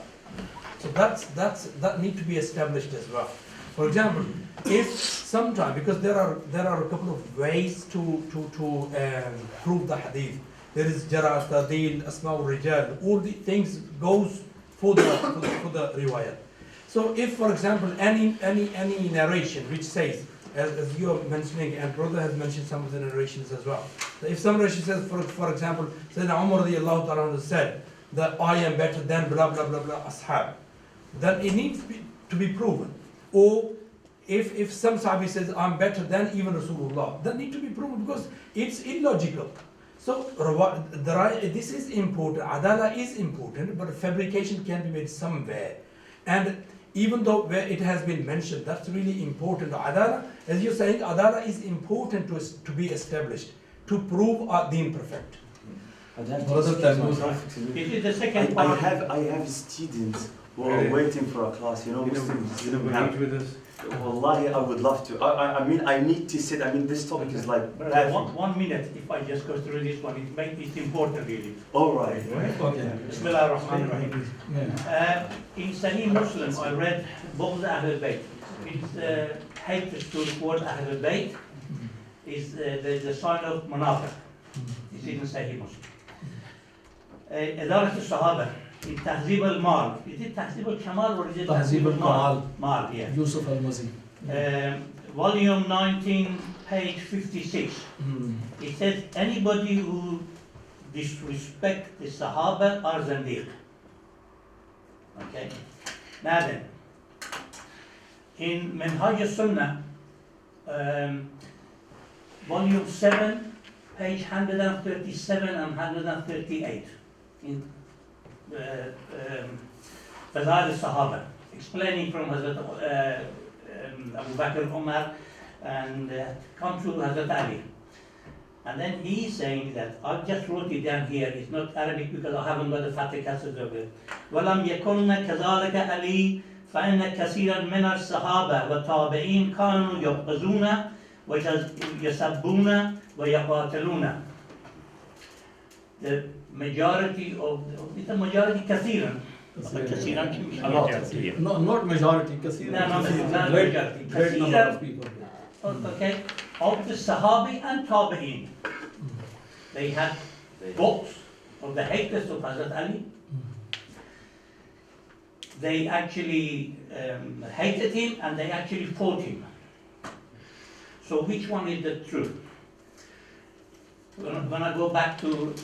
So that need to be established as well. For example, if sometime, because there are a couple of ways to prove the hadith. There is Jarah, Tadil, Asma' al-Rijal, all the things goes for the riwayat. So if, for example, any narration which says, as you are mentioning, and brother has mentioned some of the narrations as well. So if some narration says, for example, Sayyidina Umar radiallahu ta'ala said that I am better than blah blah blah blah ashab, then it needs to be proven. Or if some Sahabi says I'm better than even Rasulullah, that need to be proven because it's illogical. So this is important. Adalah is important, but fabrication can be made somewhere. And even though where it has been mentioned, that's really important. Adalah, as you're saying, Adalah is important to be established to prove our deen perfect. It is the second part. I have students We're waiting for a class, you know, Muslims didn't have. with us. Wallahi, I would love to. I mean, I need to sit. I mean, this topic is like. One minute, if I just go through this one, it's important really. All right. Okay. Bismillah ar-Rahman ar-Rahim. In Sahih Muslim, I read Bughd Ahl al-Bayt. It's hatred towards Ahl al-Bayt is the sign of Munafiq. It's in Sahih Muslim. Adalah Sahaba. In Tahzib al-Mal. Is it Tahzib al-Kamal or is it Tahzib al-Kamal. Mal, yeah. Yusuf al-Mazi. Volume 19, page 56. It says, anybody who disrespects the Sahaba are Zandiq. Okay? Now then, in Minhaj al-Sunnah, volume 7, page 137 and 138. In Fadail al-Sahaba, explaining from Hazrat Abu Bakr, Umar, and come to Hazrat Ali. And then he's saying that, I've just wrote it down here, it's not Arabic because I haven't got the Fatih cassette of it. وَلَمْ يَكُنَّ كَذَلِكَ أَلِي فَإِنَّ كَثِيرًا مِنَ الصَّحَابَةِ وَالتَّابِعِينَ كَانُوا يَبْغِضُونَ وَيَسَبُّونَ وَيَقَاتِلُونَ. The majority of the majority كثيرا No, not majority, كثيرا. No, not majority. Great number of people. Okay, of the Sahabi and Tabi'in. They had books of the hatred of Hazrat Ali. They actually hated him and they actually fought him. So which one is the truth? When I go back to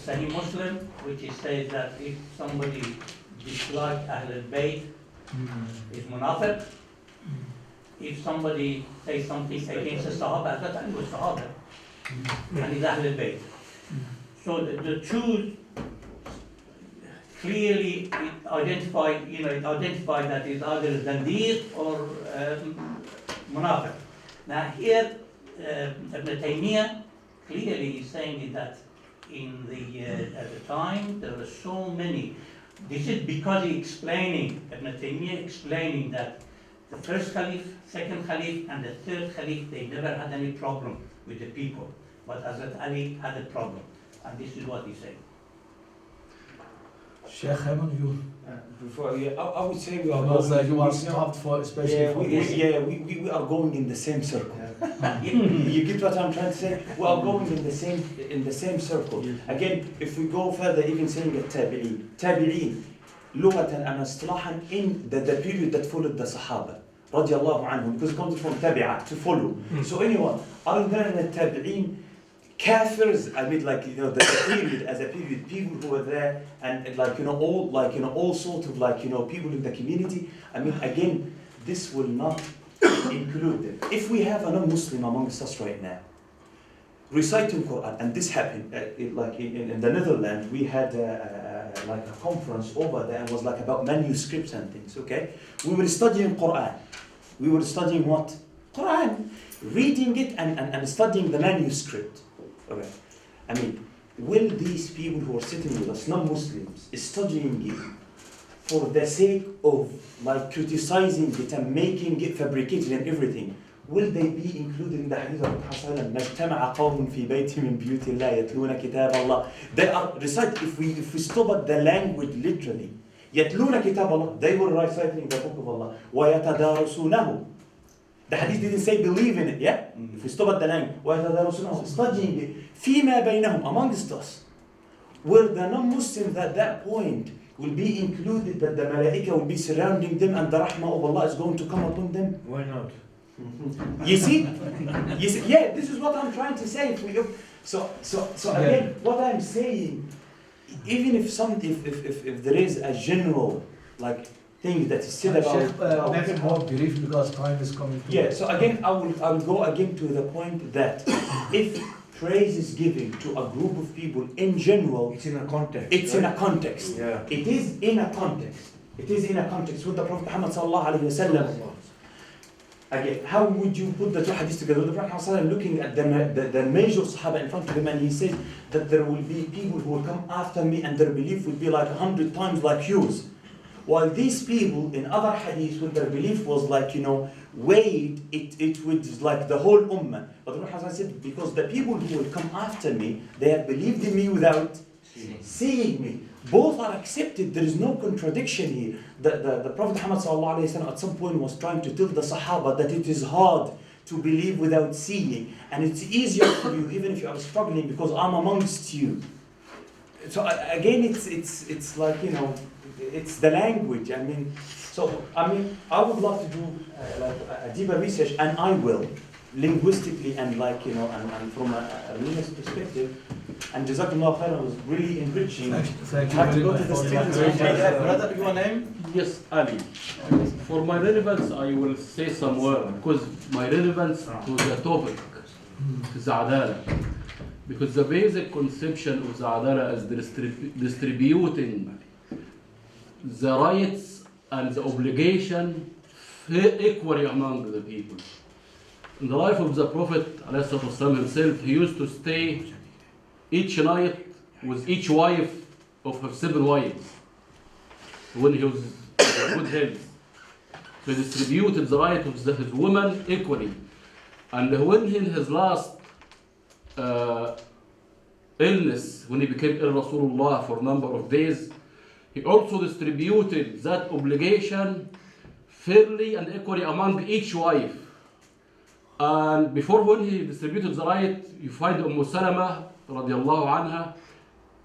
Sahih Muslim, which it says that if somebody dislikes Ahl al-Bayt, is Munafiq. If somebody says something against the Sahaba, that time was Sahaba, and is Ahl al-Bayt. So the two clearly identify that is either Zandiq or Munafiq. Now here, Ibn Taymiyyah clearly is saying that in the at the time there were so many. This is because he explaining, Ibn Taymiyyah explaining that the first Caliph, second Caliph, and the third Caliph, they never had any problem with the people. But Hazrat Ali had a problem. And this is what he said. Sheikh Haman, you. Before, yeah, I would say we are Because going, you are stopped for, especially for this. we are going in the same circle. You get what I'm trying to say? We are going in the same circle. Again, if we go further, even saying tabi'in, لغة and اصطلاحا in the period that followed the Sahaba, رضي الله عنهم, because it comes from tabi'ah, to follow. So anyone other than the tabi'in, kafirs, I mean, like, the period as a period, people who were there, and like, all sort of like, people in the community. I mean, again, this will not include them. If we have a non-Muslim amongst us right now, reciting Quran, and this happened, like in the Netherlands, we had like a conference over there, and was like about manuscripts and things, okay? We were studying Quran. We were studying what? Quran. Reading it and studying the manuscript. Okay. I mean, will these people who are sitting with us, non-Muslims, studying it for the sake of like criticizing it and making it fabricated and everything, will they be included in the hadith of Prophet مَجْتَمَعَ قَوْمٌ فِي بَيْتٍ مِّن بِيُوتِ اللَّهِ يَتْلُونَ كِتَابَ اللَّهِ? They are recite, if we stop at the language literally, يَتْلُونَ كِتَابَ اللَّهِ, they were reciting the book of Allah. وَيَتَدَارُسُونَهُ. The hadith didn't say believe in it, yeah? If we stop at the language, وَيَتَدَارُسُونَهُ, studying it, فِيمَا بَيْنَهُم, amongst us. Will the non-Muslims at that point will be included, that the malaika will be surrounding them and the rahmah of Allah is going to come upon them? Why not? You see? Yeah, this is what I'm trying to say. So again, what I'm saying, even if there is a general like thing that is said about, make it more brief because time is coming to. Yeah. So again, I will go again to the point that if praise is given to a group of people in general, it's in a context. It's in a context. Yeah. It is in a context. It is in a context with the Prophet Muhammad sallallahu alaihi wasallam. Again, how would you put the two hadiths together? The Prophet ﷺ looking at the major Sahaba in front of him, and he said that there will be people who will come after me and their belief will be like 100 times like yours. While these people in other hadith, when their belief was like, weighed, it would like the whole ummah. But Ibn Hazm said, because the people who will come after me, they have believed in me without seeing me. Both are accepted, there is no contradiction here. The Prophet Muhammad ﷺ at some point was trying to tell the Sahaba that it is hard to believe without seeing, and it's easier for you even if you are struggling because I'm amongst you. So again, it's like, it's the language. I would love to do a deeper research, and I will, linguistically and and from a religious perspective. And Jazakumullah khairan was really enriching. Thank you very much. Brother, your name? Yes, Ali. For my relevance, I will say some word because my relevance to the topic is Adalah. Because the basic conception of the Adalah is distributing the rights and the obligation equally among the people. In the life of the Prophet ﷺ himself, he used to stay each night with each wife of her 7 wives when he was in good health. So he distributed the right of his women equally. And when in his last illness, when he became ill Rasulullah for a number of days, he also distributed that obligation fairly and equally among each wife. And before, when he distributed the right, you find Salama radiallahu anha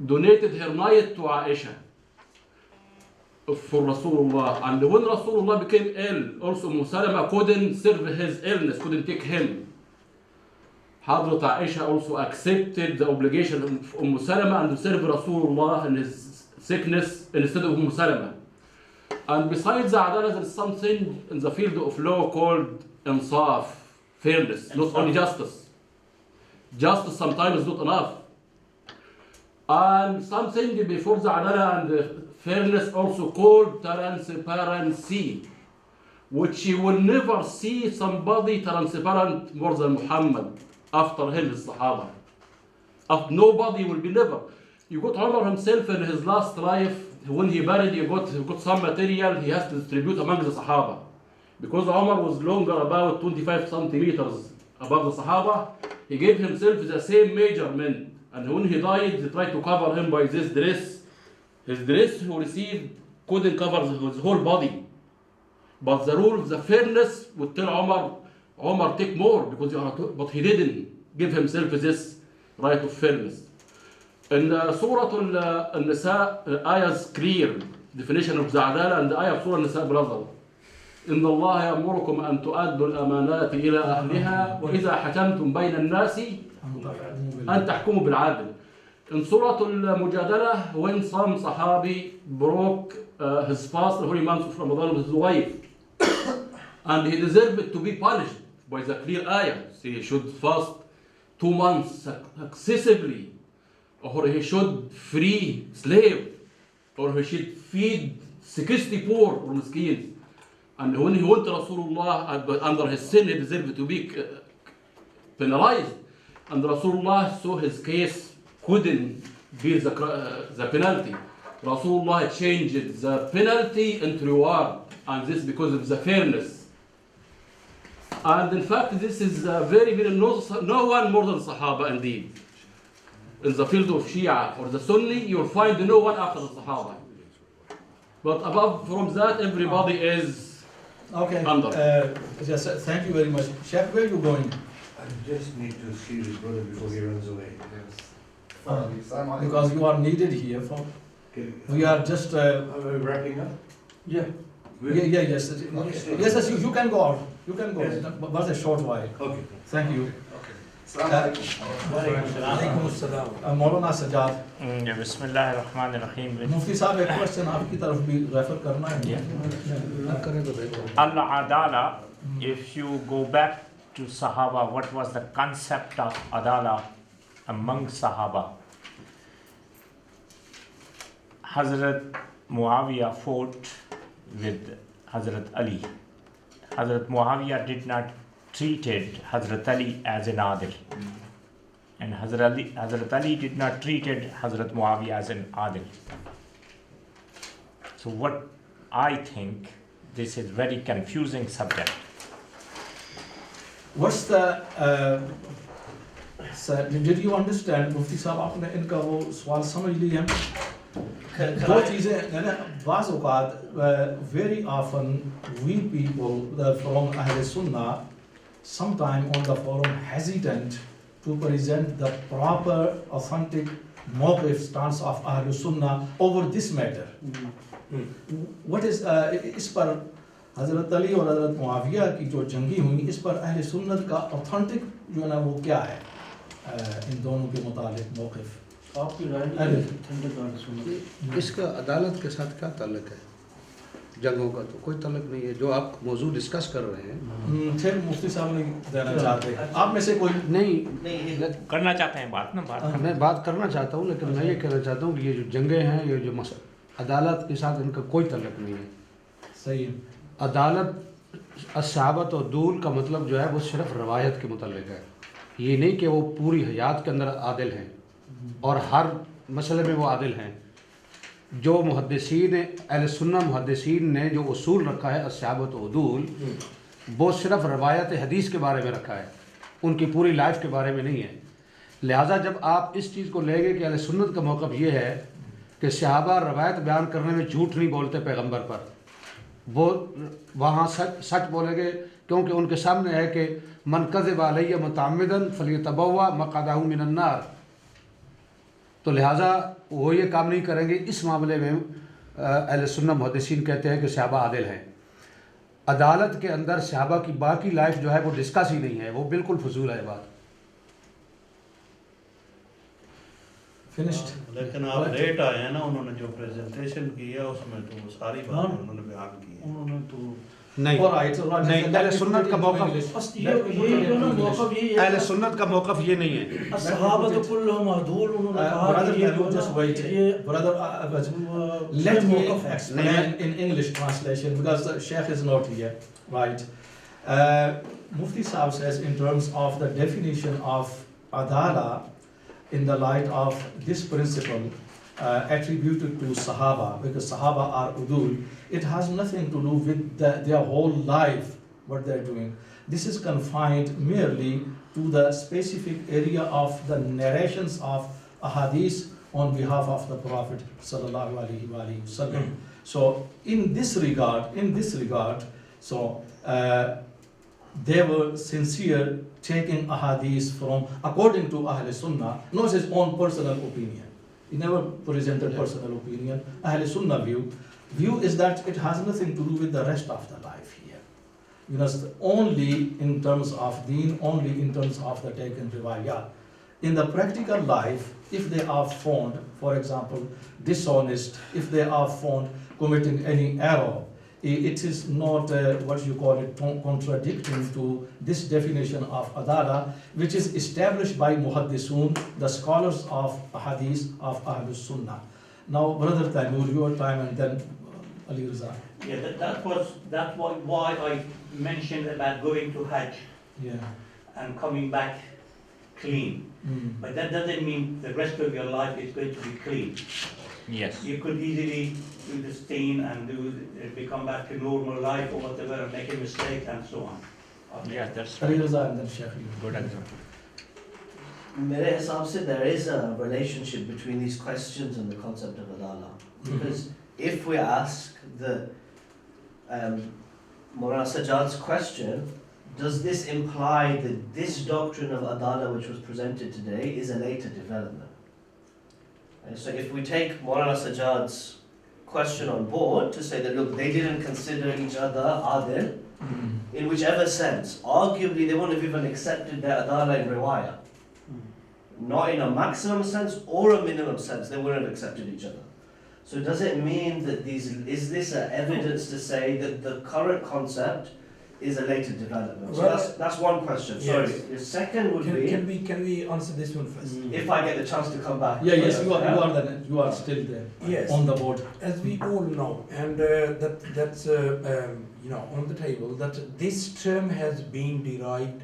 donated her night to Aisha for Rasulullah. And when Rasulullah became ill, also Salama couldn't serve his illness, couldn't take him. Hadrat Aisha also accepted the obligation of Salama and to serve Rasulullah in his sickness instead of Salama. And besides the Adalah, there is something in the field of law called insaf, fairness, not only justice. Justice sometimes is not enough. And something before the Adalah and the fairness also called transparency, which you will never see somebody transparent more than Muhammad after him, his Sahaba. Nobody will be never. You got Umar himself in his last life, when he buried, he got some material he has to distribute among the Sahaba. Because Umar was longer, about 25 centimeters above the Sahaba, he gave himself the same measurement. And when he died, they tried to cover him by this dress. His dress he received couldn't cover his whole body. But the rule of the fairness would tell Umar take more, because but he didn't give himself this right of fairness. In Surah Al-Nisa, ayah's clear definition of the Adalah, and the ayah of Surah Al-Nisa brother. إن الله يأمركم أن تؤدوا الأمانات إلى أهلها وإذا حكمتم بين الناس أن تحكموا بالعدل. In Surah Al-Mujadalah, when some Sahabi broke his fast, the holy month of Ramadan, with his wife, and he deserved to be punished by the clear ayah. So he should fast 2 months excessively, or he should free slave, or he should feed 60 poor or miskeen. And when he went to Rasulullah under his sin, he deserved to be penalized. And Rasulullah saw his case couldn't bear the penalty. Rasulullah changed the penalty into reward, and this because of the fairness. And in fact, this is very, very no one more than Sahaba indeed. In the field of Shia or the Sunni, you'll find no one after the Sahaba. But above from that, everybody is under. Yes, thank you very much. Sheikh, where are you going? I just need to see this brother before he runs away. Because you are needed here. We are just. Are we wrapping up? Yeah. Yes. Yes, you can go out. You can go. Yes. But a short while. Okay. Thank you. मौलाना सज्जाद बिस्मिल्लाहिर्रहमानिर्रहीम मुफ्ती साहब एक question आपकी तरफ भी refer करना है Al-Adalah, if you go back to Sahaba, what was the concept of Adalah among Sahaba? Hazrat Muawiyah fought with Hazrat Ali. Hazrat Muawiyah did not treated Hazrat Ali as an adil, and Hazrat Ali did not treated Hazrat Muawiyah as an adil. So what I think this is very confusing subject. What's the sir, did you understand मुफ्ती साहब आपने इनका वो सवाल समझ लिया? दो चीजें बाज़ औक़ात very often we people from Ahl Sunnah sometime on the forum hesitant to present the proper authentic mawqif stance of Ahl Sunnah over this matter. What is इस पर हज़रत अली और हज़रत मुआविया की जो जंगी हुई इस पर अहले सुन्नत का ऑथेंटिक जो है ना वो क्या है इन दोनों के मुतालिक मौक़िफ़? आपकी राय इसका अदालत के साथ क्या ताल्लुक है? जंगों का तो कोई ताल्लुक नहीं है जो आप मौजूद डिस्कस कर रहे हैं। फिर मुफ्ती साहब नहीं देना चाहते, आप में से कोई नहीं करना चाहते हैं बात ना बात मैं बात करना चाहता हूँ, लेकिन मैं ये कहना चाहता हूँ कि ये जो जंगें हैं ये जो अदालत के साथ इनका कोई ताल्लुक नहीं है। सही है। अदालत असहाबत और दूल का मतलब जो है वो सिर्फ रवायत के मुतालिक है, ये नहीं कि वो पूरी हयात के अंदर आदिल हैं और हर मसले में वो आदिल हैं। जो मुहद्दिसीन अहले सुन्नह मुहद्दिसीन ने जो उसूल रखा है असहाबत और दूल वो सिर्फ रवायत हदीस के बारे में रखा है, उनकी पूरी लाइफ के बारे में नहीं है। लिहाजा जब आप इस चीज़ को लेंगे कि अहले सुन्नत का मौक़िफ़ ये है कि सहाबा रवायत बयान करने में झूठ नहीं बोलते पैगंबर पर, वो वहाँ सच बोलेंगे क्योंकि उनके सामने है कि मन कज़िब अलैया मुतअम्मिदन फलियतबव्वा मक़अदहु मिनन नार। तो लिहाजा वो ये काम नहीं करेंगे। इस मामले में अहले सुन्नह मुहद्दिसीन कहते हैं कि सहाबा आदिल हैं। अदालत के अंदर सहाबा की बाकी लाइफ जो है वो डिस्कस ही नहीं है, वो बिल्कुल फजूल है बात। लेकिन आप लेट आए हैं ना, उन्होंने जो प्रेजेंटेशन की है उसमें तो वो सारी बात उन्होंने बयान की है। उन्होंने तो नहीं अहले सुन्नत का मौक़िफ़ अहले सुन्नत का मौक़िफ़ ये नहीं है। Brother, let me explain in English translation because the Sheikh is not here, right? Mufti Sahib says in terms of the definition of Adalah in the light of this principle attributed to Sahaba, because Sahaba are udul, it has nothing to do with their whole life, what they're doing. This is confined merely to the specific area of the narrations of ahadith on behalf of the Prophet sallallahu alaihi wasallam. So in this regard, so they were sincere taking ahadith from according to Ahl Sunnah, not his own personal opinion. He never presented personal opinion. Ahl Sunnah view is that it has nothing to do with the rest of the life here. You know, only in terms of deen, only in terms of the taken riwayat. In the practical life, if they are found, for example, dishonest, if they are found committing any error, it is not what you call it contradicting to this definition of Adalah, which is established by Muhaddisun, the scholars of Hadith of Ahlus Sunnah. Now, Brother Taimur, your time, and then Ali Raza. Yeah, that's why I mentioned about going to Hajj and coming back clean. But that doesn't mean the rest of your life is going to be clean. Yes. You could easily do the stain and become back to normal life or whatever and make a mistake and so on. Okay. Yes, that's Ali Raza and then Sheikh. good example. मेरे हिसाब से there is a relationship between these questions and the concept of Adalah. Because if we ask the Maulana Sajjad's question, does this imply that this doctrine of Adalah which was presented today is a later development? And so if we take Maulana Sajjad's question on board to say that look, they didn't consider each other adil, in whichever sense, arguably they wouldn't have even accepted their Adalah in Riwayah. Not in a maximum sense or a minimum sense, they wouldn't have accepted each other. So does it mean that is this evidence to say that the current concept is a later development? So that's one question. Sorry. Yes. The second would be... Can we answer this one first? If I get the chance to come back. Yes, you are still there. Yes. On the board. As we all know, and that's you know, on the table, that this term has been derived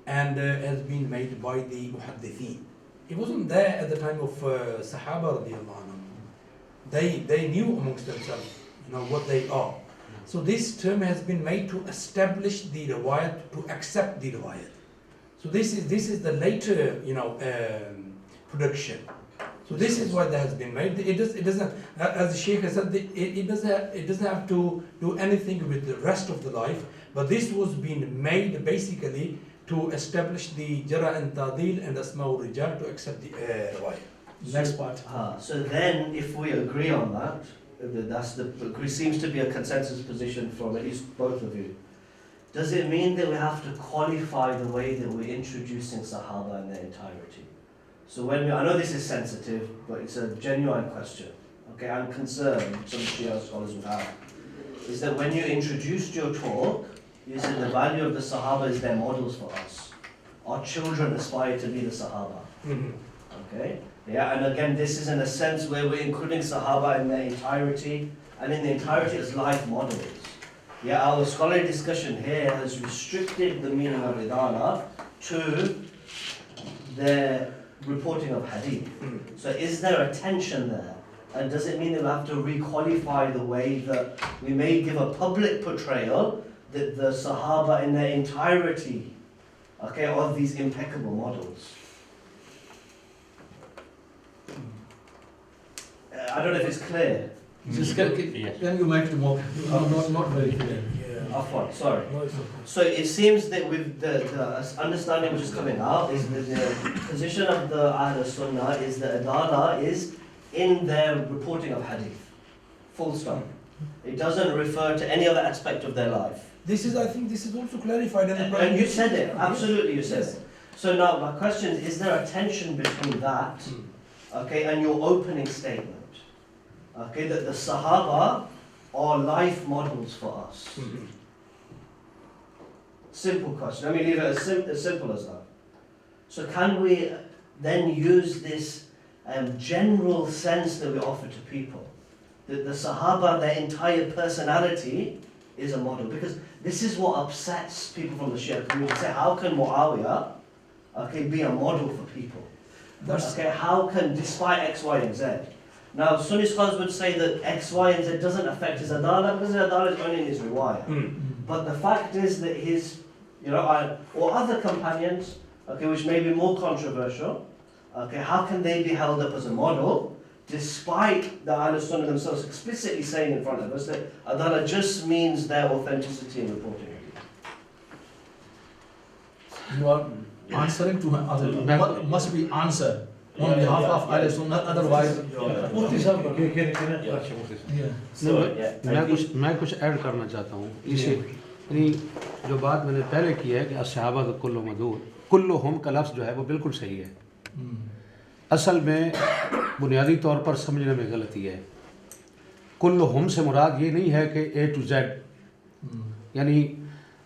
and has been made by the muhaddithin. It wasn't there at the time of Sahaba radiallahu anhu. They knew amongst themselves what they are. So this term has been made to establish the riwayat, to accept the riwayat. So this is the later, production. So this is what has been made. It doesn't, as the Sheikh has said, it doesn't have to do anything with the rest of the life. But this was being made basically to establish the Jara and Tadil and Asma ul Rijal to accept the riwayat. Next part. So then, if we agree on that, seems to be a consensus position from at least both of you. Does it mean that we have to qualify the way that we're introducing Sahaba in their entirety? So I know this is sensitive, but it's a genuine question. Okay, I'm concerned, some Shia scholars would have, is that when you introduced your talk, you said the value of the Sahaba is their models for us. Our children aspire to be the Sahaba. Okay? Yeah, and again, this is in a sense where we're including Sahaba in their entirety, and in the entirety as life models. Yeah, our scholarly discussion here has restricted the meaning of Adalah to their reporting of hadith. So is there a tension there? And does it mean that we have to re-qualify the way that we may give a public portrayal that the Sahaba in their entirety, okay, are these impeccable models? I don't know if it's clear. Just can you make it more? Not very clear. Afwan, sorry. So it seems that with the understanding which is coming out is that the position of the Ahl Sunnah is that Adalah is in their reporting of hadith. Full stop. It doesn't refer to any other aspect of their life. I think this is also clarified in the And you said it, absolutely you said it. So now my question is there a tension between that, okay, and your opening statement? Okay, that the Sahaba are life models for us. Simple question. Let me leave it as simple as that. So can we then use this general sense that we offer to people, that the Sahaba, their entire personality is a model? Because this is what upsets people from the Shia community. Say, how can Muawiyah, be a model for people? How can, despite X, Y, and Z? Now, Sunni scholars would say that X, Y, and Z doesn't affect his Adalah because his Adalah is only in his riwayah. But the fact is that his, or other companions, which may be more controversial, how can they be held up as a model despite the Ahl Sunnah themselves explicitly saying in front of us that Adalah just means their authenticity in reporting? You are answering to what must be answered on behalf of Ahl Sunnah, otherwise. मैं कुछ add करना चाहता हूँ इसे, यानी जो बात मैंने पहले की है कि अस्सहाबा तो कुल्लु मदूर, कुल्लु हम का लफ्ज़ जो है वो बिल्कुल सही है। असल में बुनियादी तौर पर समझने में गलती है। कुल्लु हम से मुराद ये नहीं है कि A to Z, यानी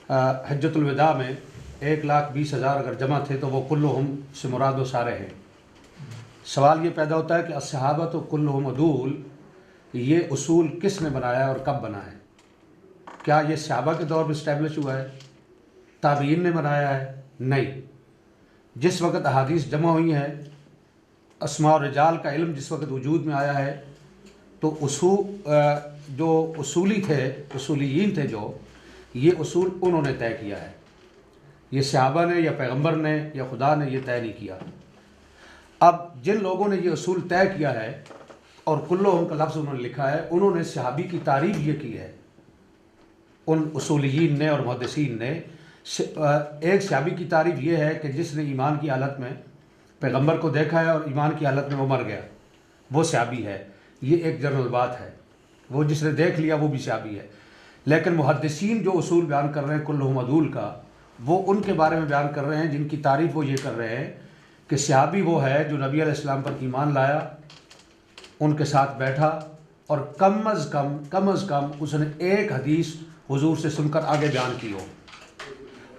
हज्जतुल विदा में 1,20,000 अगर जमा थे तो वो कुल्लु हम से मुराद वो सारे हैं। सवाल ये पैदा होता है कि अस्सहाबा तो कुल्लुहुम अदूल, ये उसूल किसने बनाया और कब बना है? क्या ये सहाबा के दौर में इस्टेब्लिश हुआ है? ताबीन ने बनाया है? नहीं। जिस वक़्त अहादीस जमा हुई हैं, अस्मा और रिजाल का इल्म जिस वक़्त वजूद में आया है, तो जो उसूली थे, उसूलियीन थे जो, ये उसूल उन्होंने तय किया है। ये सहाबा ने या पैगम्बर ने या खुदा ने ये तय नहीं किया। अब जिन लोगों ने ये उसूल तय किया है और कुल्लुहुम का लफ्ज़ उन्होंने लिखा है, उन्होंने सहाबी की तारीफ़ ये की है, उन उसूलियीन ने और मुहद्दिसीन ने। एक सहाबी की तारीफ़ ये है कि जिसने ईमान की हालत में पैगम्बर को देखा है और ईमान की हालत में वो मर गया, वो सहाबी है। ये एक जनरल बात है, वो जिसने देख लिया वो भी सहाबी है। लेकिन मुहद्दिसीन जो उसूल बयान कर रहे हैं कुल्लुहुम अदूल का, वो उनके बारे में बयान कर रहे हैं जिनकी तारीफ़ वो ये कर रहे हैं कि सहाबी वो है जो नबी अलैहिस्सलाम पर ईमान लाया, उनके साथ बैठा और कम अज़ कम उसने एक हदीस हुजूर से सुनकर आगे बयान की हो।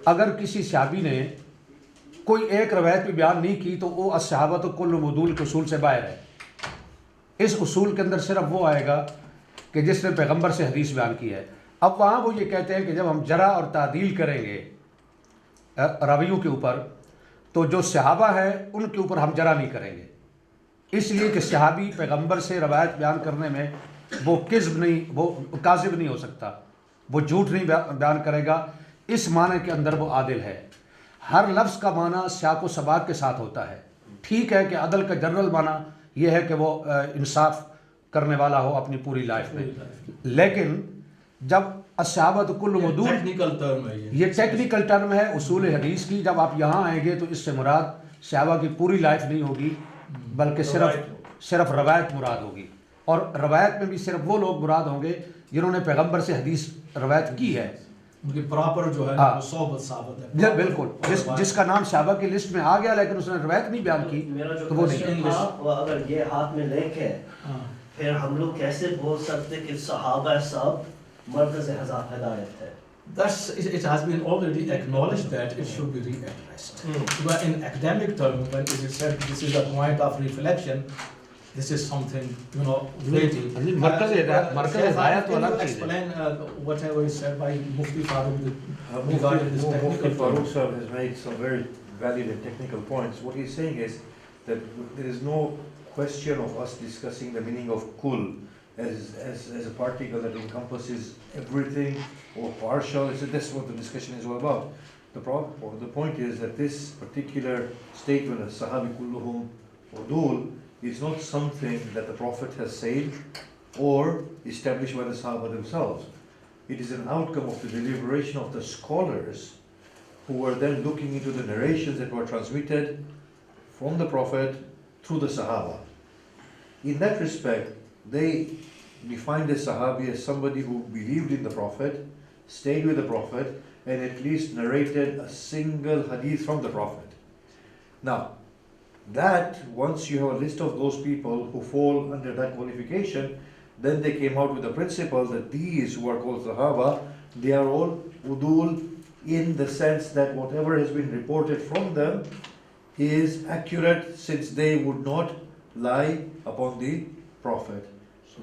अगर किसी सहाबी ने कोई एक रवायत भी बयान नहीं की तो वो अस्सहाबा तो कुल्लु मदूल के उसूल से बाहर है। इस उसूल के अंदर सिर्फ वो आएगा कि जिसने पैगम्बर से हदीस बयान की है। अब वहाँ वो ये कहते हैं कि जब हम जरा और तादील करेंगे रावियों के ऊपर, तो जो सहाबा है उनके ऊपर हम जरा नहीं करेंगे, इसलिए कि सहाबी पैगम्बर से रवायत बयान करने में वो किज़्ब नहीं, वो काज़िब नहीं हो सकता, वो झूठ नहीं बयान करेगा, इस माने के अंदर वो आदिल है। हर लफ्ज़ का माना सियाक़ व सबाक़ के साथ होता है। ठीक है कि अदल का जनरल माना ये है कि वो इंसाफ करने वाला हो अपनी पूरी लाइफ में, लेकिन जब अस्सहाबा कुल्लुहुम उदूल, टेक्निकल टर्म है ये टेक्निकल टर्म है उसूल हदीस की। जब आप यहाँ आएंगे तो इससे मुराद सहाबा की पूरी लाइफ नहीं होगी, बल्कि सिर्फ रवायत मुराद होगी। और रवायत में भी सिर्फ वो लोग मुराद होंगे जिन्होंने पैगंबर से हदीस रवायत की है, उनकी प्रॉपर जो है हाँ, वो सोबत साबित है। बिल्कुल, जिसका नाम सहाबा की लिस्ट में आ गया लेकिन उसने रवायत नहीं बयान की, तो वो नहीं। अगर ये हाथ में लेके फिर हम लोग कैसे बोल सकते कि सहाबा सब मरकज़ हिदायत है? It has been already acknowledged that it should be readdressed. But in academic terms, when it is said this is a point of reflection, this is something, you know, weighty. मरकज़ हिदायत तो अलग चीज़ है। Explain whatever is said by Mufti Farooq regarding this technical Mufti term. Farooq sir has made some very valid and technical points. What he's saying is that there is no question of us discussing the meaning of kul as a particle that encompasses everything or partial. That's what the discussion is all about. The point is that this particular statement of Sahabi kulluhum udul is not something that the Prophet has said or established by the Sahaba themselves. It is an outcome of the deliberation of the scholars who were then looking into the narrations that were transmitted from the Prophet through the Sahaba. In that respect, they defined the Sahabi as somebody who believed in the Prophet, stayed with the Prophet, and at least narrated a single hadith from the Prophet. Now, that once you have a list of those people who fall under that qualification, then they came out with the principle that these who are called Sahaba, they are all udul in the sense that whatever has been reported from them is accurate, since they would not lie upon the Prophet.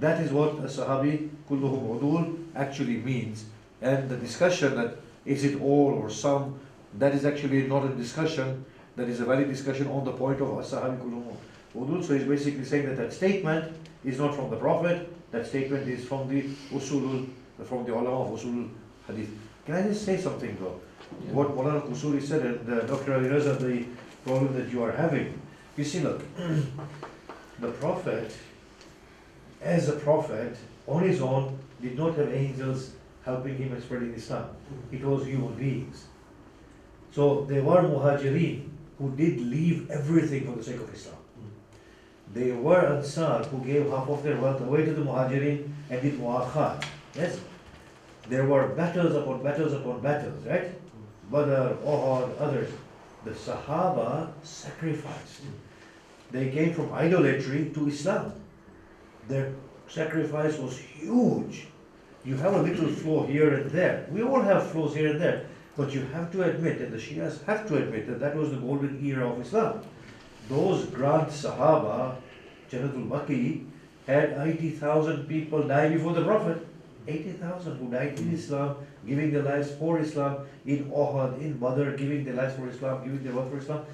That is what a Sahabi kulluhum udul actually means. And the discussion that is it all or some, that is actually not a discussion, that is a valid discussion on the point of a Sahabi kulluhum udul. So he's basically saying that that statement is not from the Prophet, that statement is from the usulul, from the ulama of usul hadith. Can I just say something though? Yeah. What Maulana Qusuri said, and Dr. Ali Raza, the problem that you are having. You see, look, the Prophet, as a Prophet, on his own, did not have angels helping him in spreading Islam. It was human beings. So there were muhajirin who did leave everything for the sake of Islam. There were Ansar who gave half of their wealth away to the muhajirin and did mu'akhat. Yes? There were battles upon battles upon battles, right? Badr, Uhud, others. The Sahaba sacrificed. They came from idolatry to Islam. Their sacrifice was huge. You have a little flaw here and there. We all have flaws here and there. But you have to admit, and the Shias have to admit, that that was the golden era of Islam. Those grand Sahaba, Jannatul Baqi, had 80,000 people die before the Prophet. 80,000 who died in Islam, giving their lives for Islam, in Uhud, in Badr, giving their lives for Islam, giving their wealth for Islam.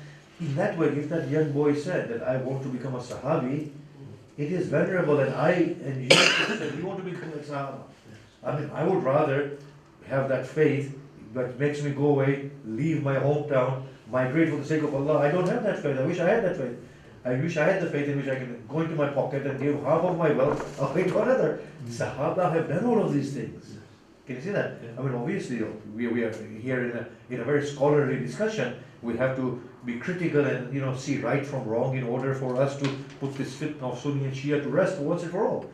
In that way, if that young boy said that I want to become a Sahabi, it is venerable, and you said you want to become a Sahaba. I mean, I would rather have that faith that makes me go away, leave my hometown, migrate for the sake of Allah. I don't have that faith. I wish I had that faith. I wish I had the faith in which I can go into my pocket and give half of my wealth away to another. Sahaba have done all of these things. Can you see that? I mean, obviously, we are here in a very scholarly discussion. We have to be critical and see right from wrong in order for us to put this fitna of Sunni and Shia to rest once and for all.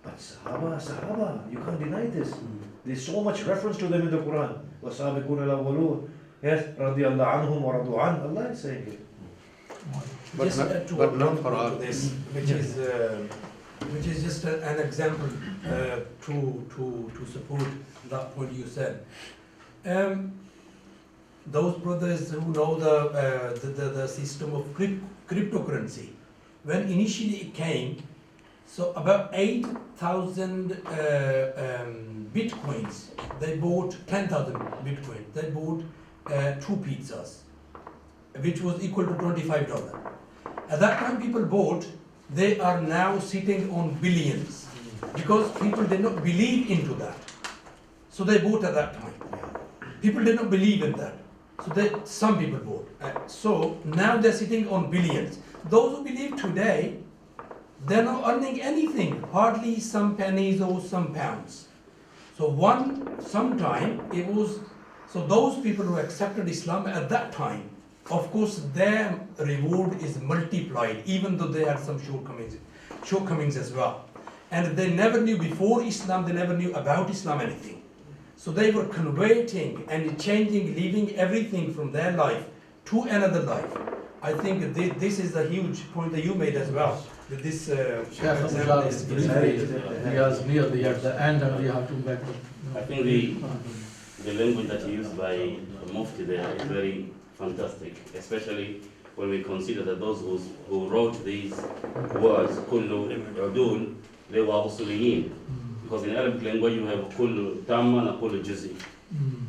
But Sahaba, you can't deny this. There's so much reference to them in the Quran. وَسَابِقُونَ الْأَوَّلُونَ. Yes, رَضِيَ اللَّهُ عَنْهُمْ وَرَضُوا عَنْهُ. Allah is saying it. But not for all this, which is just an example to support that point you said. Those brothers who know the system of cryptocurrency, when initially it came, so about 8,000 bitcoins, they bought 10,000 bitcoins, they bought 2 pizzas, which was equal to $25. At that time people bought, they are now sitting on billions. because people did not believe into that. So they vote at that time. People did not believe in that. So some people vote. So now they're sitting on billions. Those who believe today, they're not earning anything, hardly some pennies or some pounds. So sometime it was, so those people who accepted Islam at that time, of course their reward is multiplied, even though they had some shortcomings as well. And they never knew before Islam, they never knew about Islam anything. So they were converting and changing, leaving everything from their life to another life. I think this is a huge point that you made as well. That this example is we are nearly at the end and we have to back up. I think the language that you used by Mufti there is very fantastic, especially when we consider that those who wrote these words, kullu udul, they were usuliyin. Because in Arabic language you have kullu tamma and kullu juzi.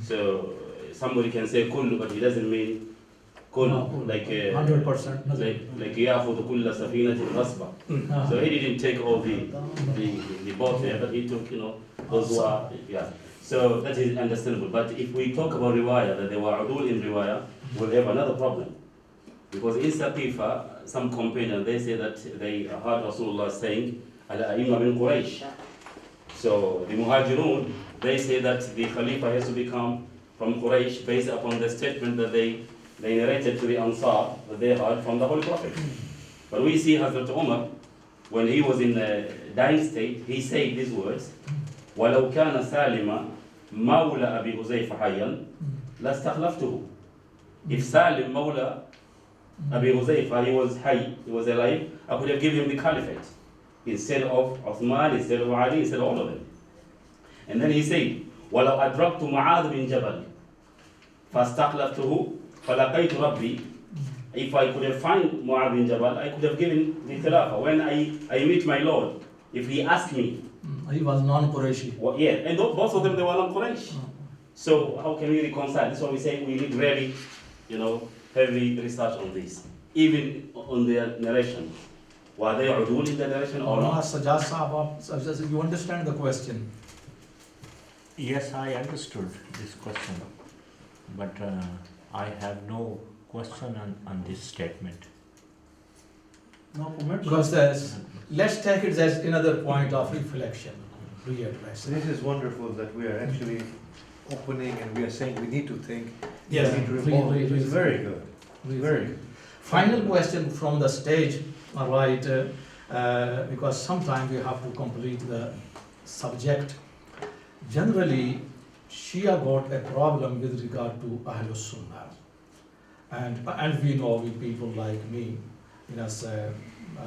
So somebody can say kullu, but he doesn't mean kullu, like 100%. Like yafudu kulla safinatin ghasba. So he didn't take all the boat there, but he took, those who are, So that is understandable. But if we talk about riwayah, that they were udul in riwayah, we'll have another problem. Because in Saqifa, some companions, they say that they heard Rasulullah saying, Al-A'imma min Quraysh. So the Muhajirun, they say that the Khalifa has to become from Quraysh based upon the statement that they narrated to the Ansar that they heard from the Holy Prophet. But we see Hazrat Umar, when he was in a dying state, he said these words, وَلَوْ كَانَ سَالِمًا مَوْلَى أَبِي حُذَيْفَ حَيًّا لَاسْتَخْلَفْتُهُ. If Salim, Mawla Abi Huzaifa, he was high, he was alive, I could have given him the caliphate instead of Uthman, instead of Ali, instead of all of them. And then he said, وَلَوْ أَدْرَكْتُ مُعَاذ بِن جَبَلٍ فَاسْتَخْلَفْتُهُ فَلَقَيْتُ رَبِّي. If I could have found Mu'adh bin Jabal, I could have given the Khilafah. When I meet my Lord, if he asked me. He was non-Qurayshi. Well, yeah, and both of them, they were non-Quraysh. So how can we reconcile? This is why we say we need really, heavy research on this. Even on their narration. Were they udul in the narration or not? Sajjad, you understand the question? Yes, I understood this question. But I have no question on this statement. No comment? Because let's take it as another point of reflection. This is wonderful that we are actually opening and we are saying we need to think. Yes, we need to evolve. It's very good. Very good. Final question from the stage, all right, because sometimes we have to complete the subject. Generally, Shia got a problem with regard to Ahlul Sunnah. And we know, people like me,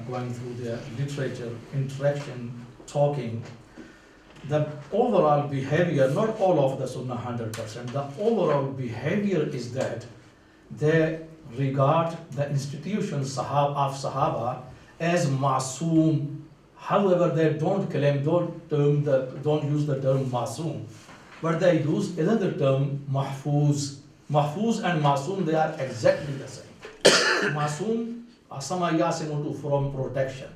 going through their literature, interaction, talking, the overall behavior, not all of the Sunnah 100%, the overall behavior is that they regard the institution of Sahaba as masoom. However, they don't claim, don't use the term masoom, but they use another term, mahfuz. Mahfuz and masoom, they are exactly the same. Masoom, asama yasimutu, from protection.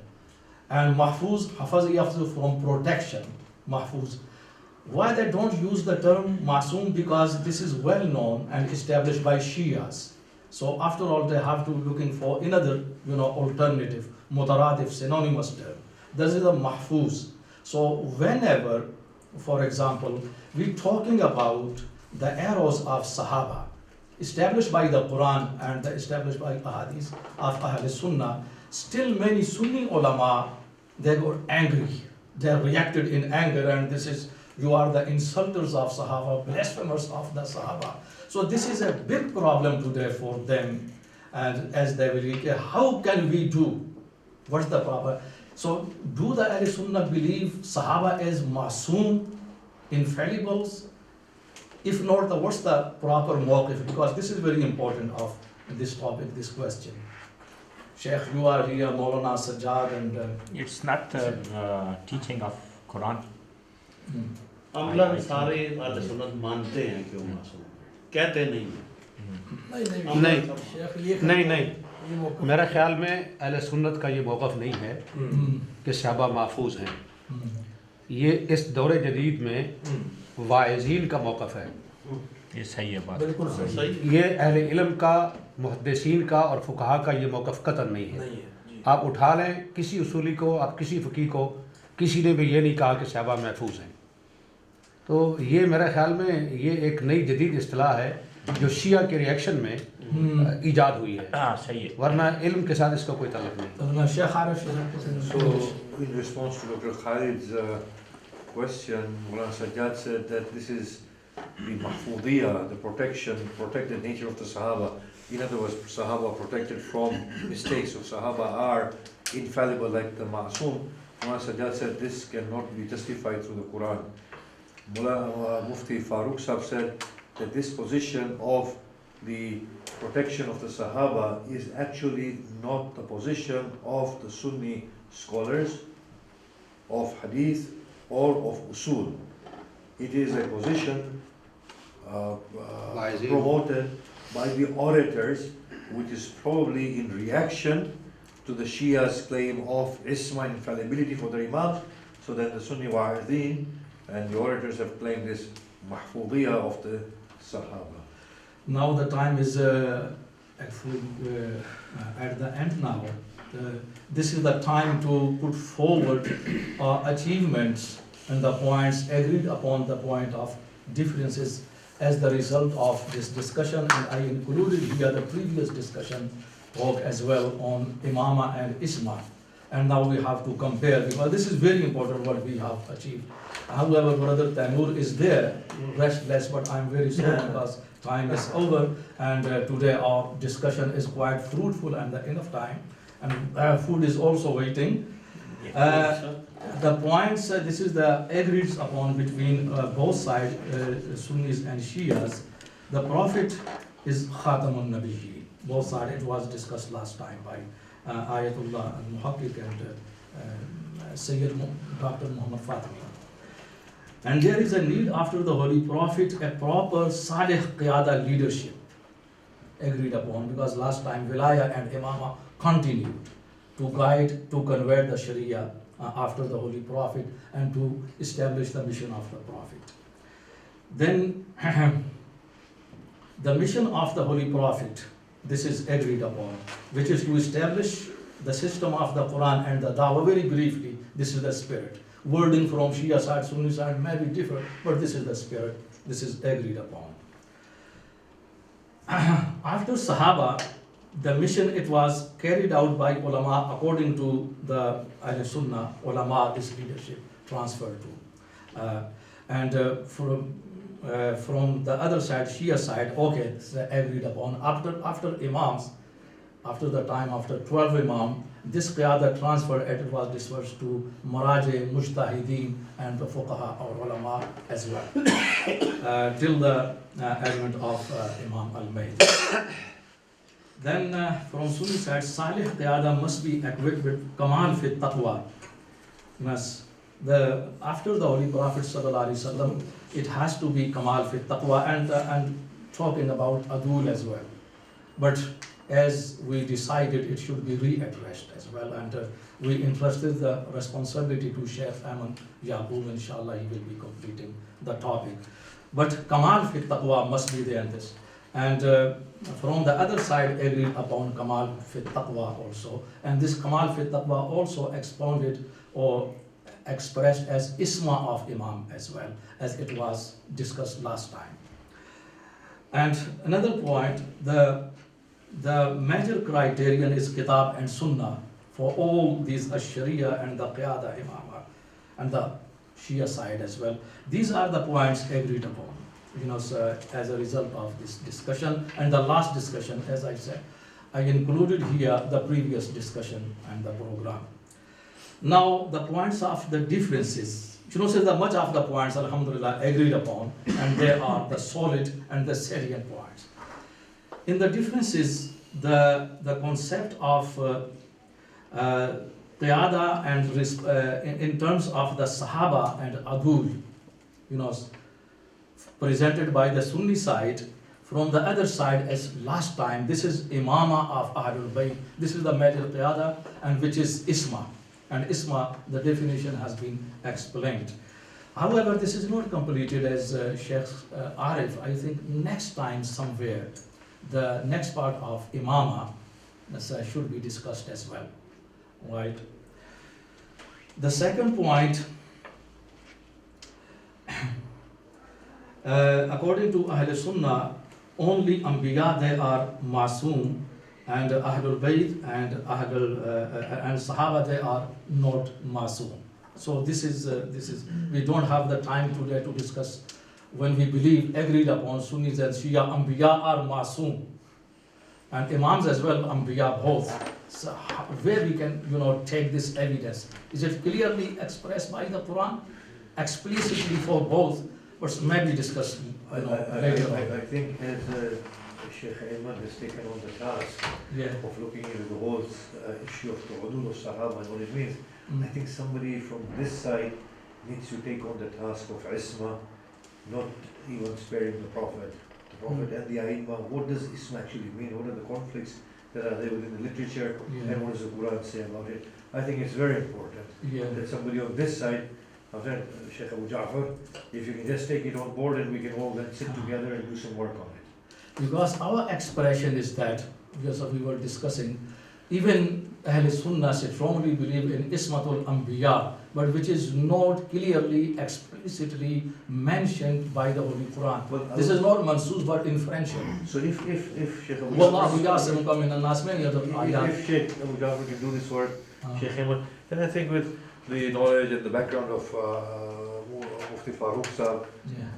And mahfuz, hafaz yafzu, from protection. Mahfuz. Why they don't use the term masoom? Because this is well known and established by Shias. So after all, they have to looking for another, alternative, mutaradif, synonymous term. This is the mahfuz. So whenever, for example, we're talking about the arrows of Sahaba, established by the Quran and established by Ahadith of Ahl Sunnah, still many Sunni ulama, they got angry. They reacted in anger, and this is, you are the insulters of Sahaba, blasphemers of the Sahaba. So this is a big problem today for them, and as they will, how can we do? What's the problem? So do the Ahl Sunnah believe Sahaba as masoom, infallibles? If not, what's the proper mawqif? Because this is very important of this topic, this question. Sheikh, you are here, Maulana Sajjad, and it's not teaching of Quran. Amlan सारे अहले सुन्नत मानते हैं कि वो मासूम कहते नहीं नहीं मेरा ख्याल में अहले सुन्नत का ये मौक़िफ़ नहीं है कि सहाबा महफूज हैं। ये इस दौर जदीद में वाइज़ीन का मौक़िफ़ है। ये सही है बात। बिल्कुल सही। ये अहले इल्म का, मुहद्दिसीन का और फुक़हा का ये मौक़िफ़ कतन नहीं है। आप उठा लें किसी उसूली को, आप किसी फ़क़ीह को, किसी ने भी ये नहीं कहा कि सहाबा महफूज हैं। तो ये मेरे ख़्याल में ये एक नई जदीद इस्तिलाह है जो शिया के रिएक्शन में ईजाद हुई है। हाँ सही है। वरना इल्म के साथ इसका कोई ताल्लुक़ नहीं। So, in response to Dr. Khalid's question, Mulana Sajjad said that this is the mahfudiyya, the protected nature of the Sahaba. In other words, Sahaba protected from mistakes. So Sahaba are infallible like the Ma'soom. Mulana Sajjad said this cannot be justified through the Quran. Mufti Farooq Sahib said that this position of the protection of the Sahaba is actually not the position of the Sunni scholars of Hadith or of Usul. It is a position promoted by the orators, which is probably in reaction to the Shia's claim of Isma, infallibility for their Imams. So then the Sunni Wa'idhin and the orators have claimed this mahfudiyya of the Sahaba. Now the time is actually at the end now. This is the time to put forward achievements and the points agreed upon, the point of differences as the result of this discussion, and I included here the previous discussion talk as well on Imama and Isma. And now we have to compare, because this is very important what we have achieved. However, Brother Taimur is there, restless, but I'm very sorry because time is over, and today our discussion is quite fruitful and enough time, and food is also waiting. The points, this is the agreed upon between both sides, Sunnis and Shias. The Prophet is Khatamun Nabiyyin. Both sides, it was discussed last time by Ayatullah al-Muhaqqiq and Sayyid Dr. Muhammad Fatimi. And there is a need after the Holy Prophet, a proper Salih Qiyada leadership agreed upon, because last time Wilaya and Imama continued to guide, to convert the Sharia after the Holy Prophet and to establish the mission of the Prophet. Then the mission of the Holy Prophet, this is agreed upon, which is to establish the system of the Quran and the Dawah. Very briefly, this is the spirit. Wording from Shia side, Sunni side may be different, but this is the spirit, this is agreed upon. After Sahaba, the mission, it was carried out by ulama according to the Ahl-Sunnah, ulama, this leadership transferred to. From the other side, Shia side, okay, it's agreed upon. After Imams, after the time, after 12 Imam, this qiyada transfer, it was dispersed to Maraje, Mujtahideen, and the Fuqaha or ulama as well, till the advent of Imam Al-Mahdi. Then from Sunni side, Salih qiyada must be equipped with Kamal fit taqwa. After the Holy Prophet ﷺ, it has to be Kamal fit taqwa, and talking about Adul as well. But as we decided, it should be readdressed as well, and we entrusted the responsibility to Sheikh Ayman Yaqub. Inshallah, he will be completing the topic. But Kamal fit taqwa must be there in this. And from the other side, agreed upon Kamal fit taqwa also. And this Kamal fit taqwa also expounded or expressed as Isma of Imam as well, as it was discussed last time. And another point, the major criterion is Kitab and Sunnah for all these Ash-Sharia and the Qiyada Imama and the Shia side as well. These are the points agreed upon, as a result of this discussion. And the last discussion, as I said, I included here the previous discussion and the program. Now, the points of the differences, that much of the points, alhamdulillah, agreed upon, and they are the solid and the salient points. In the differences, the concept of qiyada and in terms of the Sahaba and Adul, presented by the Sunni side. From the other side, as last time, this is Imama of Ahlul Bayt. This is the major qiyada, and which is Isma. And Isma, the definition has been explained. However, this is not completed as Sheikh Arif. I think next time somewhere, the next part of Imama should be discussed as well, right? The second point, according to Ahl Sunnah, only Anbiya they are Masoom, and Ahlul Bayt and and Sahaba they are not Masoom. So this is we don't have the time today to discuss when we believe agreed upon Sunnis and Shia Anbiya are Masoom, and Imams as well Anbiya both. So where we can take this evidence? Is it clearly expressed by the Quran, explicitly for both? But maybe discuss later on. I think as Sheikh Ayman has taken on the task of looking into the whole issue of the Udul of Sahaba and what it means, I think somebody from this side needs to take on the task of Isma, not even sparing the Prophet and the Aimma. What does Isma actually mean? What are the conflicts that are there within the literature, and what does the Quran say about it? I think it's very important that somebody on this side, Sheikh Abu Ja'far, if you can just take it on board and we can all then sit together and do some work on it. Because our expression is that, because we were discussing, even Ahl Sunnah strongly believe in Ismatul Anbiya, but which is not clearly, explicitly mentioned by the Holy Quran. Well, this is not mansoos but inferential. So if Sheikh Abu Wallahu ya'simuka minan nas, many other ayat. If Sheikh Abu Ja'far can do this work, Sheikh Ayman, then I think with the knowledge and the background of Mufti Farooq Sahab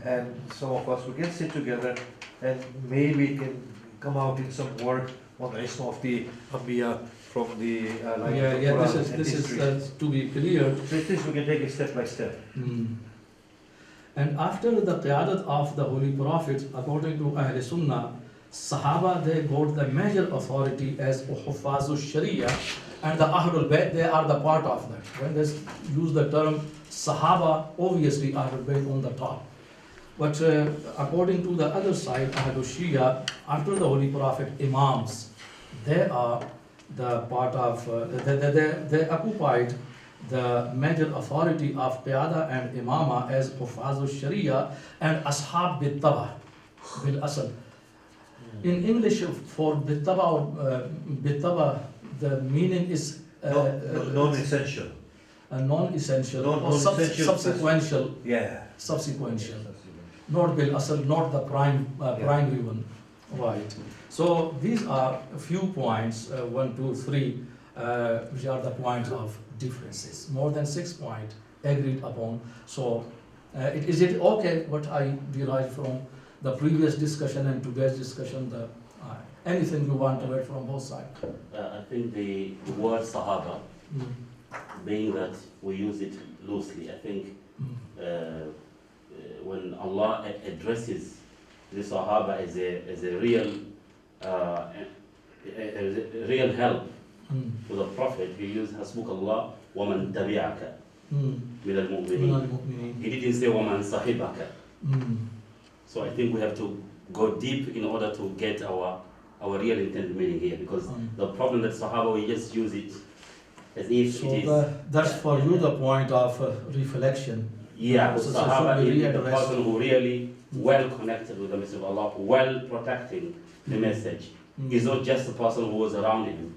and some of us, we can sit together and maybe can come out in some work on the Isma of the Anbiya from the line of the Quran. This is to be clear. So at least we can take it step by step. And after the Qiyadat of the Holy Prophet, according to Ahl Sunnah, Sahaba they got the major authority as Hufazu Sharia, and the Ahlul Bayt they are the part of that. When they use the term Sahaba, obviously Ahlul Bayt on the top. But according to the other side, Ahlul Shia, after the Holy Prophet, Imams, they are the part of, they occupied the major authority of Qiyada and Imama as Hufazu Sharia and Ashab Bittaba, Bil Asal. In English, for Bittaba, the meaning is non-essential. Non-essential or subsequential. Subsequential. Not Bil Asal, not the primary one. Right. So these are a few points, 1, 2, 3, which are the points of differences. More than 6 points agreed upon. So is it okay what I derived from the previous discussion and today's discussion? Anything you want to add from both sides? I think the word Sahaba, being that we use it loosely, I think when Allah addresses the Sahaba as a real help to the Prophet, he used Hasbukallah wa man tabi'aka min al-mu'minin. He didn't say wa man sahibaka. So I think we have to go deep in order to get our real intended meaning here, because the problem that Sahaba, we just use it as if so it is. That's for you the point of reflection. Yeah, so Sahaba is the person who really well connected with the message of Allah, well protecting the message. He's not just the person who was around him,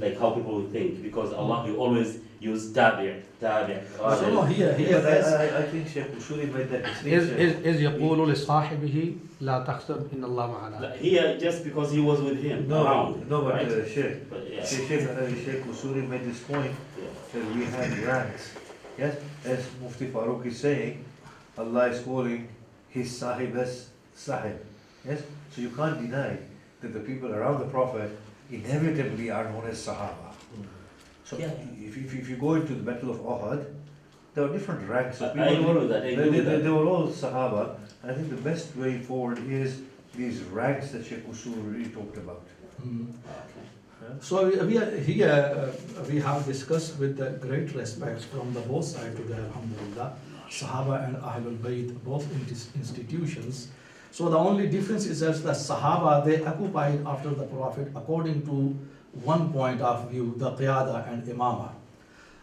like how people would think, because Allah will always use tabi'. So here I think Sheikh Ushuri made that distinction. إذ يقول لصاحبه لا تحسب إن الله معنا. Here, just because he was with him around. No, but right? Sheikh Ushuri made this point that we have ranks. Yes, as Mufti Farooq is saying, Allah is calling his sahib as sahib. Yes, so you can't deny that the people around the Prophet inevitably are known as Sahaba. So if you go into the Battle of Uhud, there are different ranks of people. I agree with that. They were all Sahaba. I think the best way forward is these ranks that Sheikh Usul really talked about. So we have discussed with the great respect from the both sides to the Alhamdulillah, Sahaba and Ahlul Bayt, both institutions. So the only difference is that the Sahaba, they occupied after the Prophet according to one point of view, the Qiyada and Imama.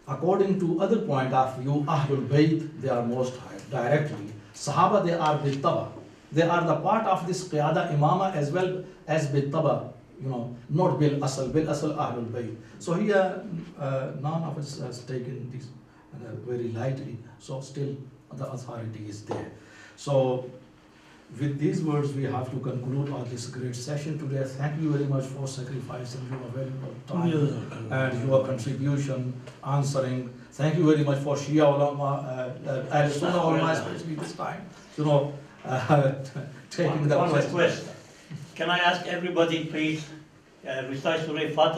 According to other point of view, Ahlul Bayt, they are most high, directly. Sahaba, they are Bittaba. They are the part of this Qiyada Imama as well as Bittaba, not Bil Asal Ahlul Bayt. So here, none of us has taken this very lightly, so still the authority is there. So with these words, we have to conclude on this great session today. Thank you very much for sacrificing your valuable time and your contribution, answering. Thank you very much for Shia ulama, Al-Sunnah ulama, especially this time, taking the One request. Can I ask everybody, please, recite Surah Fatiha?